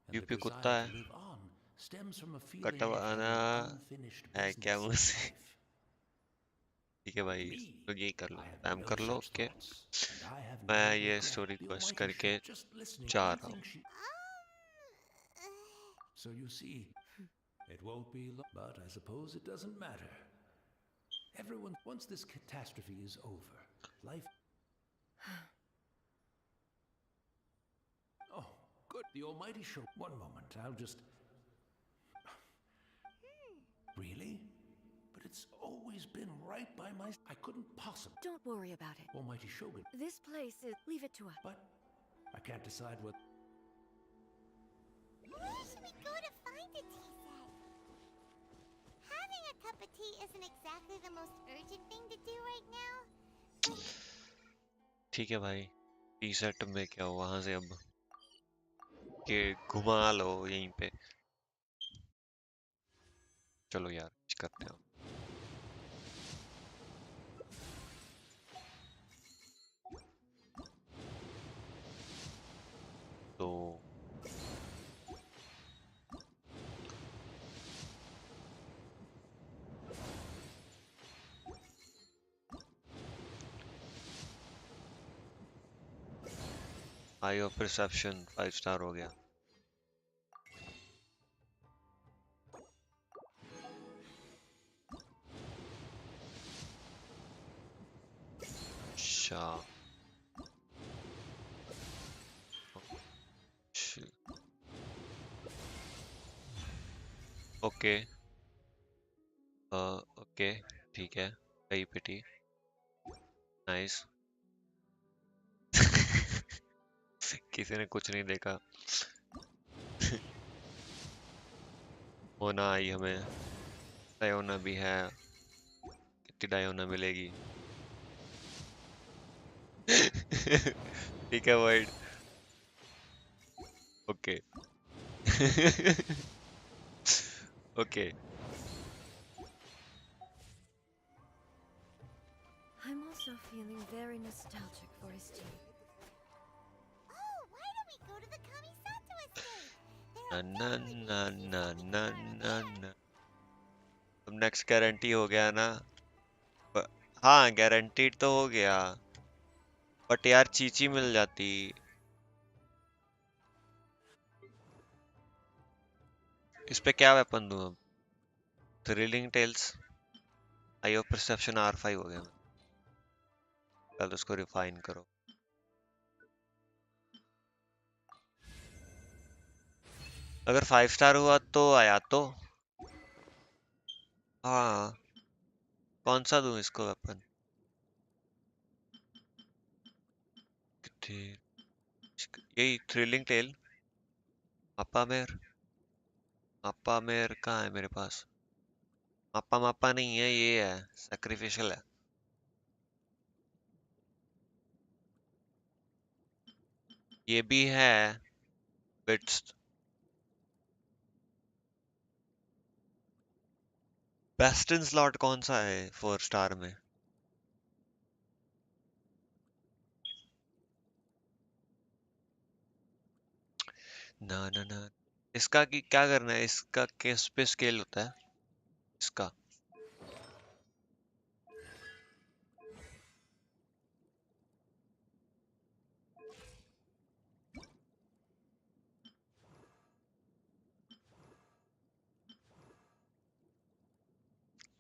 Speaker 11: And the
Speaker 1: UP कुत्ता
Speaker 11: desire
Speaker 1: है,
Speaker 11: to live on stems from a feeling of
Speaker 1: कटवाना
Speaker 11: having unfinished
Speaker 1: है क्या
Speaker 11: business in
Speaker 1: मुझसे?
Speaker 11: life.
Speaker 1: ठीक है भाई,
Speaker 11: Me,
Speaker 1: तो यही कर लो,
Speaker 11: I have
Speaker 1: स्पैम
Speaker 11: no
Speaker 1: कर लो।
Speaker 11: such
Speaker 1: okay,
Speaker 11: thoughts, and I have no
Speaker 1: मैं ये
Speaker 11: regret.
Speaker 1: Story
Speaker 11: The
Speaker 1: quest
Speaker 11: almighty
Speaker 1: करके
Speaker 11: should just listening
Speaker 1: जा
Speaker 11: to
Speaker 1: रहा हूँ।
Speaker 11: anything she. So you see, it won't be long, but I suppose it doesn't matter. Everyone, once this catastrophe is over, life. Oh, good. The almighty show. One moment, I'll just. Really? But it's always been right by my. I couldn't possibly.
Speaker 10: Don't worry about it.
Speaker 11: Almighty Shogun.
Speaker 10: This place is. Leave it to us.
Speaker 11: But I can't decide what.
Speaker 9: Where should we go to find a tea set? Having a cup of tea isn't exactly the most urgent thing to do right now.
Speaker 1: ठीक है भाई, T set में क्या हो, वहां से अब के घुमा लो यहीं पे। चलो यार, कुछ करते हैं। तो आई ऑफ परसेप्शन 5 स्टार हो गया। अच्छा, ओके, ओके, ठीक है, कई पिटी, नाइस। किसी ने कुछ नहीं देखा। होना आई हमें, डायोना भी है, कितनी डायोना मिलेगी? ठीक है word, okay. Okay,
Speaker 10: I'm also feeling very nostalgic for his tea.
Speaker 9: Oh, why don't we go to the Kamisato estate?
Speaker 1: ना ना ना ना ना ना ना। अब नेक्स्ट गारंटी हो गया ना? हाँ, गारंटीड तो हो गया, बट यार चीची मिल जाती। इस पे क्या वेपन दूं अब? Thrilling tales, eye of perception R5 हो गया मैं। चल उसको रिफाइन करो। अगर 5 स्टार हुआ तो आया तो हाँ, कौन सा दूं इसको वेपन? यही थ्रिलिंग टेल। अप्पा मेर कहाँ है मेरे पास? अप्पा मापा नहीं है, ये है सैक्रिफिशियल है। ये भी है बिट्स। बेस्ट इन स्लॉट कौन सा है 4 स्टार में? ना ना ना, इसका की क्या करना है? इसका किस पे स्केल होता है इसका?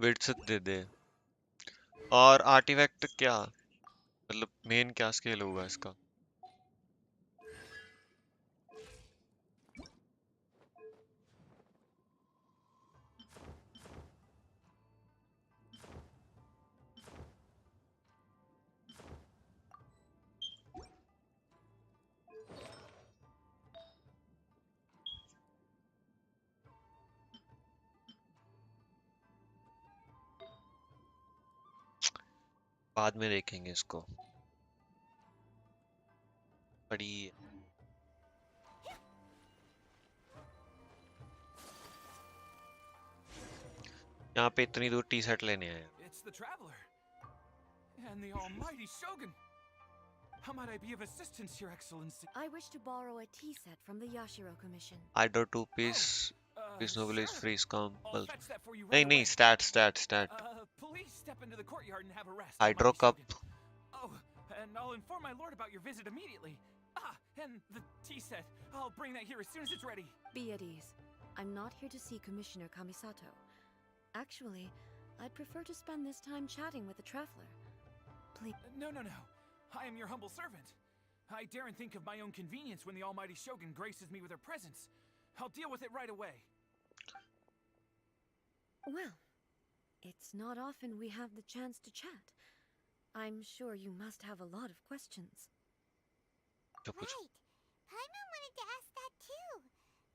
Speaker 1: विड्थ दे दे। और आर्टिफैक्ट क्या, मतलब मेन क्या स्केल होगा इसका? बाद में देखेंगे इसको। बड़ी यहाँ पे इतनी दूर टी शर्ट लेने आए।
Speaker 12: It's the traveler and the almighty shogun. How might I be of assistance, Your Excellency?
Speaker 10: I wish to borrow a tea set from the Yashiro Commission.
Speaker 1: I do 2 piece. Piece novel is
Speaker 12: Sure.
Speaker 1: free scum.
Speaker 12: I'll fetch that for you
Speaker 1: नहीं
Speaker 12: right
Speaker 1: नहीं,
Speaker 12: away.
Speaker 1: stat.
Speaker 12: Please step into the courtyard and have a rest.
Speaker 1: Hydro
Speaker 12: almighty
Speaker 1: cup.
Speaker 12: shogun. Oh, and I'll inform my lord about your visit immediately. Ah, and the tea set. I'll bring that here as soon as it's ready.
Speaker 10: Be at ease. I'm not here to see Commissioner Kamisato. Actually, I'd prefer to spend this time chatting with the traveler. Please.
Speaker 12: No. I am your humble servant. I daren't think of my own convenience when the almighty shogun graces me with her presence. I'll deal with it right away.
Speaker 10: Well, it's not often we have the chance to chat. I'm sure you must have a lot of questions.
Speaker 9: Right. Paimon wanted to ask that too.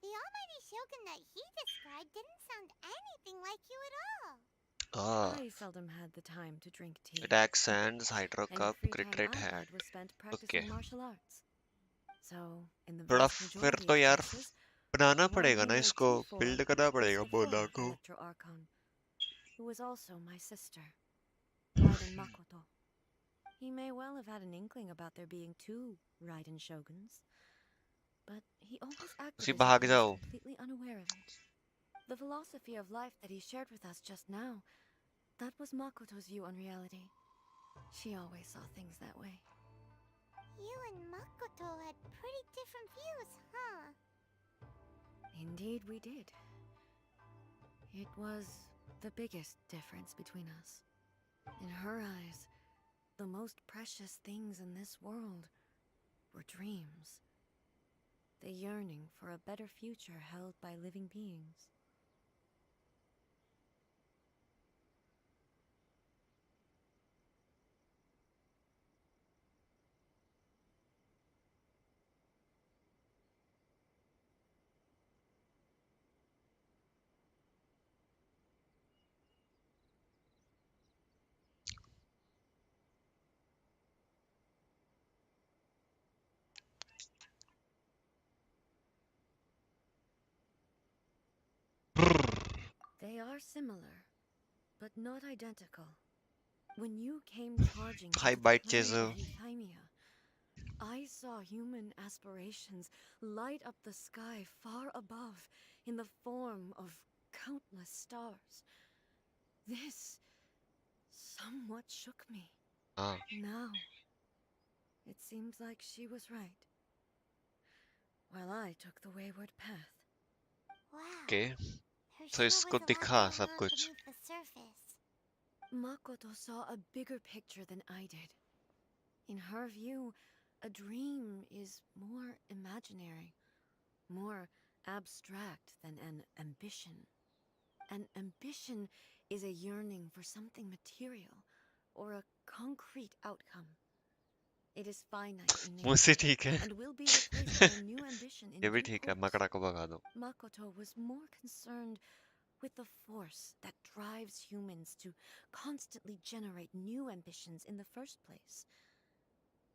Speaker 9: The almighty shogun that he described didn't sound anything like you at all.
Speaker 10: I seldom had the time to drink tea.
Speaker 1: Attack sands, hydro
Speaker 10: Any
Speaker 1: cup,
Speaker 10: free
Speaker 1: crit
Speaker 10: time
Speaker 1: rate
Speaker 10: I
Speaker 1: had.
Speaker 10: had was spent practicing
Speaker 1: Okay.
Speaker 10: martial arts. So, in the
Speaker 1: थोड़ा
Speaker 10: vast
Speaker 1: फिर
Speaker 10: majority
Speaker 1: तो
Speaker 10: of
Speaker 1: यार
Speaker 10: cases,
Speaker 1: banana
Speaker 10: the one
Speaker 1: पड़ेगा
Speaker 10: who
Speaker 1: ना
Speaker 10: made
Speaker 1: इसको,
Speaker 10: tea for
Speaker 1: build करना
Speaker 10: was
Speaker 1: पड़ेगा
Speaker 10: the
Speaker 1: बोला
Speaker 10: former
Speaker 1: को।
Speaker 10: Electro Archon, who was also my sister, Raiden Makoto. He may well have had an inkling about there being 2 Raiden Shoguns, but he always acted
Speaker 1: उसी
Speaker 10: as if
Speaker 1: भाग
Speaker 10: he was
Speaker 1: जाओ।
Speaker 10: completely unaware of it. The philosophy of life that he shared with us just now, that was Makoto's view on reality. She always saw things that way.
Speaker 9: You and Makoto had pretty different views, huh?
Speaker 10: Indeed we did. It was the biggest difference between us. In her eyes, the most precious things in this world were dreams. The yearning for a better future held by living beings. They are similar, but not identical. When you came charging
Speaker 1: Hi,
Speaker 10: into the
Speaker 1: bite
Speaker 10: plain
Speaker 1: chaser.
Speaker 10: of Euthymia, I saw human aspirations light up the sky far above in the form of countless stars. This somewhat shook me. Now, it seems like she was right, while I took the wayward path.
Speaker 9: Wow.
Speaker 1: Okay
Speaker 9: There
Speaker 1: तो
Speaker 9: sure
Speaker 1: इसको
Speaker 9: was a lot
Speaker 1: दिखा
Speaker 9: going
Speaker 1: सब
Speaker 9: on
Speaker 1: कुछ
Speaker 9: beneath the surface.
Speaker 10: Makoto saw a bigger picture than I did. In her view, a dream is more imaginary, more abstract than an ambition. An ambition is a yearning for something material or a concrete outcome. It is finite in
Speaker 1: मुझसे
Speaker 10: nature
Speaker 1: ठीक है
Speaker 10: and will be replaced by a new ambition in
Speaker 1: ये भी
Speaker 10: due
Speaker 1: ठीक है
Speaker 10: course.
Speaker 1: मकड़ा को भगा दो
Speaker 10: Makoto was more concerned with the force that drives humans to constantly generate new ambitions in the first place.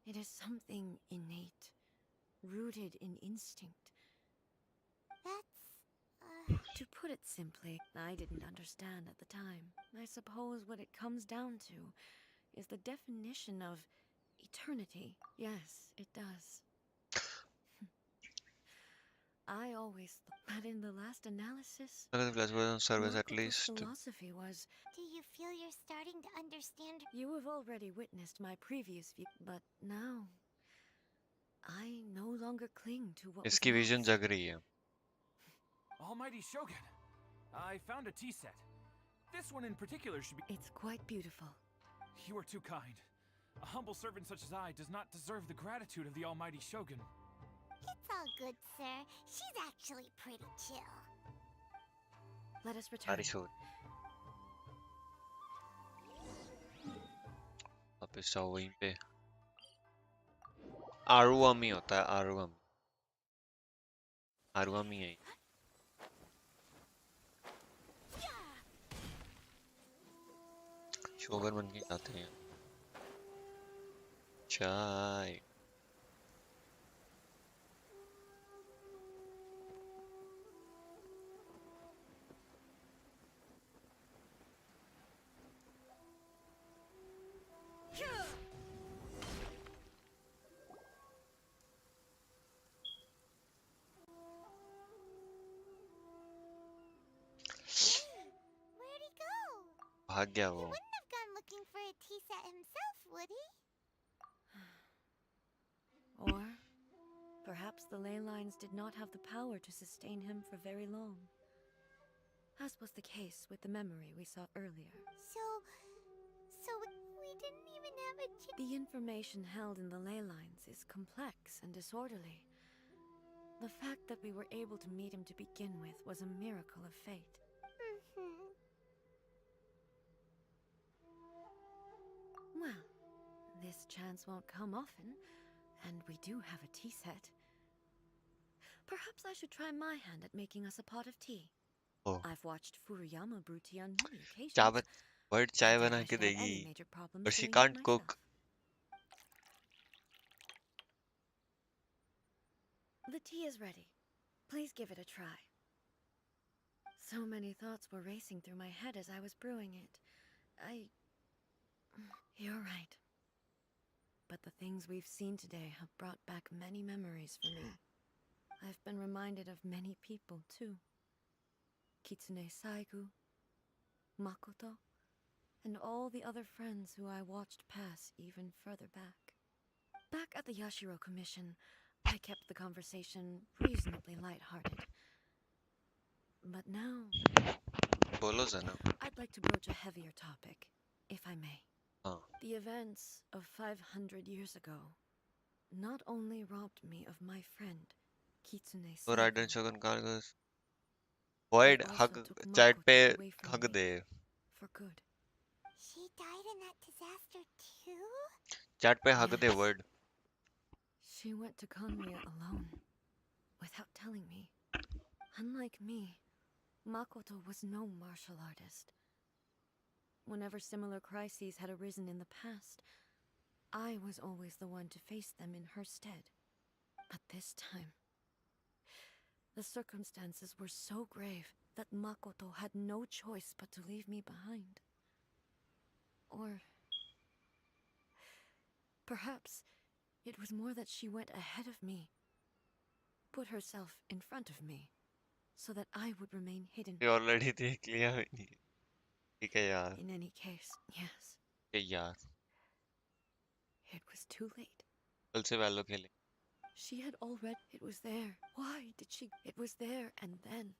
Speaker 10: It is something innate, rooted in instinct. To put it simply, I didn't understand at the time. I suppose what it comes down to is the definition of eternity. Yes, it does. I always thought that in the last analysis,
Speaker 1: service at
Speaker 10: Makoto's
Speaker 1: least
Speaker 10: philosophy was,
Speaker 9: Do you feel you're starting to understand?
Speaker 10: you have already witnessed my previous view, but now I no longer cling to what was
Speaker 1: इसकी vision
Speaker 10: lost.
Speaker 1: जग रही है
Speaker 12: Almighty Shogun, I found a tea set. This one in particular should be.
Speaker 10: It's quite beautiful.
Speaker 12: You are too kind. A humble servant such as I does not deserve the gratitude of the Almighty Shogun.
Speaker 9: It's all good, sir. She's actually pretty chill.
Speaker 10: Let us return.
Speaker 1: बारिश हो वापस जाओ वहीं पे आरुआमी होता है आरुआमी आरुआमी है शोगर बन के जाते हैं चाय
Speaker 9: Where'd he go?
Speaker 1: भाग गया
Speaker 9: He
Speaker 1: वो
Speaker 9: wouldn't have gone looking for a tea set himself, would he?
Speaker 10: Or perhaps the ley lines did not have the power to sustain him for very long. As was the case with the memory we saw earlier.
Speaker 9: So we didn't even have a chance.
Speaker 10: The information held in the ley lines is complex and disorderly. The fact that we were able to meet him to begin with was a miracle of fate. Well, this chance won't come often, and we do have a tea set. Perhaps I should try my hand at making us a pot of tea.
Speaker 1: Oh.
Speaker 10: I've watched Furuyama brew tea on many occasions.
Speaker 1: Word
Speaker 10: I
Speaker 1: चाय
Speaker 10: doubt
Speaker 1: बना
Speaker 10: I
Speaker 1: के
Speaker 10: should have
Speaker 1: देगी
Speaker 10: any major problems
Speaker 1: but she
Speaker 10: doing it
Speaker 1: can't
Speaker 10: myself.
Speaker 1: cook
Speaker 10: The tea is ready. Please give it a try. So many thoughts were racing through my head as I was brewing it. You're right. But the things we've seen today have brought back many memories for me. I've been reminded of many people, too. Kitsune Saigu, Makoto, and all the other friends who I watched pass even further back. Back at the Yashiro Commission, I kept the conversation reasonably lighthearted. But now,
Speaker 1: बोलो जना
Speaker 10: I'd like to broach a heavier topic, if I may.
Speaker 1: हाँ
Speaker 10: The events of 500 years ago not only robbed me of my friend, Kitsune
Speaker 1: और
Speaker 10: Saigu,
Speaker 1: ridden शोगन का
Speaker 10: but
Speaker 1: word
Speaker 10: also
Speaker 1: hug
Speaker 10: took
Speaker 1: chat पे
Speaker 10: Makoto away from
Speaker 1: hug
Speaker 10: me
Speaker 1: they
Speaker 10: for good.
Speaker 9: She died in that disaster too?
Speaker 1: Chat पे हग दे
Speaker 10: Yes.
Speaker 1: Word
Speaker 10: She went to Conria alone, without telling me. Unlike me, Makoto was no martial artist. Whenever similar crises had arisen in the past, I was always the one to face them in her stead. But this time, the circumstances were so grave that Makoto had no choice but to leave me behind. Or perhaps it was more that she went ahead of me, put herself in front of me, so that I would remain hidden.
Speaker 1: ये already देख लिया मैंने ठीक है यार
Speaker 10: In any case, yes,
Speaker 1: ये यार
Speaker 10: it was too late.
Speaker 1: कल से वैलो खेले
Speaker 10: She had already... It was there. Why did she... It was there and then.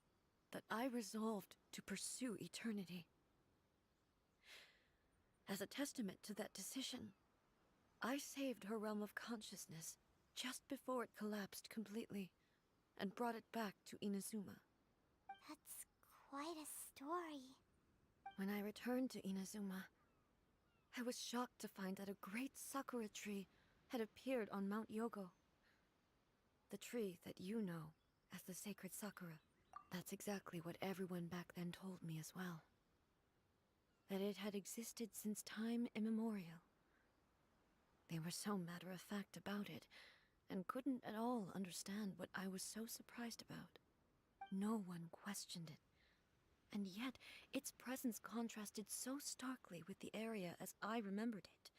Speaker 10: that I resolved to pursue eternity. As a testament to that decision, I saved her realm of consciousness just before it collapsed completely and brought it back to Inazuma.
Speaker 9: That's quite a story.
Speaker 10: When I returned to Inazuma, I was shocked to find that a great sakura tree had appeared on Mount Yogo. The tree that you know as the sacred sakura. That's exactly what everyone back then told me as well. That it had existed since time immemorial. They were so matter-of-fact about it, and couldn't at all understand what I was so surprised about. No one questioned it, and yet its presence contrasted so starkly with the area as I remembered it.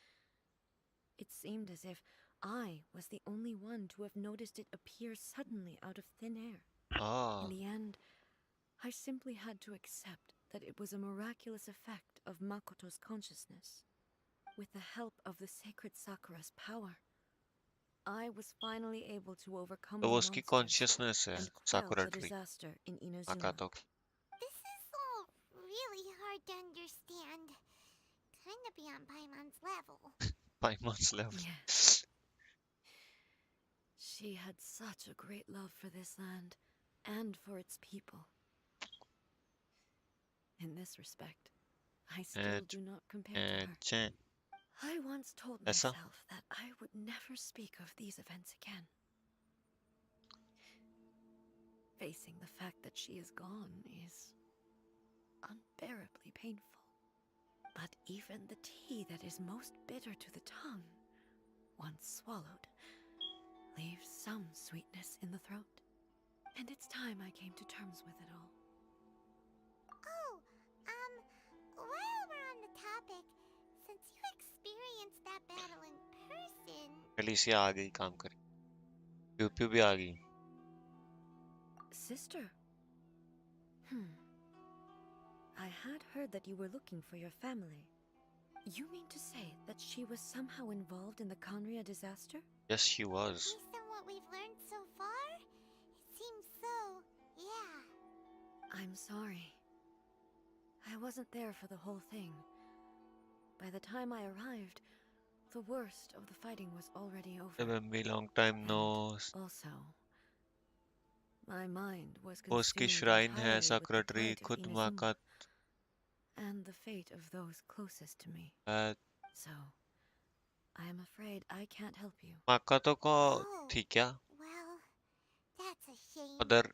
Speaker 10: It seemed as if I was the only one to have noticed it appear suddenly out of thin air. In the end, I simply had to accept that it was a miraculous effect of Makoto's consciousness. With the help of the sacred Sakura's power, I was finally able to overcome
Speaker 1: तो
Speaker 10: the
Speaker 1: वो उसकी
Speaker 10: monsters
Speaker 1: consciousness है
Speaker 10: and quell
Speaker 1: साकुरा
Speaker 10: the
Speaker 1: tree
Speaker 10: disaster in Inazuma.
Speaker 1: Makoto की
Speaker 9: This is all really hard to understand. Kinda beyond Paimon's level.
Speaker 1: Paimon's level.
Speaker 10: Yes. She had such a great love for this land and for its people. In this respect, I still do not compare to her. I once told
Speaker 1: ऐसा
Speaker 10: myself that I would never speak of these events again. Facing the fact that she is gone is unbearably painful. But even the tea that is most bitter to the tongue, once swallowed, leaves some sweetness in the throat. And it's time I came to terms with it all.
Speaker 9: Oh, while we're on the topic, since you experienced that battle in person...
Speaker 1: Alicia आ गई काम करे प्यू प्यू भी आ गई
Speaker 10: Sister? I had heard that you were looking for your family. You mean to say that she was somehow involved in the Conria disaster?
Speaker 1: Yes, she was.
Speaker 9: Based on what we've learned so far, it seems so, yeah.
Speaker 10: I'm sorry. I wasn't there for the whole thing. By the time I arrived, the worst of the fighting was already over.
Speaker 1: It's been a long time no.
Speaker 10: Also, my mind was
Speaker 1: उसकी
Speaker 10: consumed
Speaker 1: shrine है
Speaker 10: entirely with
Speaker 1: sakura
Speaker 10: the
Speaker 1: tree
Speaker 10: plight of
Speaker 1: खुद
Speaker 10: Inazuma
Speaker 1: माँ
Speaker 10: and the fate of those closest to me. So, I am afraid I can't help you.
Speaker 1: माँ को थी क्या
Speaker 9: Well, that's a shame.
Speaker 1: उधर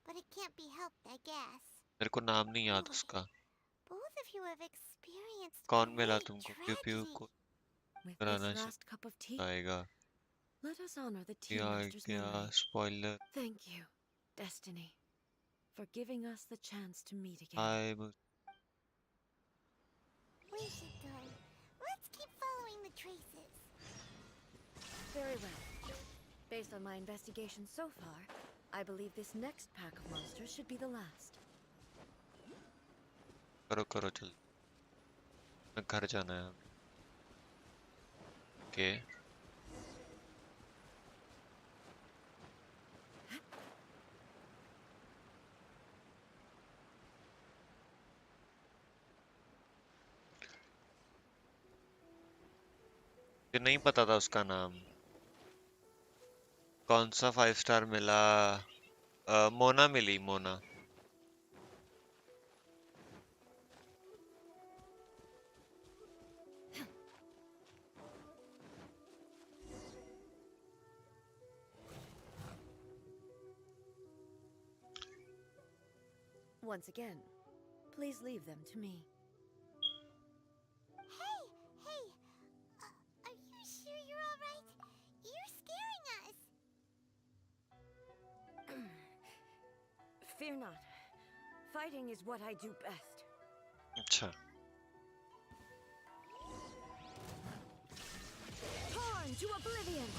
Speaker 9: But it can't be helped, I guess.
Speaker 1: मेरे को नाम नहीं याद उसका
Speaker 9: Both of you have experienced
Speaker 1: कौन मिला
Speaker 9: great
Speaker 1: तुमको प्यू प्यू
Speaker 9: tragedy.
Speaker 1: को
Speaker 10: With
Speaker 1: कराना
Speaker 10: this last cup of tea,
Speaker 1: आएगा
Speaker 10: let us honor the tea
Speaker 1: क्या
Speaker 10: master's
Speaker 1: क्या
Speaker 10: memory.
Speaker 1: spoiler
Speaker 10: Thank you, Destiny, for giving us the chance to meet again.
Speaker 9: We should go. Let's keep following the traces.
Speaker 10: Very well. Based on my investigation so far, I believe this next pack of monsters should be the last.
Speaker 1: करो करो चल मैं घर जाना है okay नहीं पता था उसका नाम कौन सा 5 स्टार मिला मोना मिली Mona
Speaker 10: Once again, please leave them to me.
Speaker 9: Hey! Are you sure you're alright? You're scaring us!
Speaker 10: Fear not. Fighting is what I do best.
Speaker 1: अच्छा
Speaker 10: Torn to oblivion!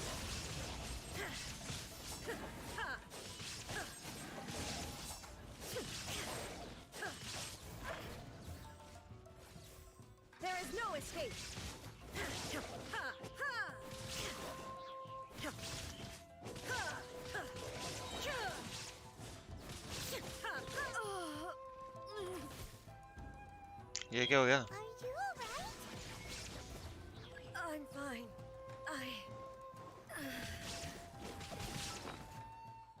Speaker 10: There is no escape!
Speaker 1: ये क्या हो गया?
Speaker 9: Are you alright?
Speaker 10: I'm fine.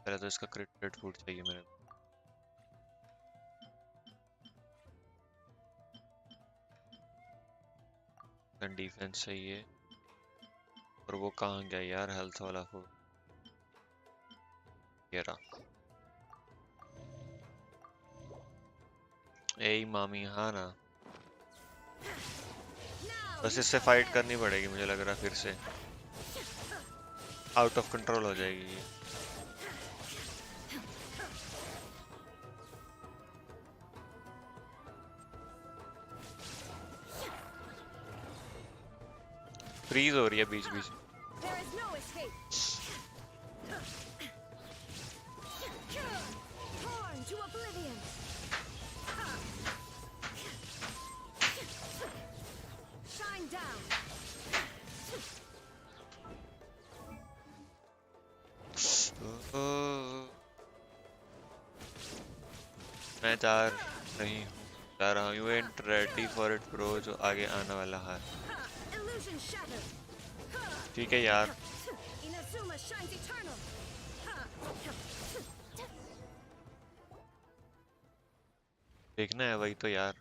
Speaker 1: पहले तो इसका क्रिट food चाहिए मेरे को। डिफेंस चाहिए। और वो कहाँ गया यार हेल्थ वाला फूड? ये रहा। ए मामी हाँ ना। बस इससे फाइट करनी पड़ेगी मुझे लग रहा है फिर से। आउट ऑफ कंट्रोल हो जाएगी ये। फ्रीज हो रही है बीच बीच में।
Speaker 4: There is no escape. Torn to oblivion. Shine down.
Speaker 1: मैं जा रही हूँ जा रहा हूँ। एंट रेडी फॉर इट ब्रो, जो आगे आने वाला है।
Speaker 4: Illusion shattered.
Speaker 1: ठीक है यार।
Speaker 4: Inazuma shines eternal.
Speaker 1: देखना है वही तो यार,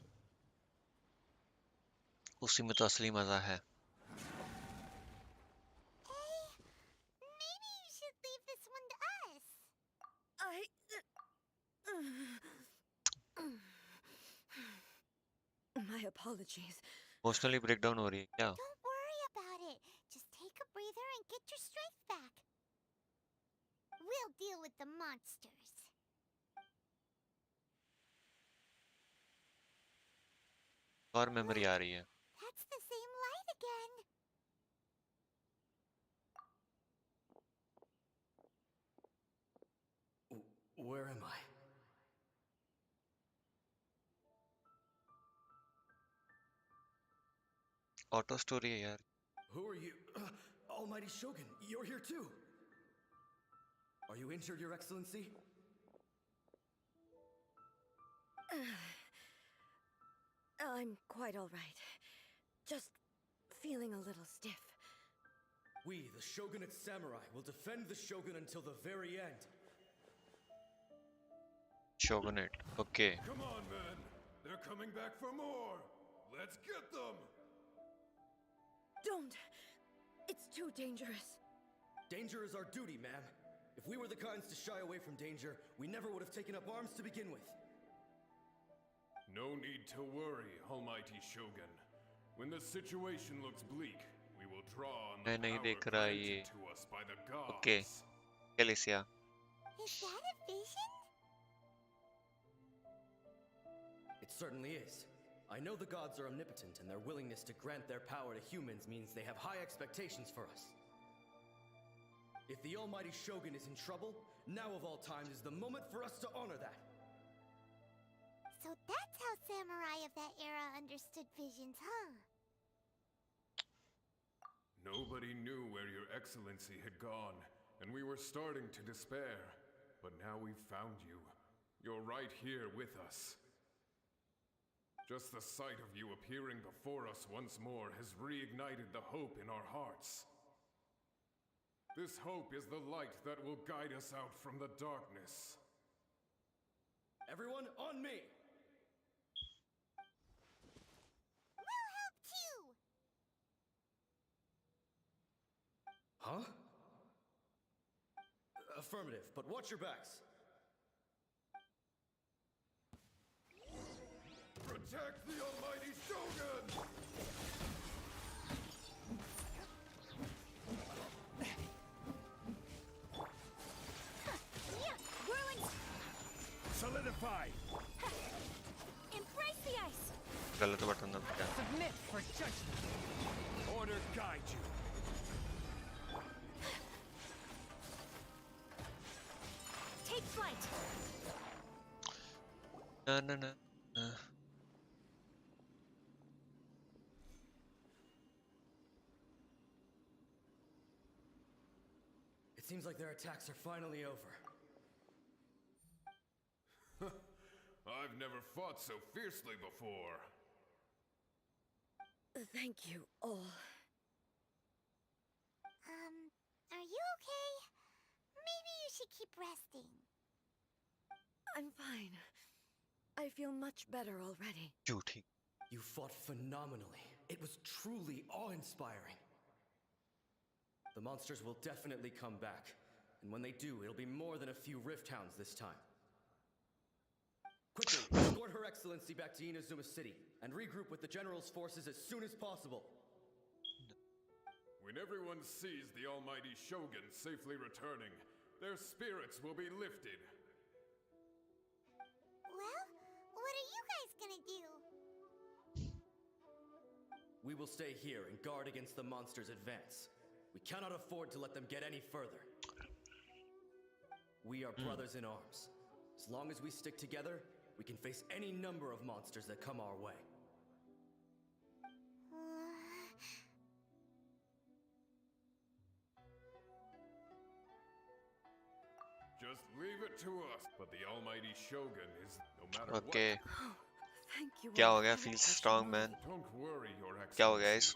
Speaker 1: उसी में तो असली मजा है।
Speaker 9: Maybe you should leave this one to us.
Speaker 10: My apologies.
Speaker 1: Emotionally breakdown हो रही है क्या?
Speaker 9: Don't worry about it. Just take a breather and get your strength back. We'll deal with the monsters.
Speaker 1: और मेमोरी आ रही है।
Speaker 9: That's the same light again.
Speaker 8: Where am I?
Speaker 1: Auto story है यार।
Speaker 8: Who are you? Almighty Shogun, you're here too. Are you injured, Your Excellency?
Speaker 10: I'm quite all right. Just feeling a little stiff.
Speaker 8: We, the Shogunate Samurai, will defend the Shogun until the very end.
Speaker 1: Shogunate, okay.
Speaker 13: Come on, men. They're coming back for more. Let's get them.
Speaker 10: Don't. It's too dangerous.
Speaker 8: Danger is our duty, ma'am. If we were the kinds to shy away from danger, we never would have taken up arms to begin with.
Speaker 13: No need to worry, Almighty Shogun. When the situation looks bleak, we will draw on the
Speaker 1: नहीं
Speaker 13: power
Speaker 1: देख रहा ये।
Speaker 13: granted to us by the gods.
Speaker 1: Okay. Alicia.
Speaker 9: Is that a vision?
Speaker 8: It certainly is. I know the gods are omnipotent, and their willingness to grant their power to humans means they have high expectations for us. If the Almighty Shogun is in trouble, now of all times is the moment for us to honor that.
Speaker 9: So that's how samurai of that era understood visions, huh?
Speaker 13: Nobody knew where Your Excellency had gone, and we were starting to despair. But now we've found you. You're right here with us. Just the sight of you appearing before us once more has reignited the hope in our hearts. This hope is the light that will guide us out from the darkness.
Speaker 8: Everyone, on me!
Speaker 9: We'll help too!
Speaker 8: Huh? Affirmative, but watch your backs.
Speaker 13: Protect the Almighty Shogun!
Speaker 7: Solidify!
Speaker 4: Embrace the ice!
Speaker 1: गलत button दबाया।
Speaker 8: Submit for judgment.
Speaker 7: Order guide you.
Speaker 4: Take flight!
Speaker 1: ना ना ना ना।
Speaker 8: It seems like their attacks are finally over.
Speaker 13: I've never fought so fiercely before.
Speaker 10: Thank you all.
Speaker 9: Are you okay? Maybe you should keep resting.
Speaker 10: I'm fine. I feel much better already.
Speaker 1: Cutie.
Speaker 8: You fought phenomenally. It was truly awe-inspiring. The monsters will definitely come back. And when they do, it'll be more than a few Rift Hounds this time. Quickly, escort Her Excellency back to Inazuma City, and regroup with the General's forces as soon as possible.
Speaker 13: When everyone sees the almighty Shogun safely returning, their spirits will be lifted.
Speaker 9: Well, what are you guys gonna do?
Speaker 8: We will stay here and guard against the monsters' advance. We cannot afford to let them get any further. We are brothers in arms. As long as we stick together, we can face any number of monsters that come our way.
Speaker 13: Just leave it to us. But the almighty Shogun is no matter
Speaker 1: Okay.
Speaker 10: Oh, thank you.
Speaker 1: क्या
Speaker 10: all
Speaker 1: हो गया?
Speaker 10: for
Speaker 1: Feels
Speaker 10: such
Speaker 1: strong,
Speaker 10: wonderful-
Speaker 1: man.
Speaker 13: Don't worry, Your
Speaker 1: क्या हो गया
Speaker 13: Excellency.
Speaker 1: इस?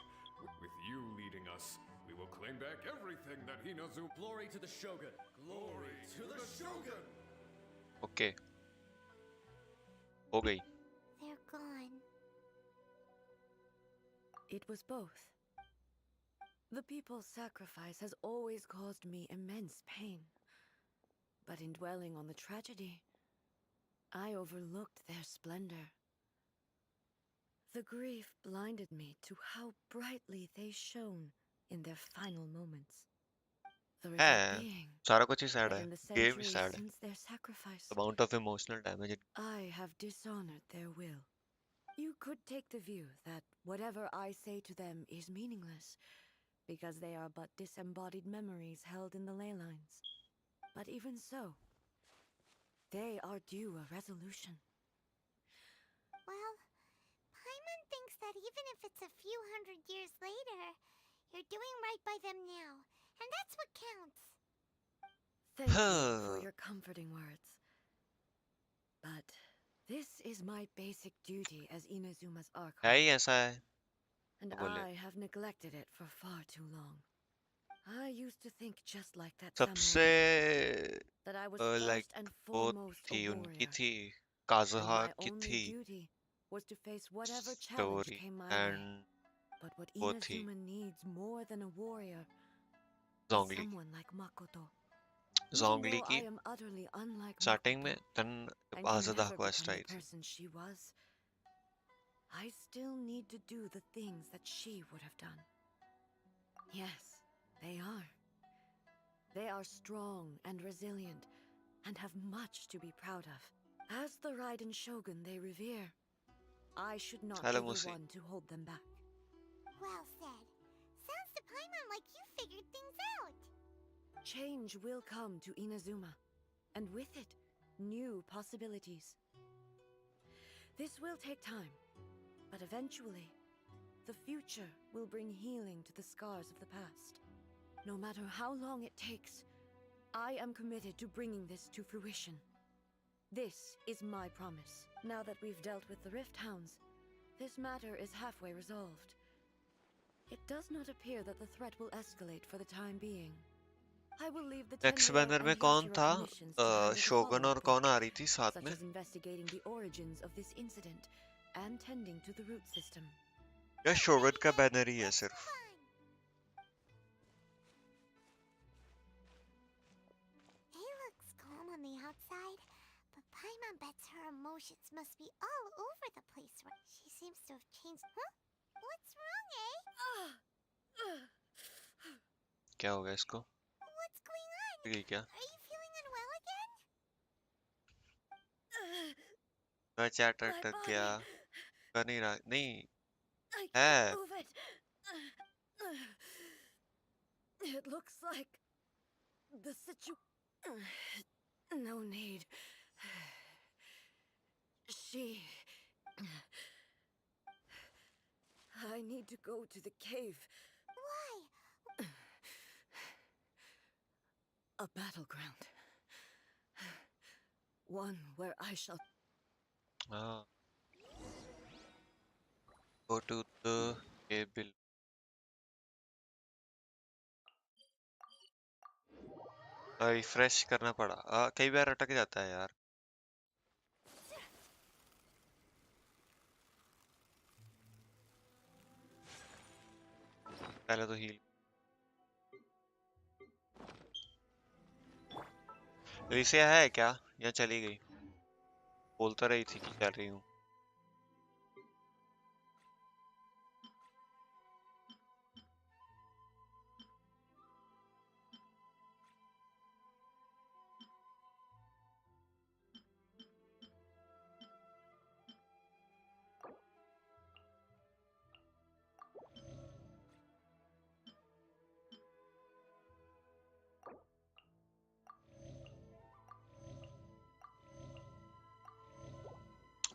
Speaker 13: With you leading us, we will claim back everything that Inazuma.
Speaker 8: Glory to the Shogun! Glory to the Shogun!
Speaker 1: Okay. हो गई.
Speaker 9: They're gone.
Speaker 10: It was both. The people's sacrifice has always caused me immense pain. But in dwelling on the tragedy, I overlooked their splendor. The grief blinded me to how brightly they shone in their final moments. The result being
Speaker 1: सारा कुछ ही sad
Speaker 10: that
Speaker 1: है.
Speaker 10: in the
Speaker 1: Game
Speaker 10: centuries
Speaker 1: sad है.
Speaker 10: since their sacrifice,
Speaker 1: The amount of emotional damage it.
Speaker 10: I have dishonored their will. You could take the view that whatever I say to them is meaningless, because they are but disembodied memories held in the ley lines. But even so, they are due a resolution.
Speaker 9: Well, Paimon thinks that even if it's a few hundred years later, you're doing right by them now, and that's what counts.
Speaker 10: Thank you for your comforting words. But this is my basic duty as Inazuma's
Speaker 1: है
Speaker 10: Archon,
Speaker 1: ही ऐसा है.
Speaker 10: and
Speaker 1: बोले.
Speaker 10: I have neglected it for far too long. I used to think just like that
Speaker 1: सबसे
Speaker 10: that I was
Speaker 1: like
Speaker 10: first and
Speaker 1: वो
Speaker 10: foremost
Speaker 1: थी
Speaker 10: a
Speaker 1: उनकी
Speaker 10: warrior,
Speaker 1: थी
Speaker 10: and
Speaker 1: काज़हा
Speaker 10: my
Speaker 1: की
Speaker 10: only
Speaker 1: थी
Speaker 10: duty was to face whatever challenge
Speaker 1: story
Speaker 10: came my way.
Speaker 1: and
Speaker 10: But what
Speaker 1: वो थी
Speaker 10: Inazuma needs more than a warrior is
Speaker 1: Zhongli.
Speaker 10: someone like Makoto. Even
Speaker 1: Zhongli
Speaker 10: though I
Speaker 1: की
Speaker 10: am utterly unlike
Speaker 1: starting में
Speaker 10: Makoto
Speaker 1: तन
Speaker 10: and can
Speaker 1: आज़ादा
Speaker 10: never
Speaker 1: quest
Speaker 10: become
Speaker 1: I
Speaker 10: the
Speaker 1: थी.
Speaker 10: person she was, I still need to do the things that she would have done. Yes, they are. They are strong and resilient, and have much to be proud of. As the Raiden Shogun they revere, I should not be the
Speaker 1: Salamusi.
Speaker 10: one to hold them back.
Speaker 9: Well said. Sounds to Paimon like you figured things out.
Speaker 10: Change will come to Inazuma, and with it, new possibilities. This will take time, but eventually, the future will bring healing to the scars of the past. No matter how long it takes, I am committed to bringing this to fruition. This is my promise. Now that we've dealt with the Rift Hounds, this matter is halfway resolved. It does not appear that the threat will escalate for the time being. I will leave the
Speaker 1: next
Speaker 10: Tenryou
Speaker 1: banner में
Speaker 10: and
Speaker 1: कौन
Speaker 10: Yashiro
Speaker 1: था?
Speaker 10: commissions to handle the
Speaker 1: शोगन और
Speaker 10: follow-up
Speaker 1: कौन
Speaker 10: work,
Speaker 1: आ रही थी साथ
Speaker 10: such
Speaker 1: में?
Speaker 10: as investigating the origins of this incident and tending to the root system.
Speaker 1: या शोगन का बैनर ही है सिर्फ.
Speaker 9: He looks calm on the outside, but Paimon bets her emotions must be all over the place. She seems to have changed. Huh? What's wrong, eh?
Speaker 1: क्या हो गया इसको?
Speaker 9: What's going on?
Speaker 1: ये क्या?
Speaker 9: Are you feeling unwell again?
Speaker 1: मैं chat
Speaker 10: My
Speaker 1: अटक
Speaker 10: body.
Speaker 1: गया. कर नहीं रहा. नहीं.
Speaker 10: I
Speaker 1: है.
Speaker 10: can't move it. It looks like the No need. She... I need to go to the cave.
Speaker 9: Why?
Speaker 10: A battleground. One where I shall...
Speaker 1: Go to the ये bill refresh करना पड़ा। कई बार अटक जाता है यार। पहले तो हील। रिसे है क्या या चली गई? बोल तो रही थी कि चल रही हूँ।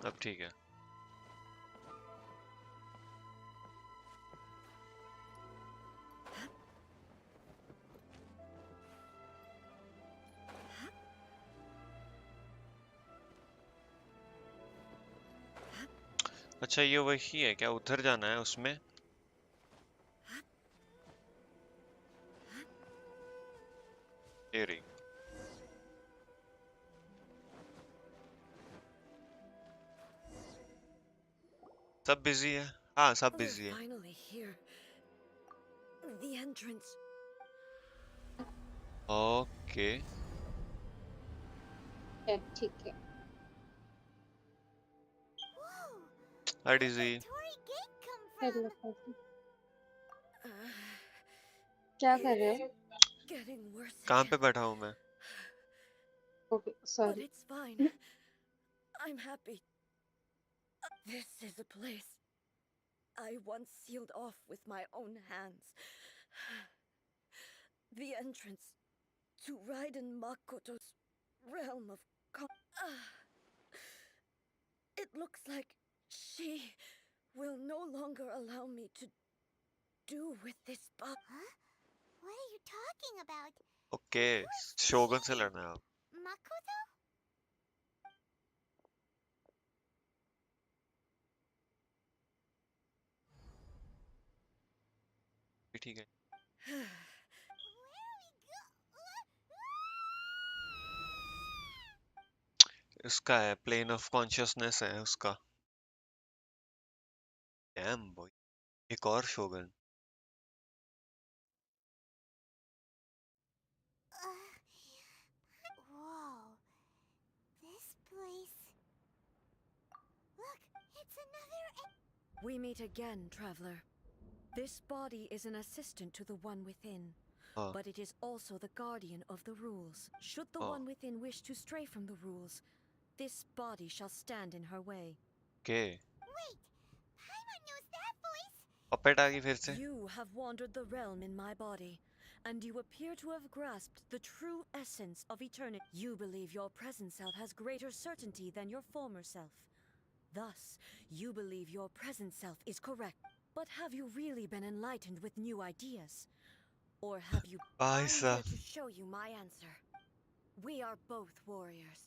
Speaker 1: अब ठीक है। अच्छा ये वही है क्या? उधर जाना है उसमें? ये रही। सब बिजी है। हाँ सब
Speaker 10: They're
Speaker 1: बिजी है।
Speaker 10: finally here. The entrance.
Speaker 1: Okay
Speaker 6: ठीक है।
Speaker 1: हाय डिजी।
Speaker 6: हेलो कैसे? क्या कर रहे हो?
Speaker 10: Getting worse
Speaker 1: कहाँ पे
Speaker 10: again.
Speaker 1: बैठा हूँ मैं?
Speaker 6: Okay
Speaker 10: But
Speaker 6: sorry.
Speaker 10: it's fine. I'm happy. This is a place I once sealed off with my own hands. The entrance to Raiden Makoto's realm of It looks like she will no longer allow me to do with this body.
Speaker 9: Huh? What are you talking about?
Speaker 1: Okay Shogun से लड़ना है अब।
Speaker 9: Makoto?
Speaker 1: ठीक है। उसका है plane of consciousness है उसका। Dam boy. एक और शोगन।
Speaker 9: Whoa. This place. Look, it's another.
Speaker 10: We meet again, traveler. This body is an assistant to the one within, but it is also the guardian of the rules. Should the one within wish to stray from the rules, this body shall stand in her way.
Speaker 1: Okay.
Speaker 9: Wait, Paimon knows that voice.
Speaker 1: Puppet आ गई फिर से।
Speaker 10: You have wandered the realm in my body, and you appear to have grasped the true essence of eternity. You believe your present self has greater certainty than your former self. Thus, you believe your present self is correct. But have you really been enlightened with new ideas? Or have you... I'm here to show you my answer. We are both warriors.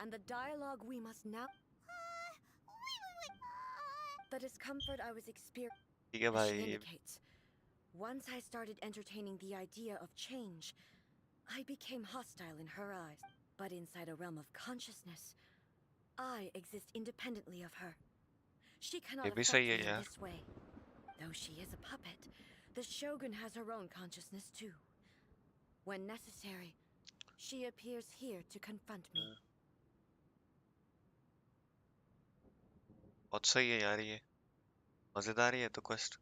Speaker 10: And the dialogue we must now...
Speaker 9: Wait.
Speaker 10: The discomfort I was experiencing...
Speaker 1: ठीक है
Speaker 10: As she
Speaker 1: भाई।
Speaker 10: indicates, once I started entertaining the idea of change, I became hostile in her eyes. But inside a realm of consciousness, I exist independently of her. She cannot
Speaker 1: ये भी
Speaker 10: affect
Speaker 1: सही
Speaker 10: me
Speaker 1: है
Speaker 10: in
Speaker 1: यार।
Speaker 10: this way. Though she is a puppet, the Shogun has her own consciousness too. When necessary, she appears here to confront me.
Speaker 1: बहुत सही है यार ये। मजेदार ही है तो quest.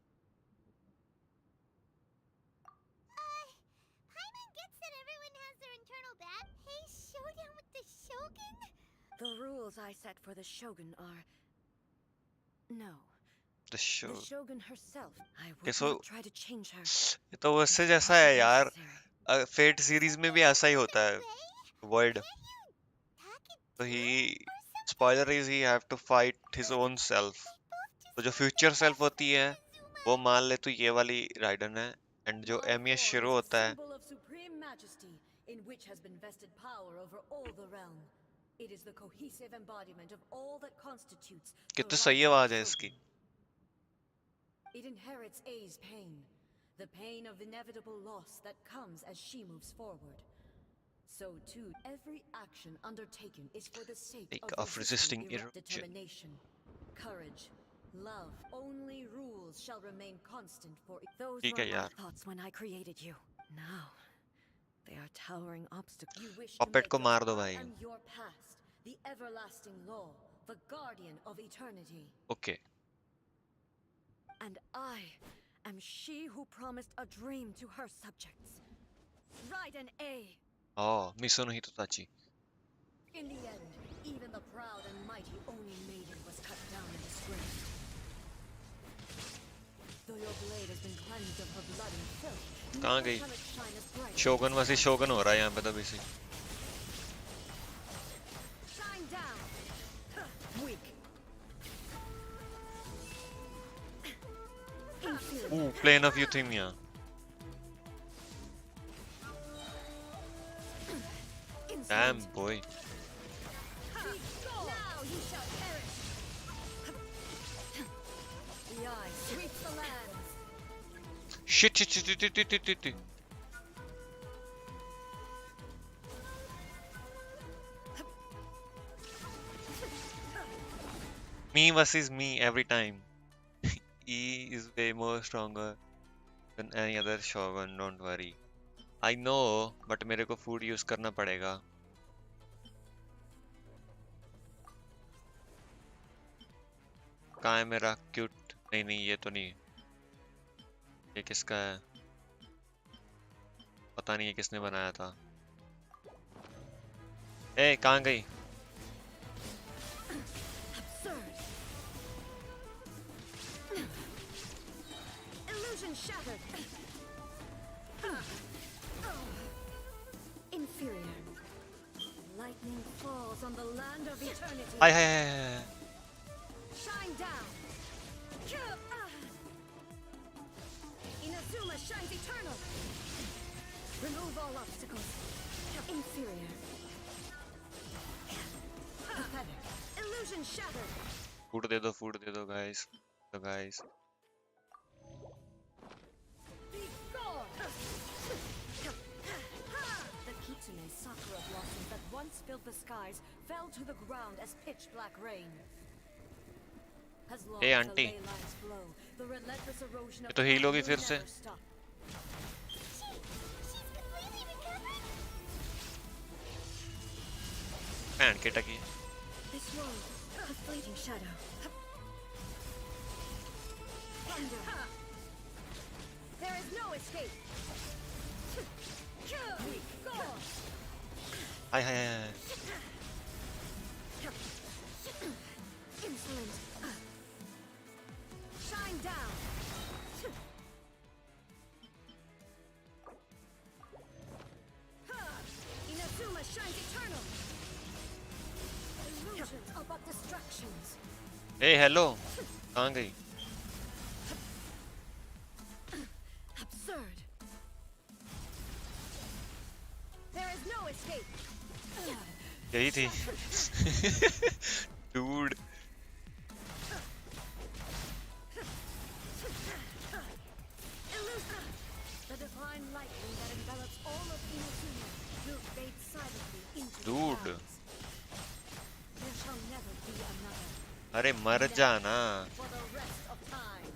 Speaker 9: Paimon gets that everyone has their internal bad. Hey, showdown with the Shogun?
Speaker 10: The rules I set for the Shogun are... No.
Speaker 1: The
Speaker 10: Shogun herself. I would
Speaker 1: कैसो
Speaker 10: not try to change her.
Speaker 1: ये तो उससे जैसा है यार। Fate series में भी ऐसा ही होता है। वर्ड तो ही spoiler is he have to fight his own self. तो जो फ्यूचर सेल्फ होती है वो मान ले तो ये वाली राइडन है। एंड जो एमिया शिरो होता है
Speaker 10: in which has been vested power over all the realm. It is the cohesive embodiment of all that constitutes
Speaker 1: कितनी सही आवाज है इसकी।
Speaker 10: It inherits A's pain, the pain of inevitable loss that comes as she moves forward. So too, every action undertaken is for the sake
Speaker 1: of resisting eruption.
Speaker 10: Determination, courage, love. Only rules shall remain constant for those
Speaker 1: ठीक
Speaker 10: were
Speaker 1: है
Speaker 10: my
Speaker 1: यार.
Speaker 10: thoughts when I created you. Now, they are towering obstacles. You wish to
Speaker 1: Puppet
Speaker 10: make
Speaker 1: को मार दो
Speaker 10: I
Speaker 1: भाई.
Speaker 10: am your past, the everlasting law, the guardian of eternity.
Speaker 1: Okay.
Speaker 10: And I am she who promised a dream to her subjects. Write an A.
Speaker 1: Oh, Misono Hitotachi.
Speaker 10: In the end, even the proud and mighty Oni maiden was cut down and disgraced. Though your blade has been cleansed of her blood and filth,
Speaker 1: कहाँ
Speaker 10: never
Speaker 1: गई?
Speaker 10: shall it shine as bright.
Speaker 1: शोगन वैसे शोगन हो रहा है यहाँ पे तो basic.
Speaker 10: Shine down. Weak.
Speaker 1: Plane of euthymia. Damn boy.
Speaker 10: Now you shall perish. The eye sweeps the lands.
Speaker 1: Shit. Me versus me every time. E is way more stronger than any other shogun, don't worry. I know, but मेरे को food use करना पड़ेगा. कहाँ है मेरा cute? नहीं ये तो नहीं. ये किसका है? पता नहीं ये किसने बनाया था. ए कहाँ गई?
Speaker 10: Illusion shattered. Inferior. Lightning falls on the land of eternity.
Speaker 1: Hi.
Speaker 10: Shine down. Inazuma shines eternal. Remove all obstacles. Inferior. Pathetic. Illusion shattered.
Speaker 1: Food दे दो guys.
Speaker 10: Be gone. The kitsune sakura blossoms that once filled the skies fell to the ground as pitch black rain. As long
Speaker 1: Hey,
Speaker 10: as the
Speaker 1: auntie.
Speaker 10: ley lines flow, the relentless erosion
Speaker 1: ये
Speaker 10: of
Speaker 1: तो heal
Speaker 10: time
Speaker 1: होगी
Speaker 10: will
Speaker 1: फिर से.
Speaker 10: never stop.
Speaker 1: Pan के टकी.
Speaker 10: This world, a fleeting shadow. Thunder. There is no escape. Go.
Speaker 1: Hi.
Speaker 10: Insolent. Shine down. Inazuma shines eternal. Illusions are but distractions.
Speaker 1: Hey hello. कहाँ गई?
Speaker 10: Absurd. There is no escape.
Speaker 1: यही थी. Dude.
Speaker 10: The divine lightning that envelops all of Inazuma will fade silently into the
Speaker 1: Dude.
Speaker 10: clouds. There shall never be another.
Speaker 1: अरे मर जा ना.
Speaker 10: For the rest of time.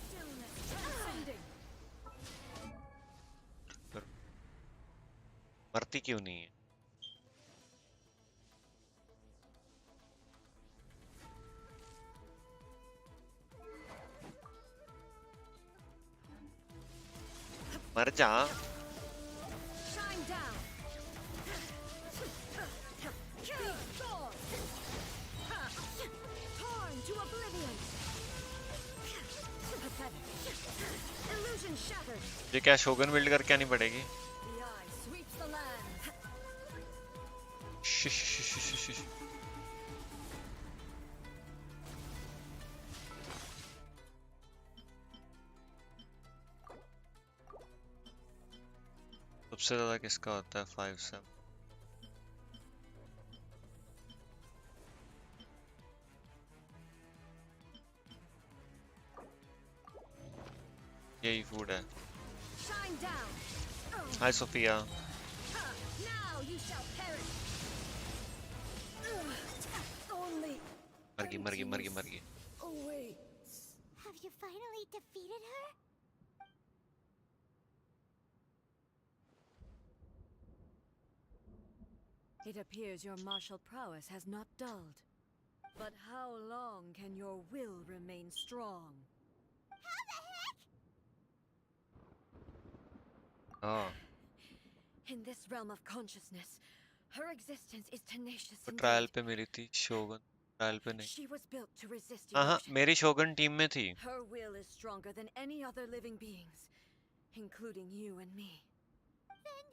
Speaker 10: Stillness transcending.
Speaker 1: मरती क्यों नहीं है? मर जा.
Speaker 10: Shine down. Be gone. Torn to oblivion. Pathetic. Illusion shattered.
Speaker 1: ये क्या शोगन बिल्ड करके आनी पड़ेगी?
Speaker 10: The eye sweeps the land.
Speaker 1: Shh. सबसे ज्यादा किसका होता है 5-7? यही फूड है।
Speaker 4: Shine down.
Speaker 1: Hi Sophia.
Speaker 4: Now you shall perish. Only
Speaker 1: मर गई मर गई मर गई मर गई।
Speaker 4: awaits.
Speaker 9: Have you finally defeated her?
Speaker 10: It appears your martial prowess has not dulled. But how long can your will remain strong?
Speaker 9: How the heck?
Speaker 1: हाँ।
Speaker 10: In this realm of consciousness, her existence is tenacious
Speaker 1: तो
Speaker 10: indeed.
Speaker 1: Trial पे मिली थी शोगन, trial पे नहीं।
Speaker 10: She was built to resist
Speaker 1: हाँ
Speaker 10: erosion.
Speaker 1: मेरी शोगन team में थी।
Speaker 10: Her will is stronger than any other living beings, including you and me.
Speaker 9: Then,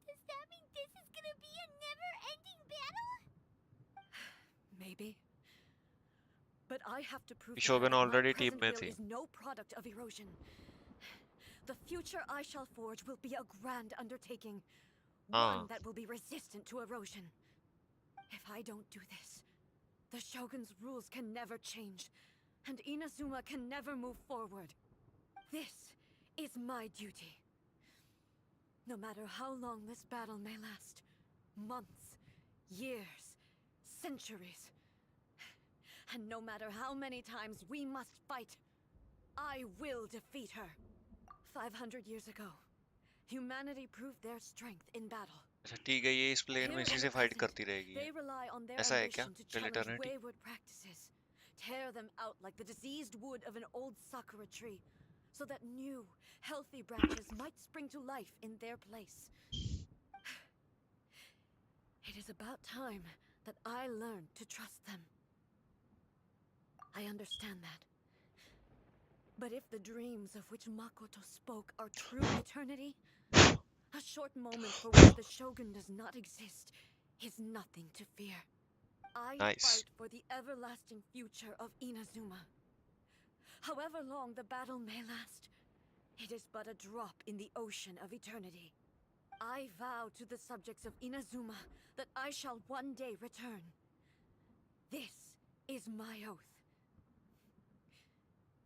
Speaker 9: does that mean this is gonna be a never-ending battle?
Speaker 10: Maybe. But I have to prove to her
Speaker 1: शोगन
Speaker 10: that my
Speaker 1: already team
Speaker 10: present
Speaker 1: में
Speaker 10: will
Speaker 1: थी।
Speaker 10: is no product of erosion. The future I shall forge will be a grand undertaking, one that will be resistant to erosion. If I don't do this, the Shogun's rules can never change, and Inazuma can never move forward. This is my duty. No matter how long this battle may last, months, years, centuries, and no matter how many times we must fight, I will defeat her. 500 years ago, humanity proved their strength in battle.
Speaker 1: अच्छा ठीक है, ये इस plane में इसी से fight करती रहेगी।
Speaker 10: They rely on their
Speaker 1: ऐसा है क्या?
Speaker 10: ambition to
Speaker 1: till
Speaker 10: challenge
Speaker 1: eternity?
Speaker 10: wayward practices, tear them out like the diseased wood of an old sakura tree, so that new, healthy branches might spring to life in their place. It is about time that I learned to trust them. I understand that. But if the dreams of which Makoto spoke are true eternity, a short moment for which the Shogun does not exist is nothing to fear. I fight for the everlasting future of Inazuma. However long the battle may last, it is but a drop in the ocean of eternity. I vow to the subjects of Inazuma that I shall one day return. This is my oath.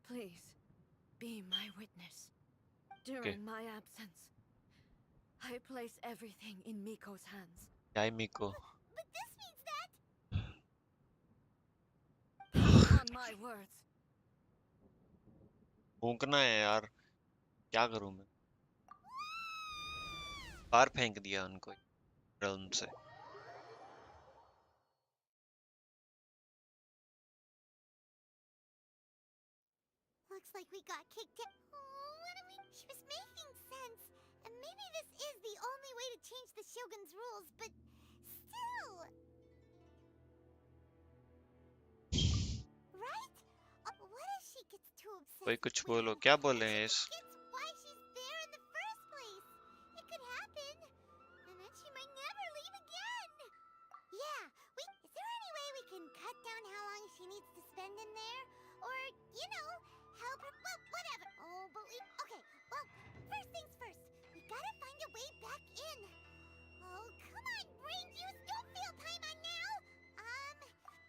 Speaker 10: Please, be my witness. During my absence, I place everything in Miko's hands.
Speaker 1: Yae Miko.
Speaker 9: But this means that...
Speaker 10: On my words.
Speaker 1: भूखना है यार, क्या करूं मैं? बाहर फेंक दिया उनको realm से।
Speaker 9: Looks like we got kicked out. Oh, what are we... She was making sense. And maybe this is the only way to change the Shogun's rules, but still... Right? What if she gets too obsessed
Speaker 1: कोई
Speaker 9: with
Speaker 1: कुछ
Speaker 9: Twitter?
Speaker 1: बोलो, क्या बोल रहे हैं इस?
Speaker 9: It's why she's there in the first place. It could happen. And then she might never leave again. Yeah, is there any way we can cut down how long she needs to spend in there? Or, you know, help her, well, whatever. Oh, but okay, well, first things first. We gotta find a way back in. Oh, come on, brain juice, don't feel time on now.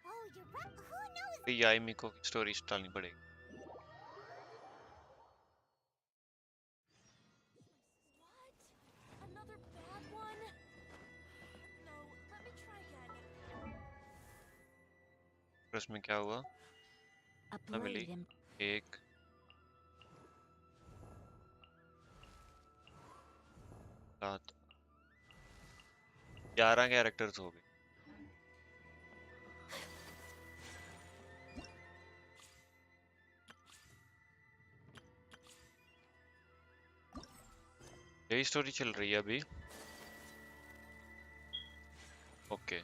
Speaker 9: Oh, you're right, who knows?
Speaker 1: याई मिको की story डालनी पड़ेगी।
Speaker 4: Another bad one? No, let me try again.
Speaker 1: उसमें क्या हुआ?
Speaker 3: A
Speaker 1: milli
Speaker 3: blade in
Speaker 1: एक 7 11 characters हो गए। यही स्टोरी चल रही है अभी। ओके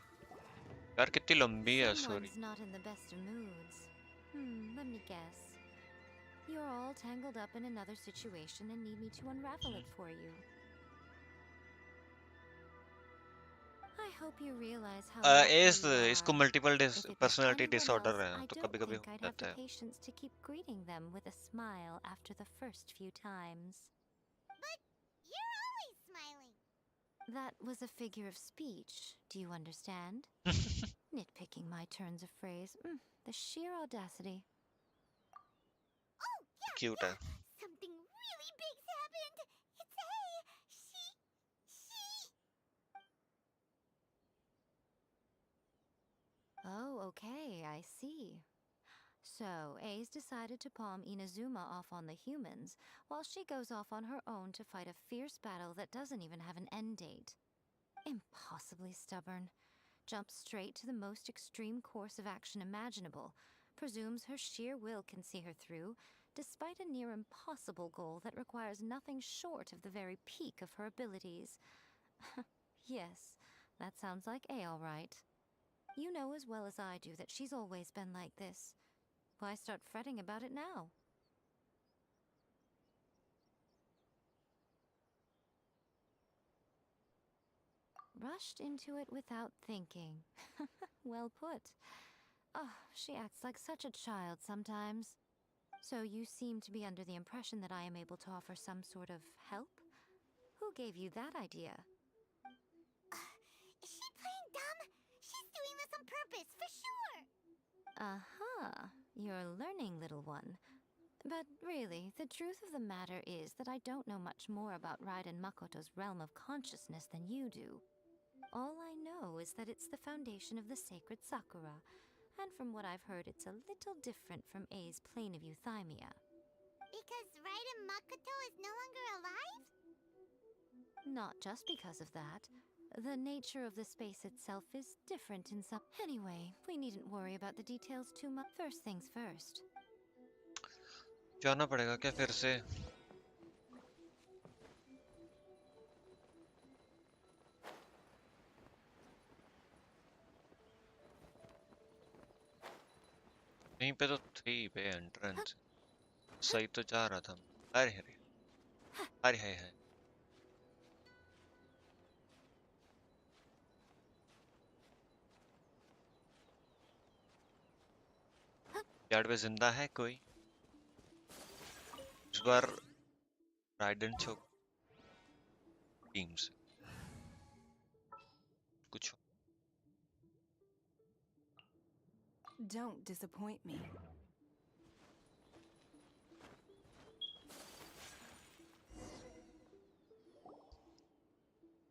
Speaker 1: यार कितनी लंबी है story.
Speaker 3: Someone's not in the best of moods. Let me guess. You're all tangled up in another situation and need me to unravel it for you. I hope you realize how lucky you
Speaker 1: इसको
Speaker 3: are.
Speaker 1: Multiple
Speaker 3: If it was
Speaker 1: personality
Speaker 3: anyone
Speaker 1: disorder
Speaker 3: else,
Speaker 1: है
Speaker 3: I
Speaker 1: तो
Speaker 3: don't
Speaker 1: कभी-कभी
Speaker 3: think
Speaker 1: हो
Speaker 3: I'd have
Speaker 1: जाता
Speaker 3: the
Speaker 1: है।
Speaker 3: patience to keep greeting them with a smile after the first few times.
Speaker 9: But you're always smiling.
Speaker 3: That was a figure of speech. Do you understand? Nitpicking my turns of phrase. The sheer audacity.
Speaker 9: Oh, yeah,
Speaker 1: Cute है।
Speaker 9: Something really
Speaker 3: Okay, I see. So, A's decided to palm Inazuma off on the humans, while she goes off on her own to fight a fierce battle that doesn't even have an end date. Impossibly stubborn. Jumps straight to the most extreme course of action imaginable, presumes her sheer will can see her through, despite a near impossible goal that requires nothing short of the very peak of her abilities. Yes, that sounds like A all right. You know as well as I do that she's always been like this. Why start fretting about it now? Rushed into it without thinking. Well put. Oh, she acts like such a child sometimes. So you seem to be under the impression that I am able to offer some sort of help? Who gave you that idea?
Speaker 9: Is she playing dumb? She's doing this on purpose, for sure!
Speaker 3: Uh-huh. You're learning, little one. But really, the truth of the matter is that I don't know much more about Raiden Makoto's realm of consciousness than you do. All I know is that it's the foundation of the sacred Sakura, and from what I've heard, it's a little different from A's plane of euthymia.
Speaker 9: Because Raiden Makoto is no longer alive?
Speaker 3: Not just because of that. The nature of the space itself is different in some... Anyway, we needn't worry about the details too much. First things first.
Speaker 1: जाना पड़ेगा क्या फिर से? यहीं पे तो थी पे एंट्रेंस. सही तो जा रहा था. अरे अरे अरे है. यार्ड पे जिंदा है कोई? इस बार राइडन चौक टीम से कुछ.
Speaker 14: Don't disappoint me.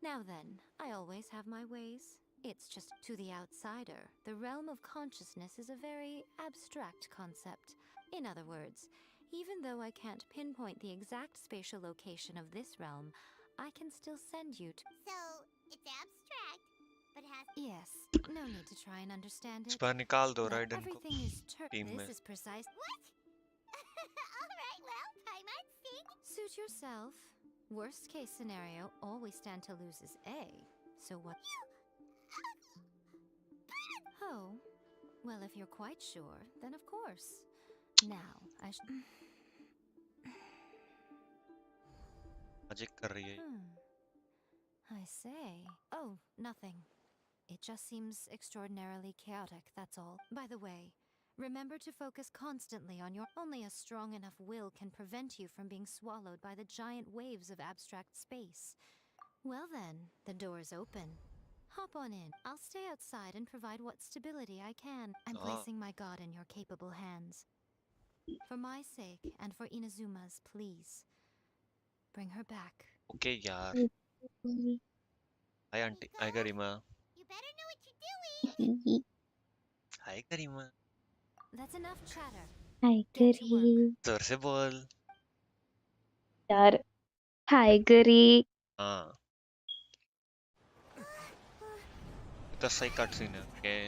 Speaker 3: Now then, I always have my ways. It's just to the outsider, the realm of consciousness is a very abstract concept. In other words, even though I can't pinpoint the exact spatial location of this realm, I can still send you to...
Speaker 9: So, it's abstract, but has...
Speaker 3: Yes, no need to try and understand it.
Speaker 1: इस बार निकाल दो
Speaker 3: But
Speaker 1: ridden को
Speaker 3: everything is
Speaker 1: team में.
Speaker 3: This is precise.
Speaker 9: What? Alright, well, Paimon, sing.
Speaker 3: Suit yourself. Worst case scenario, all we stand to lose is A. So what? Oh, well, if you're quite sure, then of course. Now,
Speaker 1: मजे कर रही है.
Speaker 3: I say. Oh, nothing. It just seems extraordinarily chaotic, that's all. By the way, remember to focus constantly on your... Only a strong enough will can prevent you from being swallowed by the giant waves of abstract space. Well then, the door is open. Hop on in. I'll stay outside and provide what stability I can. I'm placing my god in your capable hands. For my sake, and for Inazuma's, please. Bring her back.
Speaker 1: Okay यार. Hi auntie. Hi Garima.
Speaker 9: You better know what you're doing.
Speaker 1: Hi Garima.
Speaker 3: That's enough chatter.
Speaker 6: Hi Gary.
Speaker 1: जोर से बोल.
Speaker 6: यार Hi Gary.
Speaker 1: हाँ. तो सही cut scene है. Okay.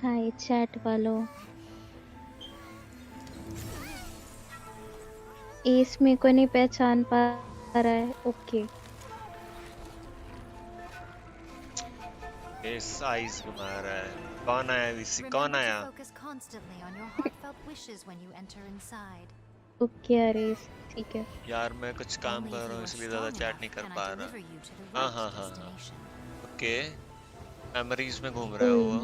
Speaker 6: Hi chat वालों. एस में को नहीं पहचान पा रहा है. ओके.
Speaker 1: इस आइज घुमा रहा है. कौन आया विसी? कौन आया?
Speaker 3: Focus constantly on your heartfelt wishes when you enter inside.
Speaker 6: Okay अरे ठीक है.
Speaker 1: यार मैं कुछ काम कर रहा हूँ इसलिए ज़्यादा चैट नहीं कर पा रहा. हाँ. ओके. मेमोरीज में घूम रहा है वो.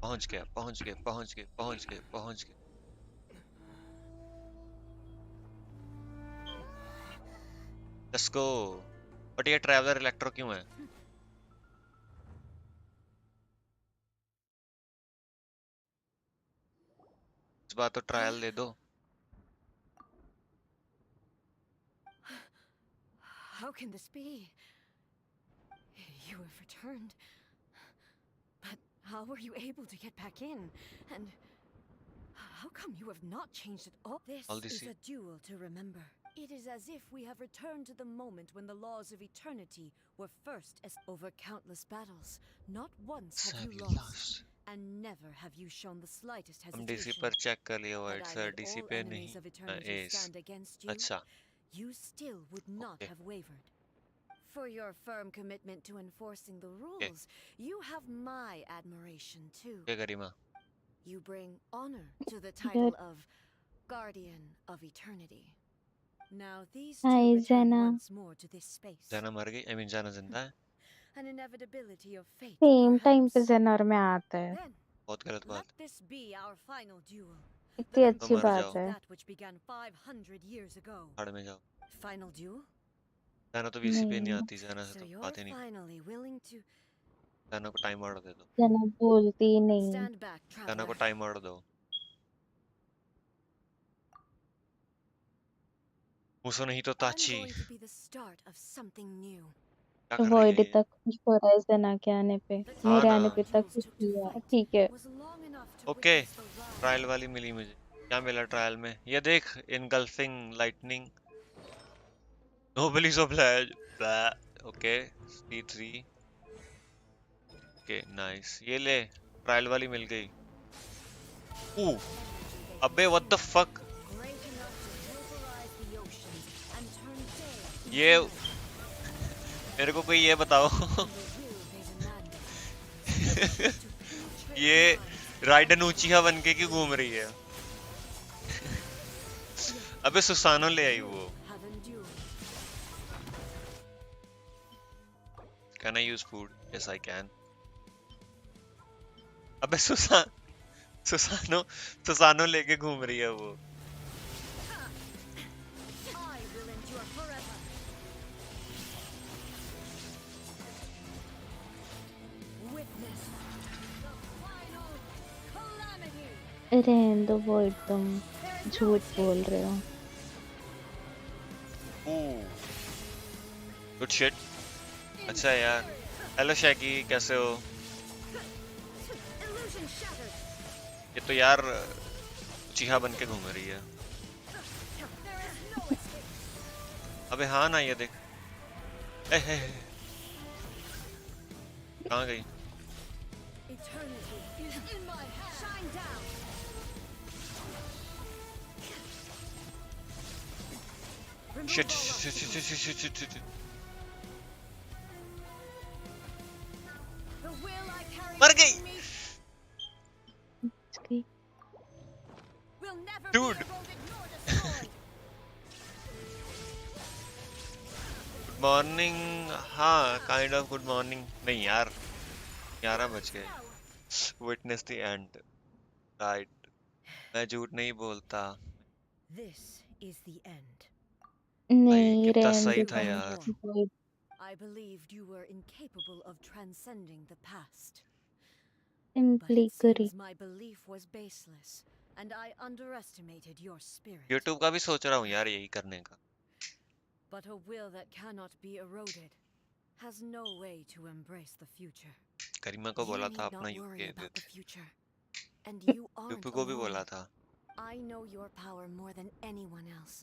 Speaker 1: पहुंच गया. Let's go. बट ये ट्रैवलर इलेक्ट्रो क्यों है? इस बार तो ट्रायल दे दो.
Speaker 10: How can this be? You have returned. But how were you able to get back in? And how come you have not changed at all?
Speaker 1: All
Speaker 10: This
Speaker 1: this
Speaker 10: is a duel to remember. It is as if we have returned to the moment when the laws of eternity were first over countless battles. Not once have you lost, and never have you shown the slightest
Speaker 1: हम DC
Speaker 10: hesitation.
Speaker 1: पर check कर लिए
Speaker 10: Had
Speaker 1: word
Speaker 10: I
Speaker 1: sir
Speaker 10: let
Speaker 1: DC
Speaker 10: all
Speaker 1: पे
Speaker 10: enemies
Speaker 1: नहीं
Speaker 10: of eternity
Speaker 1: S.
Speaker 10: stand against you,
Speaker 1: अच्छा.
Speaker 10: you still would not have wavered. For your firm commitment to enforcing the rules, you have my admiration too.
Speaker 1: क्या करी माँ?
Speaker 10: You bring honor to the title of Guardian of Eternity. Now these two
Speaker 6: Hi,
Speaker 10: return
Speaker 6: Zena.
Speaker 10: once more to this space.
Speaker 1: जाना मर गई. I mean जाना जिंदा है.
Speaker 10: An inevitability of fate,
Speaker 6: same time पे
Speaker 10: perhaps.
Speaker 6: जेनर में आता है.
Speaker 10: Then,
Speaker 1: बहुत गलत बात.
Speaker 10: let this be our final duel.
Speaker 6: इतनी
Speaker 10: The
Speaker 6: अच्छी
Speaker 1: मर
Speaker 6: बात
Speaker 1: जाओ.
Speaker 6: है.
Speaker 10: that which began 500 years ago.
Speaker 1: भाड़ में जाओ.
Speaker 10: Final duel?
Speaker 1: जाना तो वीसी पे नहीं
Speaker 6: नहीं,
Speaker 1: आती. जाना से
Speaker 10: So
Speaker 1: तो
Speaker 10: you're
Speaker 1: बात ही नहीं.
Speaker 10: finally willing to
Speaker 1: जाना को टाइम ऑर्डर दे दो.
Speaker 6: जेना बोलती ही नहीं.
Speaker 10: stand back,
Speaker 1: जाना
Speaker 10: traveler.
Speaker 1: को टाइम ऑर्डर दो. मुझसे नहीं तो
Speaker 10: I'm
Speaker 1: ताची.
Speaker 10: going to be the start of something new.
Speaker 1: क्या कर रही है
Speaker 6: वॉइड
Speaker 1: ये?
Speaker 6: इतना खुश हो रहा है जेना के आने पे.
Speaker 1: हाँ
Speaker 6: मेरे
Speaker 1: ना.
Speaker 6: आने पे इतना खुश हुआ. ठीक है.
Speaker 10: Was long enough to
Speaker 1: okay.
Speaker 10: witness the rise.
Speaker 1: Trial वाली मिली मुझे. क्या मिला ट्रायल में? ये देख. Engulfing lightning. Noblesse of flash. Okay. C3. Okay nice. ये ले. ट्रायल वाली मिल गई. अबे what the fuck.
Speaker 10: Great enough to pulverize the oceans and turn day
Speaker 1: ये मेरे को कोई ये बताओ. ये राइडन ऊंचिया बन के क्यों घूम रही है? अबे सुसानो ले आई वो. Can I use food? Yes, I can. अबे सुसानो लेके घूम रही है वो.
Speaker 10: I will endure forever. Witness the final calamity.
Speaker 6: रहने दो वॉइड, तुम झूठ बोल रहे हो.
Speaker 1: Good shit. अच्छा यार. हेलो शैकी, कैसे हो?
Speaker 10: Illusion shattered.
Speaker 1: ये तो यार चीहा बन के घूम रही है.
Speaker 10: There is no escape.
Speaker 1: अबे हाँ ना, ये देख. हे कहाँ गई?
Speaker 10: Eternity is in my hand. Shine down.
Speaker 1: Shit.
Speaker 10: The will I carry
Speaker 1: मर गई.
Speaker 10: within me will never
Speaker 1: Dude.
Speaker 10: be eroded nor destroyed.
Speaker 1: Good morning. हाँ काइंड ऑफ गुड मॉर्निंग. नहीं यार 11 बज गए. Witness the end. राइट. मैं झूठ नहीं बोलता.
Speaker 10: This is the end.
Speaker 6: नहीं,
Speaker 1: कितना
Speaker 6: रहने
Speaker 1: सही
Speaker 6: दो
Speaker 1: था
Speaker 6: तुम.
Speaker 1: यार.
Speaker 6: Void.
Speaker 10: I believed you were incapable of transcending the past. But
Speaker 6: simply
Speaker 10: it
Speaker 6: करी.
Speaker 10: seems my belief was baseless, and I underestimated your spirit.
Speaker 1: YouTube का भी सोच रहा हूँ यार यही करने का.
Speaker 10: But a will that cannot be eroded has no way to embrace the future.
Speaker 1: करीमा को
Speaker 10: You
Speaker 1: बोला
Speaker 10: need
Speaker 1: था
Speaker 10: not
Speaker 1: अपना
Speaker 10: worry
Speaker 1: UK
Speaker 10: about
Speaker 1: they.
Speaker 10: the future. And you aren't
Speaker 1: UP को भी
Speaker 10: alone.
Speaker 1: बोला था.
Speaker 10: I know your power more than anyone else.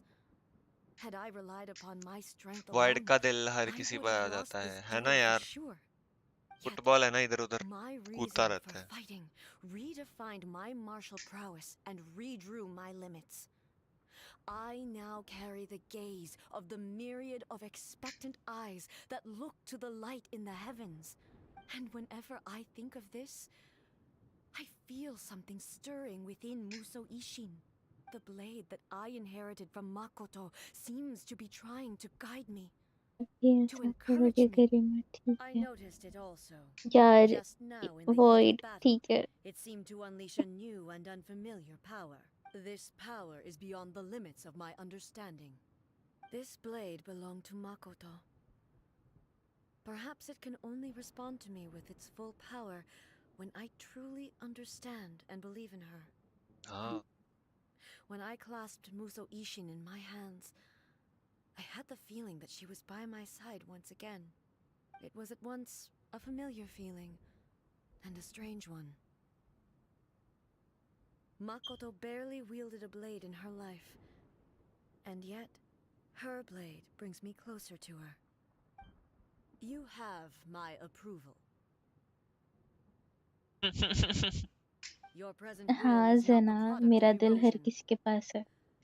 Speaker 10: Had I relied upon my strength
Speaker 1: wide
Speaker 10: alone,
Speaker 1: का दिल हर
Speaker 10: I
Speaker 1: किसी
Speaker 10: would
Speaker 1: पर
Speaker 10: have
Speaker 1: आ
Speaker 10: lost
Speaker 1: जाता
Speaker 10: this
Speaker 1: है ना
Speaker 10: duel for
Speaker 1: यार.
Speaker 10: sure.
Speaker 1: फुटबॉल है ना, इधर उधर
Speaker 10: My
Speaker 1: कूदता
Speaker 10: reason
Speaker 1: रहता
Speaker 10: for
Speaker 1: है.
Speaker 10: fighting redefined my martial prowess and redrew my limits. I now carry the gaze of the myriad of expectant eyes that look to the light in the heavens. And whenever I think of this, I feel something stirring within Muso Ishin. The blade that I inherited from Makoto seems to be trying to guide me.
Speaker 6: ये
Speaker 10: To
Speaker 6: सब
Speaker 10: encourage
Speaker 6: वजह
Speaker 10: me.
Speaker 6: करीमा. ठीक
Speaker 10: I
Speaker 6: है
Speaker 10: noticed it also.
Speaker 6: यार.
Speaker 10: Just now in the heat
Speaker 6: void.
Speaker 10: of battle,
Speaker 6: ठीक है.
Speaker 10: it seemed to unleash a new and unfamiliar power. This power is beyond the limits of my understanding. This blade belonged to Makoto. Perhaps it can only respond to me with its full power when I truly understand and believe in her.
Speaker 1: हाँ
Speaker 10: When I clasped Muso Ishin in my hands, I had the feeling that she was by my side once again. It was at once a familiar feeling and a strange one. Makoto barely wielded a blade in her life, and yet her blade brings me closer to her. You have my approval. Your present will
Speaker 6: हाँ
Speaker 10: is not the
Speaker 6: जना,
Speaker 10: product
Speaker 6: मेरा
Speaker 10: of
Speaker 6: दिल हर
Speaker 10: erosion.
Speaker 6: किसी के पास है.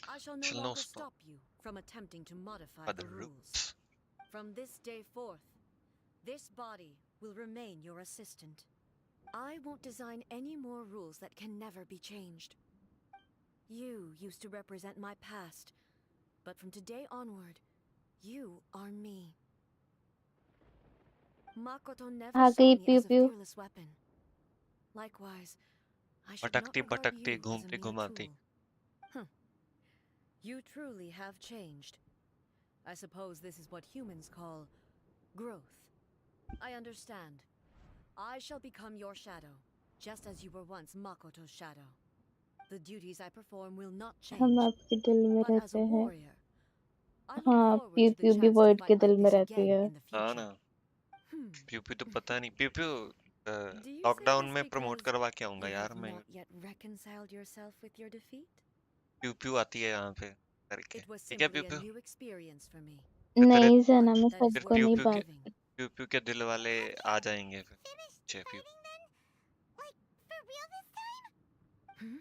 Speaker 10: I shall no longer stop you from attempting to modify the rules. From this day forth, this body will remain your assistant. I won't design any more rules that can never be changed. You used to represent my past, but from today onward, you are me. Makoto never
Speaker 6: uh
Speaker 10: saw
Speaker 6: गई
Speaker 10: me
Speaker 6: प्यू
Speaker 10: as a
Speaker 6: प्यू.
Speaker 10: fearless weapon. Likewise, I should not
Speaker 1: पटकती
Speaker 10: regard
Speaker 1: पटकती
Speaker 10: you as a
Speaker 1: घूमती
Speaker 10: mere
Speaker 1: घुमाती.
Speaker 10: tool. You truly have changed. I suppose this is what humans call growth. I understand. I shall become your shadow, just as you were once Makoto's shadow. The duties I perform will not change.
Speaker 6: हम आपके दिल में
Speaker 10: But as
Speaker 6: रहते
Speaker 10: a
Speaker 6: हैं.
Speaker 10: warrior, I look
Speaker 6: हाँ,
Speaker 10: forward
Speaker 6: प्यू
Speaker 10: to the
Speaker 6: प्यू भी
Speaker 10: chance to
Speaker 6: word के
Speaker 10: fight
Speaker 6: दिल
Speaker 10: like
Speaker 6: में
Speaker 10: this
Speaker 6: रहती
Speaker 10: again
Speaker 6: है.
Speaker 10: in the
Speaker 1: हाँ
Speaker 10: future.
Speaker 1: ना. प्यू प्यू तो पता नहीं. प्यू प्यू
Speaker 10: Do you say
Speaker 1: lockdown
Speaker 10: this
Speaker 1: में प्रमोट
Speaker 10: because
Speaker 1: करवा के आऊंगा
Speaker 10: you
Speaker 1: यार
Speaker 10: have
Speaker 1: मैं.
Speaker 10: not yet reconciled yourself with your defeat?
Speaker 1: प्यू प्यू आती है यहाँ पे करके.
Speaker 10: It was
Speaker 1: ठीक है प्यू
Speaker 10: simply a
Speaker 1: प्यू.
Speaker 10: new experience for me.
Speaker 1: फिर तेरे
Speaker 6: नहीं जना, मैं
Speaker 10: That is
Speaker 1: फिर
Speaker 6: सबको
Speaker 10: worth
Speaker 1: प्यू
Speaker 6: नहीं
Speaker 1: प्यू के
Speaker 6: बात.
Speaker 10: reliving.
Speaker 1: प्यू प्यू के दिल वाले आ जाएंगे फिर. चे प्यू.
Speaker 9: Like, for real this time?
Speaker 10: Hmm?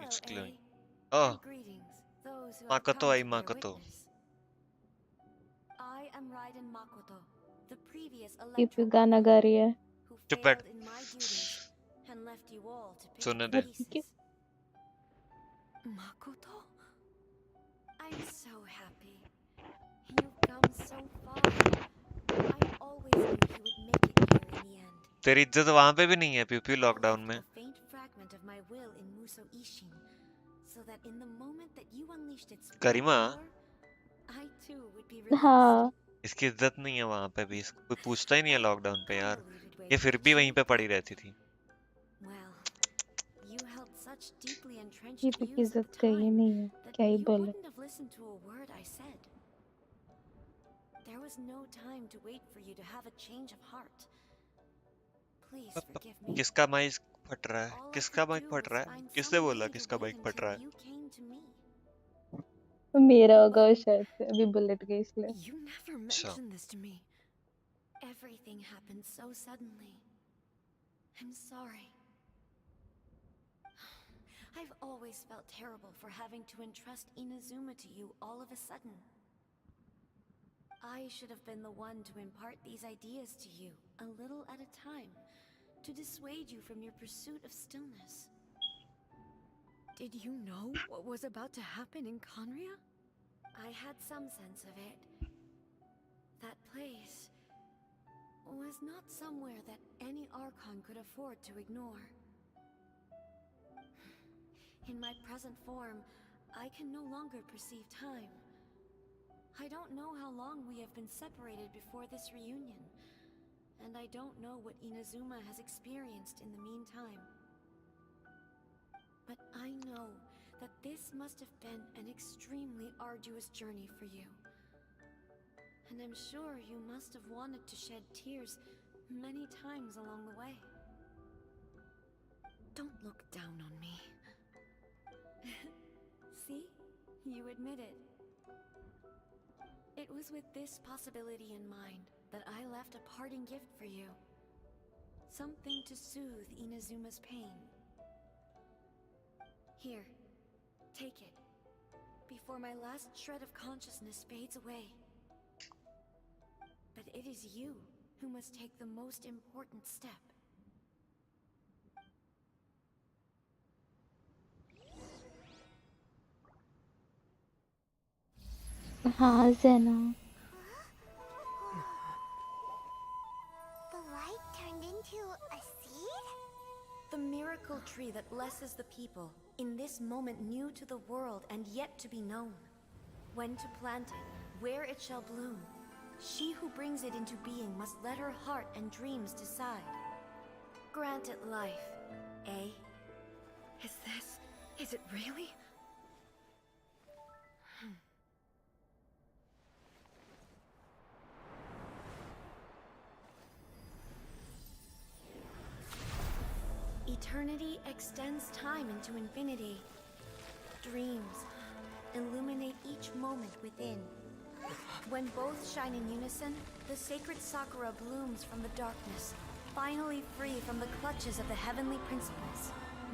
Speaker 1: It's
Speaker 10: Hello,
Speaker 1: glowing.
Speaker 10: A.
Speaker 1: Oh,
Speaker 10: And greetings, those who have
Speaker 1: Makoto
Speaker 10: come
Speaker 1: ai
Speaker 10: to bear
Speaker 1: Makoto.
Speaker 10: witness. I am Raiden Makoto, the previous
Speaker 6: प्यू प्यू
Speaker 10: Electro
Speaker 6: गाना गा रही है.
Speaker 10: who
Speaker 1: चुप बैठ.
Speaker 10: failed in my duties and left you all to pick
Speaker 1: सुनने
Speaker 10: up
Speaker 1: they.
Speaker 10: the pieces. Makoto? I'm so happy. You've come so far. I always knew you would make it here in the end.
Speaker 1: तेरी इज्जत वहां पे भी नहीं है प्यू प्यू
Speaker 10: I
Speaker 1: lockdown
Speaker 10: left
Speaker 1: में.
Speaker 10: a faint fragment of my will in Muso Ishin, so that in the moment that you unleashed its full
Speaker 1: Garima.
Speaker 10: power, I too would be released.
Speaker 6: हाँ.
Speaker 1: इसकी इज्जत नहीं है वहां पे भी. इसको कोई पूछता ही नहीं है लॉकडाउन पे यार.
Speaker 10: Convoluted way
Speaker 1: ये
Speaker 10: to
Speaker 1: फिर भी वहीं
Speaker 10: achieve
Speaker 1: पे पड़ी
Speaker 10: that.
Speaker 1: रहती थी.
Speaker 10: Well, you held such deeply
Speaker 6: प्यू
Speaker 10: entrenched
Speaker 6: प्यू की
Speaker 10: views at
Speaker 6: इज्जत
Speaker 10: the
Speaker 6: कहीं
Speaker 10: time
Speaker 6: नहीं है.
Speaker 10: that
Speaker 6: क्या ही
Speaker 10: you
Speaker 6: बोले.
Speaker 10: wouldn't have listened to a word I said. There was no time to wait for you to have a change of heart. Please forgive me.
Speaker 1: किसका mic फट रहा है?
Speaker 10: All I
Speaker 1: किसका
Speaker 10: could
Speaker 1: mic
Speaker 10: do
Speaker 1: फट
Speaker 10: was
Speaker 1: रहा है?
Speaker 10: find
Speaker 1: किसने
Speaker 10: some
Speaker 1: बोला
Speaker 10: way to
Speaker 1: किसका
Speaker 10: live
Speaker 1: माइक फट रहा
Speaker 10: until
Speaker 1: है?
Speaker 10: you came to me.
Speaker 6: मेरा होगा शायद से. अभी बुलेट गई इसलिए.
Speaker 10: You never mentioned this to me. Everything happened so suddenly. I'm sorry. I've always felt terrible for having to entrust Inazuma to you all of a sudden. I should have been the one to impart these ideas to you, a little at a time, to dissuade you from your pursuit of stillness. Did you know what was about to happen in Conria? I had some sense of it. That place was not somewhere that any Archon could afford to ignore. In my present form, I can no longer perceive time. I don't know how long we have been separated before this reunion, and I don't know what Inazuma has experienced in the meantime. But I know that this must have been an extremely arduous journey for you. And I'm sure you must have wanted to shed tears many times along the way. Don't look down on me. See? You admit it. It was with this possibility in mind that I left a parting gift for you. Something to soothe Inazuma's pain. Here, take it, before my last shred of consciousness fades away. But it is you who must take the most important step.
Speaker 6: हाँ जना.
Speaker 9: The light turned into a seed?
Speaker 10: The miracle tree that blesses the people, in this moment new to the world and yet to be known. When to plant it, where it shall bloom, She who brings it into being must let her heart and dreams decide. Grant it life, eh?
Speaker 5: Is it really?
Speaker 10: Eternity extends time into infinity. Dreams illuminate each moment within. When both shine in unison, the sacred Sakura blooms from the darkness, finally free from the clutches of the heavenly principles.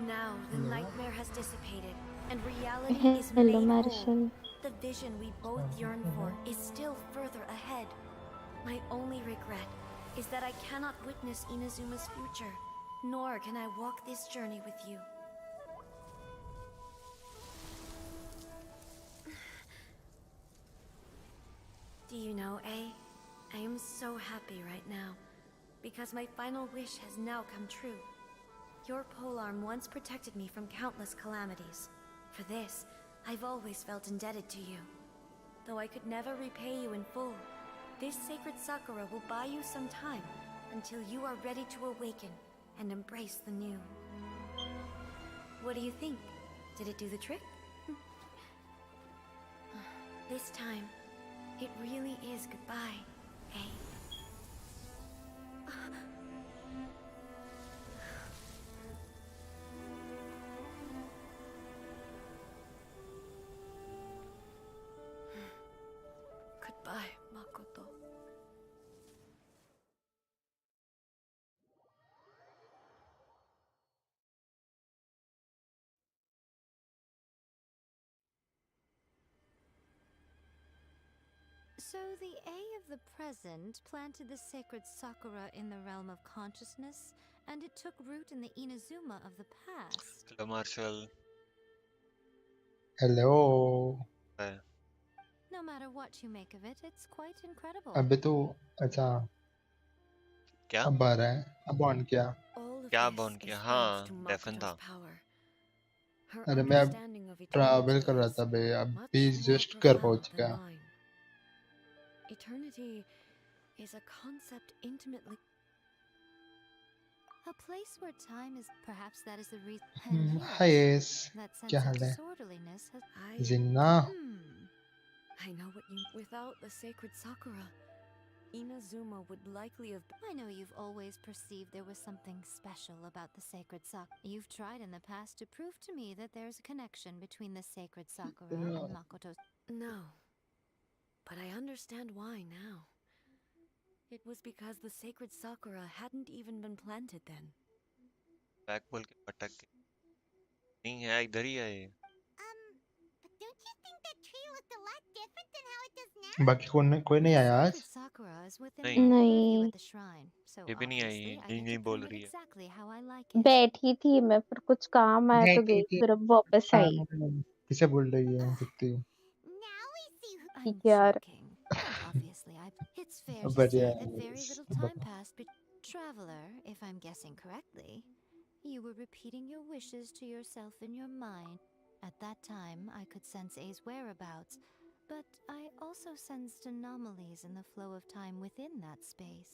Speaker 10: Now the nightmare has dissipated, and reality is
Speaker 6: Hello,
Speaker 10: made whole.
Speaker 6: Marshall.
Speaker 10: The vision we both yearn for is still further ahead. My only regret is that I cannot witness Inazuma's future, nor can I walk this journey with you. Do you know, I am so happy right now, because my final wish has now come true. Your polearm once protected me from countless calamities. For this, I've always felt indebted to you. Though I could never repay you in full, this sacred Sakura will buy you some time until you are ready to awaken and embrace the new. What do you think? Did it do the trick? This time, it really is goodbye, eh? Goodbye, Makoto.
Speaker 3: So the A of the present planted the sacred Sakura in the realm of consciousness, and it took root in the Inazuma of the past.
Speaker 1: Hello, Marshall.
Speaker 15: Hello.
Speaker 3: No matter what you make of it, it's quite incredible.
Speaker 15: अबे तो अच्छा
Speaker 1: क्या
Speaker 15: अब आ रहा है. अब on किया.
Speaker 1: क्या बॉन किया? हाँ, डेफन था.
Speaker 15: अरे मैं अब ट्रैवल कर रहा था बे. अभी जस्ट घर पहुंच गया.
Speaker 10: Eternity is a concept intimately.
Speaker 3: A place where time is perhaps that is the reason. And
Speaker 15: hi
Speaker 3: yet,
Speaker 15: S.
Speaker 3: that sense
Speaker 15: क्या
Speaker 3: of
Speaker 15: हाल है?
Speaker 3: disorderliness has.
Speaker 15: Jinnah.
Speaker 10: I know what you. Without the sacred Sakura, Inazuma would likely have.
Speaker 3: I know you've always perceived there was something special about the sacred Sakura. You've tried in the past to prove to me that there's a connection between the sacred Sakura and Makoto's.
Speaker 10: No, but I understand why now. It was because the sacred Sakura hadn't even been planted then.
Speaker 1: Back बोल के पटक के. नहीं है, इधर ही है ये.
Speaker 9: But don't you think that tree looked a lot different than how it does now?
Speaker 15: बाकी कोई नहीं आया आज.
Speaker 3: Sakura is within
Speaker 1: नहीं.
Speaker 3: my purview at the shrine, so
Speaker 1: ये भी नहीं आई.
Speaker 3: obviously I
Speaker 1: यही
Speaker 3: get
Speaker 1: नहीं
Speaker 3: to
Speaker 1: बोल
Speaker 3: prune it
Speaker 1: रही है.
Speaker 3: exactly how I like it.
Speaker 6: बैठी थी मैं, फिर कुछ काम आया तो
Speaker 15: बैठी
Speaker 6: गई,
Speaker 15: थी.
Speaker 6: फिर अब वापस आई.
Speaker 15: किसे बोल रही है दिखती.
Speaker 3: I'm
Speaker 6: यार.
Speaker 3: joking. And obviously, it's fair to
Speaker 15: बढ़िया
Speaker 3: say
Speaker 15: है.
Speaker 3: that very little time passed between. Traveler, if I'm guessing correctly, you were repeating your wishes to yourself in your mind. At that time, I could sense A's whereabouts, but I also sensed anomalies in the flow of time within that space.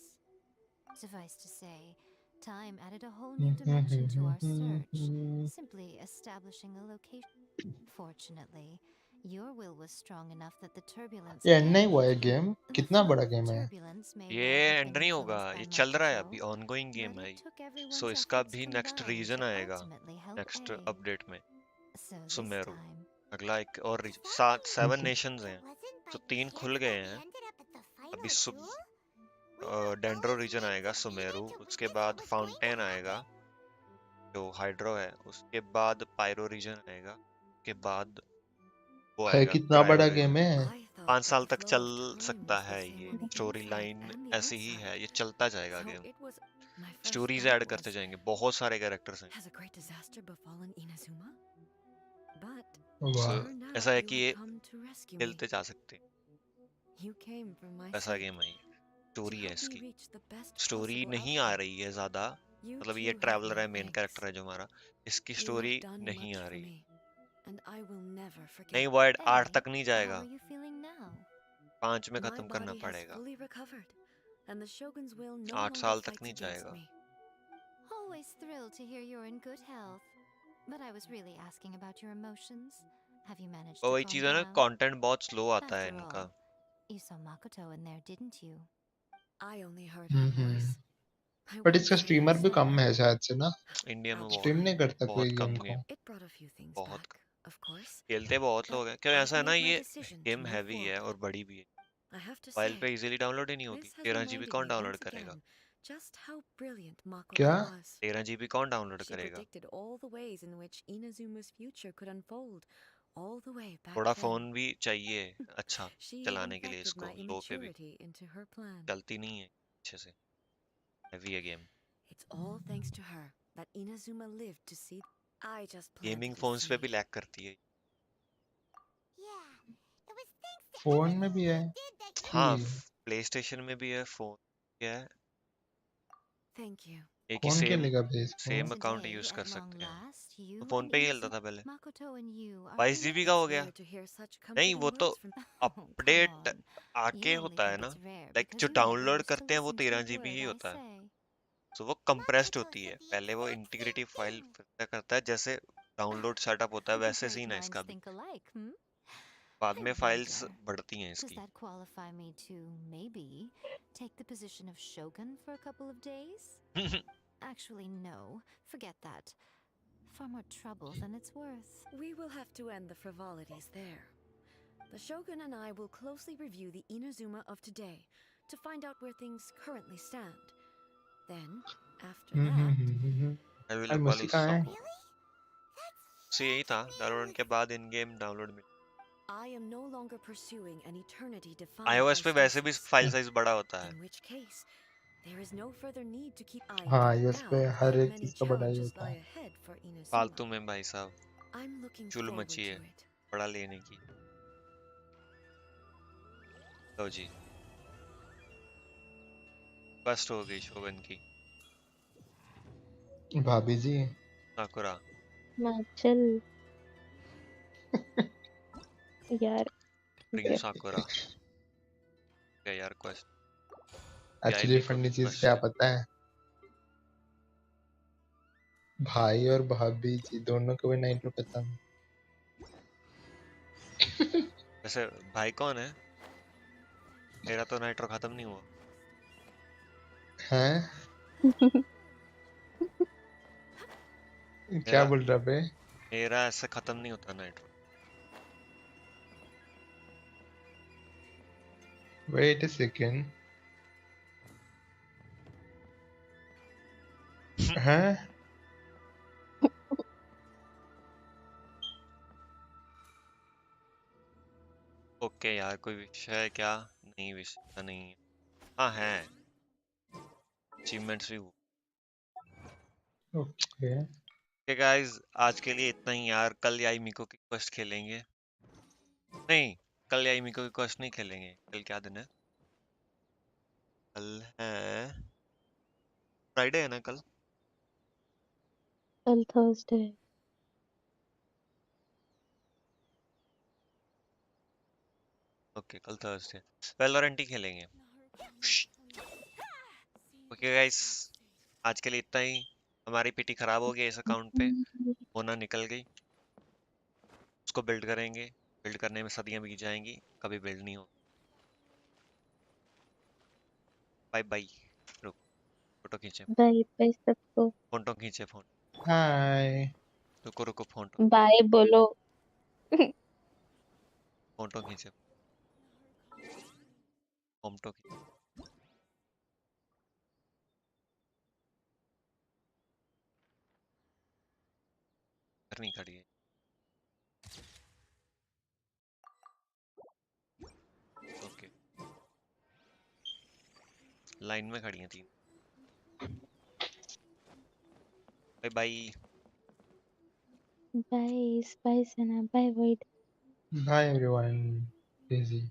Speaker 3: Suffice to say, time added a whole new dimension to our search, simply establishing a location. Fortunately, your will was strong enough that the turbulence.
Speaker 15: ये and नहीं हुआ है game. कितना बड़ा game है?
Speaker 1: ये and नहीं होगा. ये चल रहा है अभी. ऑनगोइंग गेम है. सो इसका भी नेक्स्ट रीजन आएगा नेक्स्ट अपडेट में. सुमेरु अगला एक और रीजन. 7 नेशंस हैं. तो 3 खुल गए हैं अभी. डेंड्रो रीजन आएगा, सुमेरु. उसके बाद फाउंटेन आएगा जो हाइड्रो है. उसके बाद पायरो रीजन आएगा. उसके बाद वो आएगा.
Speaker 15: कितना बड़ा गेम है?
Speaker 1: 5 साल तक चल सकता है ये. स्टोरी लाइन ऐसी ही है. ये चलता जाएगा गेम. स्टोरीज ऐड करते जाएंगे. बहुत सारे कैरेक्टर्स हैं. ऐसा है कि ये खेलते जा सकते हैं. ऐसा गेम है. स्टोरी है इसकी. स्टोरी नहीं आ रही है ज्यादा. मतलब ये ट्रैवलर है, मेन कैरेक्टर है जो हमारा. इसकी स्टोरी नहीं आ रही. नहीं, वर्ड 8 तक नहीं जाएगा. 5 में
Speaker 10: My
Speaker 1: खत्म करना
Speaker 10: body has
Speaker 1: पड़ेगा।
Speaker 10: fully recovered, and the Shogun's will no
Speaker 1: 8
Speaker 10: longer
Speaker 1: साल तक
Speaker 10: fights
Speaker 1: नहीं
Speaker 10: against
Speaker 1: जाएगा।
Speaker 10: me.
Speaker 3: Always thrilled to hear you're in good health. But I was really asking about your emotions. Have you managed
Speaker 1: वो
Speaker 3: to
Speaker 1: वही
Speaker 3: calm
Speaker 1: चीज है ना,
Speaker 3: down?
Speaker 1: Content बहुत स्लो आता है
Speaker 3: After
Speaker 1: इनका।
Speaker 3: all, you saw Makoto in there, didn't you?
Speaker 10: I only heard her voice. I
Speaker 15: but
Speaker 10: won't
Speaker 15: इसका
Speaker 10: say I
Speaker 15: स्ट्रीमर भी कम
Speaker 10: understand
Speaker 15: है
Speaker 10: her.
Speaker 15: शायद से ना,
Speaker 1: इंडिया में
Speaker 15: स्ट्रीम नहीं करता
Speaker 1: बहुत
Speaker 15: कोई
Speaker 1: कम
Speaker 15: गेम
Speaker 1: गेम,
Speaker 15: को।
Speaker 10: It brought a few things
Speaker 1: बहुत
Speaker 10: back, of course.
Speaker 1: खेलते बहुत लोग हैं। क्यों
Speaker 10: I've
Speaker 1: ऐसा है ना,
Speaker 10: made my
Speaker 1: ये
Speaker 10: decision to
Speaker 1: game
Speaker 10: move
Speaker 1: heavy है
Speaker 10: forward.
Speaker 1: और बड़ी भी है।
Speaker 10: I have to
Speaker 1: mobile
Speaker 10: say,
Speaker 1: पे इजीली डाउनलोड ही नहीं होगी।
Speaker 10: this has
Speaker 1: 13 जीबी
Speaker 10: reminded
Speaker 1: कौन
Speaker 10: me
Speaker 1: डाउनलोड
Speaker 10: once
Speaker 1: करेगा?
Speaker 10: again just how brilliant
Speaker 15: क्या?
Speaker 10: Makoto was.
Speaker 1: 13 जीबी कौन डाउनलोड
Speaker 10: She
Speaker 1: करेगा?
Speaker 10: predicted all the ways in which Inazuma's future could unfold, all the way back
Speaker 1: थोड़ा
Speaker 10: then.
Speaker 1: Phone भी चाहिए अच्छा
Speaker 10: She even
Speaker 1: चलाने के लिए,
Speaker 10: factored
Speaker 1: इसको
Speaker 10: my
Speaker 1: लो के भी
Speaker 10: immaturity into her plan.
Speaker 1: चलती नहीं है अच्छे से, हैवी है game.
Speaker 10: It's all thanks to her that Inazuma lived to see. I just planted
Speaker 1: gaming
Speaker 10: the
Speaker 1: phones पे भी
Speaker 10: seed.
Speaker 1: लैग करती है।
Speaker 15: फोन में भी है
Speaker 1: हाँ,
Speaker 15: कि
Speaker 1: प्ले स्टेशन में भी है, फोन क्या है,
Speaker 10: Thank you.
Speaker 1: एक ही
Speaker 15: कौन
Speaker 1: सेम
Speaker 15: खेलेगा बे इसको?
Speaker 1: अकाउंट
Speaker 3: Today,
Speaker 1: यूज
Speaker 3: at
Speaker 1: कर
Speaker 3: long
Speaker 1: सकते हैं।
Speaker 3: last, you
Speaker 1: फोन
Speaker 3: and
Speaker 1: पे ही खेलता था पहले।
Speaker 3: Makoto and you are
Speaker 1: 22 GB का हो
Speaker 10: It's
Speaker 1: गया।
Speaker 10: rare to hear such
Speaker 1: नहीं,
Speaker 10: comforting
Speaker 1: वो तो
Speaker 10: words from.
Speaker 3: Oh, come
Speaker 1: update
Speaker 3: on.
Speaker 1: आके
Speaker 3: You only
Speaker 1: होता है
Speaker 3: think
Speaker 1: ना,
Speaker 3: it's rare
Speaker 1: लाइक
Speaker 3: because
Speaker 1: जो
Speaker 3: you never
Speaker 1: download
Speaker 3: used to
Speaker 1: करते हैं वो
Speaker 3: listen to
Speaker 1: 13
Speaker 3: a
Speaker 1: GB he
Speaker 3: word I
Speaker 1: होता है।
Speaker 3: say.
Speaker 1: तो वो कंप्रेस्ड होती है। पहले वो इंटीग्रेटिव फाइल करता है, जैसे डाउनलोड सेटअप होता है वैसे
Speaker 3: Great
Speaker 1: सीन है
Speaker 3: minds
Speaker 1: इसका भी।
Speaker 3: think alike, hmm?
Speaker 1: बाद
Speaker 3: I
Speaker 1: में फाइल्स
Speaker 3: wonder,
Speaker 1: बढ़ती हैं
Speaker 3: does
Speaker 1: इसकी।
Speaker 3: that qualify me to maybe take the position of shogun for a couple of days? Actually, no. Forget that. Far more trouble than it's worth.
Speaker 10: We will have to end the frivolities there. The Shogun and I will closely review the Inazuma of today to find out where things currently stand. Then, after that,
Speaker 1: I will
Speaker 15: अरे मसी कहाँ है?
Speaker 1: से यही था, download के बाद इन game download में।
Speaker 10: I am no longer pursuing an eternity defined
Speaker 1: iOS
Speaker 10: by
Speaker 1: पे वैसे भी
Speaker 10: stasis.
Speaker 1: फाइल साइज बड़ा होता है।
Speaker 10: In which case, there is no further need to keep eyeing
Speaker 15: हाँ,
Speaker 10: up
Speaker 15: इस पे
Speaker 10: doubt
Speaker 15: हर
Speaker 10: that
Speaker 15: एक
Speaker 10: many
Speaker 15: चीज का बड़ा ही
Speaker 10: challenges
Speaker 15: होता
Speaker 10: lie
Speaker 15: है।
Speaker 10: ahead for Inazuma.
Speaker 1: फालतू में भाई साहब
Speaker 10: I'm looking
Speaker 1: चुल
Speaker 10: forward
Speaker 1: मची है
Speaker 10: to it.
Speaker 1: बड़ा लेने की। लो जी, फर्स्ट हो गई शोगन की।
Speaker 15: भाभी जी
Speaker 1: साकुरा
Speaker 6: चल यार
Speaker 1: ब्रिंग साकुरा क्या यार क्वेश्चन। याई
Speaker 15: एक्चुअली
Speaker 1: मीको
Speaker 15: फनी
Speaker 1: की
Speaker 15: चीज क्या
Speaker 1: क्वेश्चन।
Speaker 15: पता है, भाई और भाभी जी दोनों को भी नाइट्रो खत्म।
Speaker 1: वैसे भाई कौन है? मेरा तो नाइट्रो खत्म नहीं हुआ।
Speaker 15: हैं? क्या
Speaker 1: मेरा
Speaker 15: बोल रहा बे?
Speaker 1: मेरा ऐसे खत्म नहीं होता नाइट्रो।
Speaker 15: Wait a second. हैं?
Speaker 1: ओके यार, कोई विषय है क्या? नहीं, विषय नहीं है। हाँ है, अचीवमेंट्स भी हुआ।
Speaker 15: ओके
Speaker 1: ओके गाइस, आज के लिए इतना ही यार। कल याई मीको की क्वेस्ट खेलेंगे। नहीं, कल याई मीको की क्वेस्ट नहीं खेलेंगे। कल क्या दिन है? कल है फ्राइडे है ना कल?
Speaker 6: कल थर्सडे।
Speaker 1: ओके, कल थर्सडे वैलोरेंट ही खेलेंगे। ओके गाइस, आज के लिए इतना ही। हमारी पीटी खराब हो गई इस अकाउंट पे, होना निकल गई। उसको बिल्ड करेंगे, बिल्ड करने में सदियां बीत जाएंगी, कभी बिल्ड नहीं हो। Bye bye. रुक, फोटो खींचे,
Speaker 6: बाय बाय सबको।
Speaker 1: फोटो खींचे, फोन।
Speaker 15: हाय
Speaker 1: रुको रुको,
Speaker 6: बाय बोलो।
Speaker 1: फोटो खींचे, फोटो खींचे। गर्मी खड़ी है। ओके, लाइन में खड़ी हैं तीन। Bye bye.
Speaker 6: Bye bye Sana, bye white.
Speaker 15: Bye everyone. Busy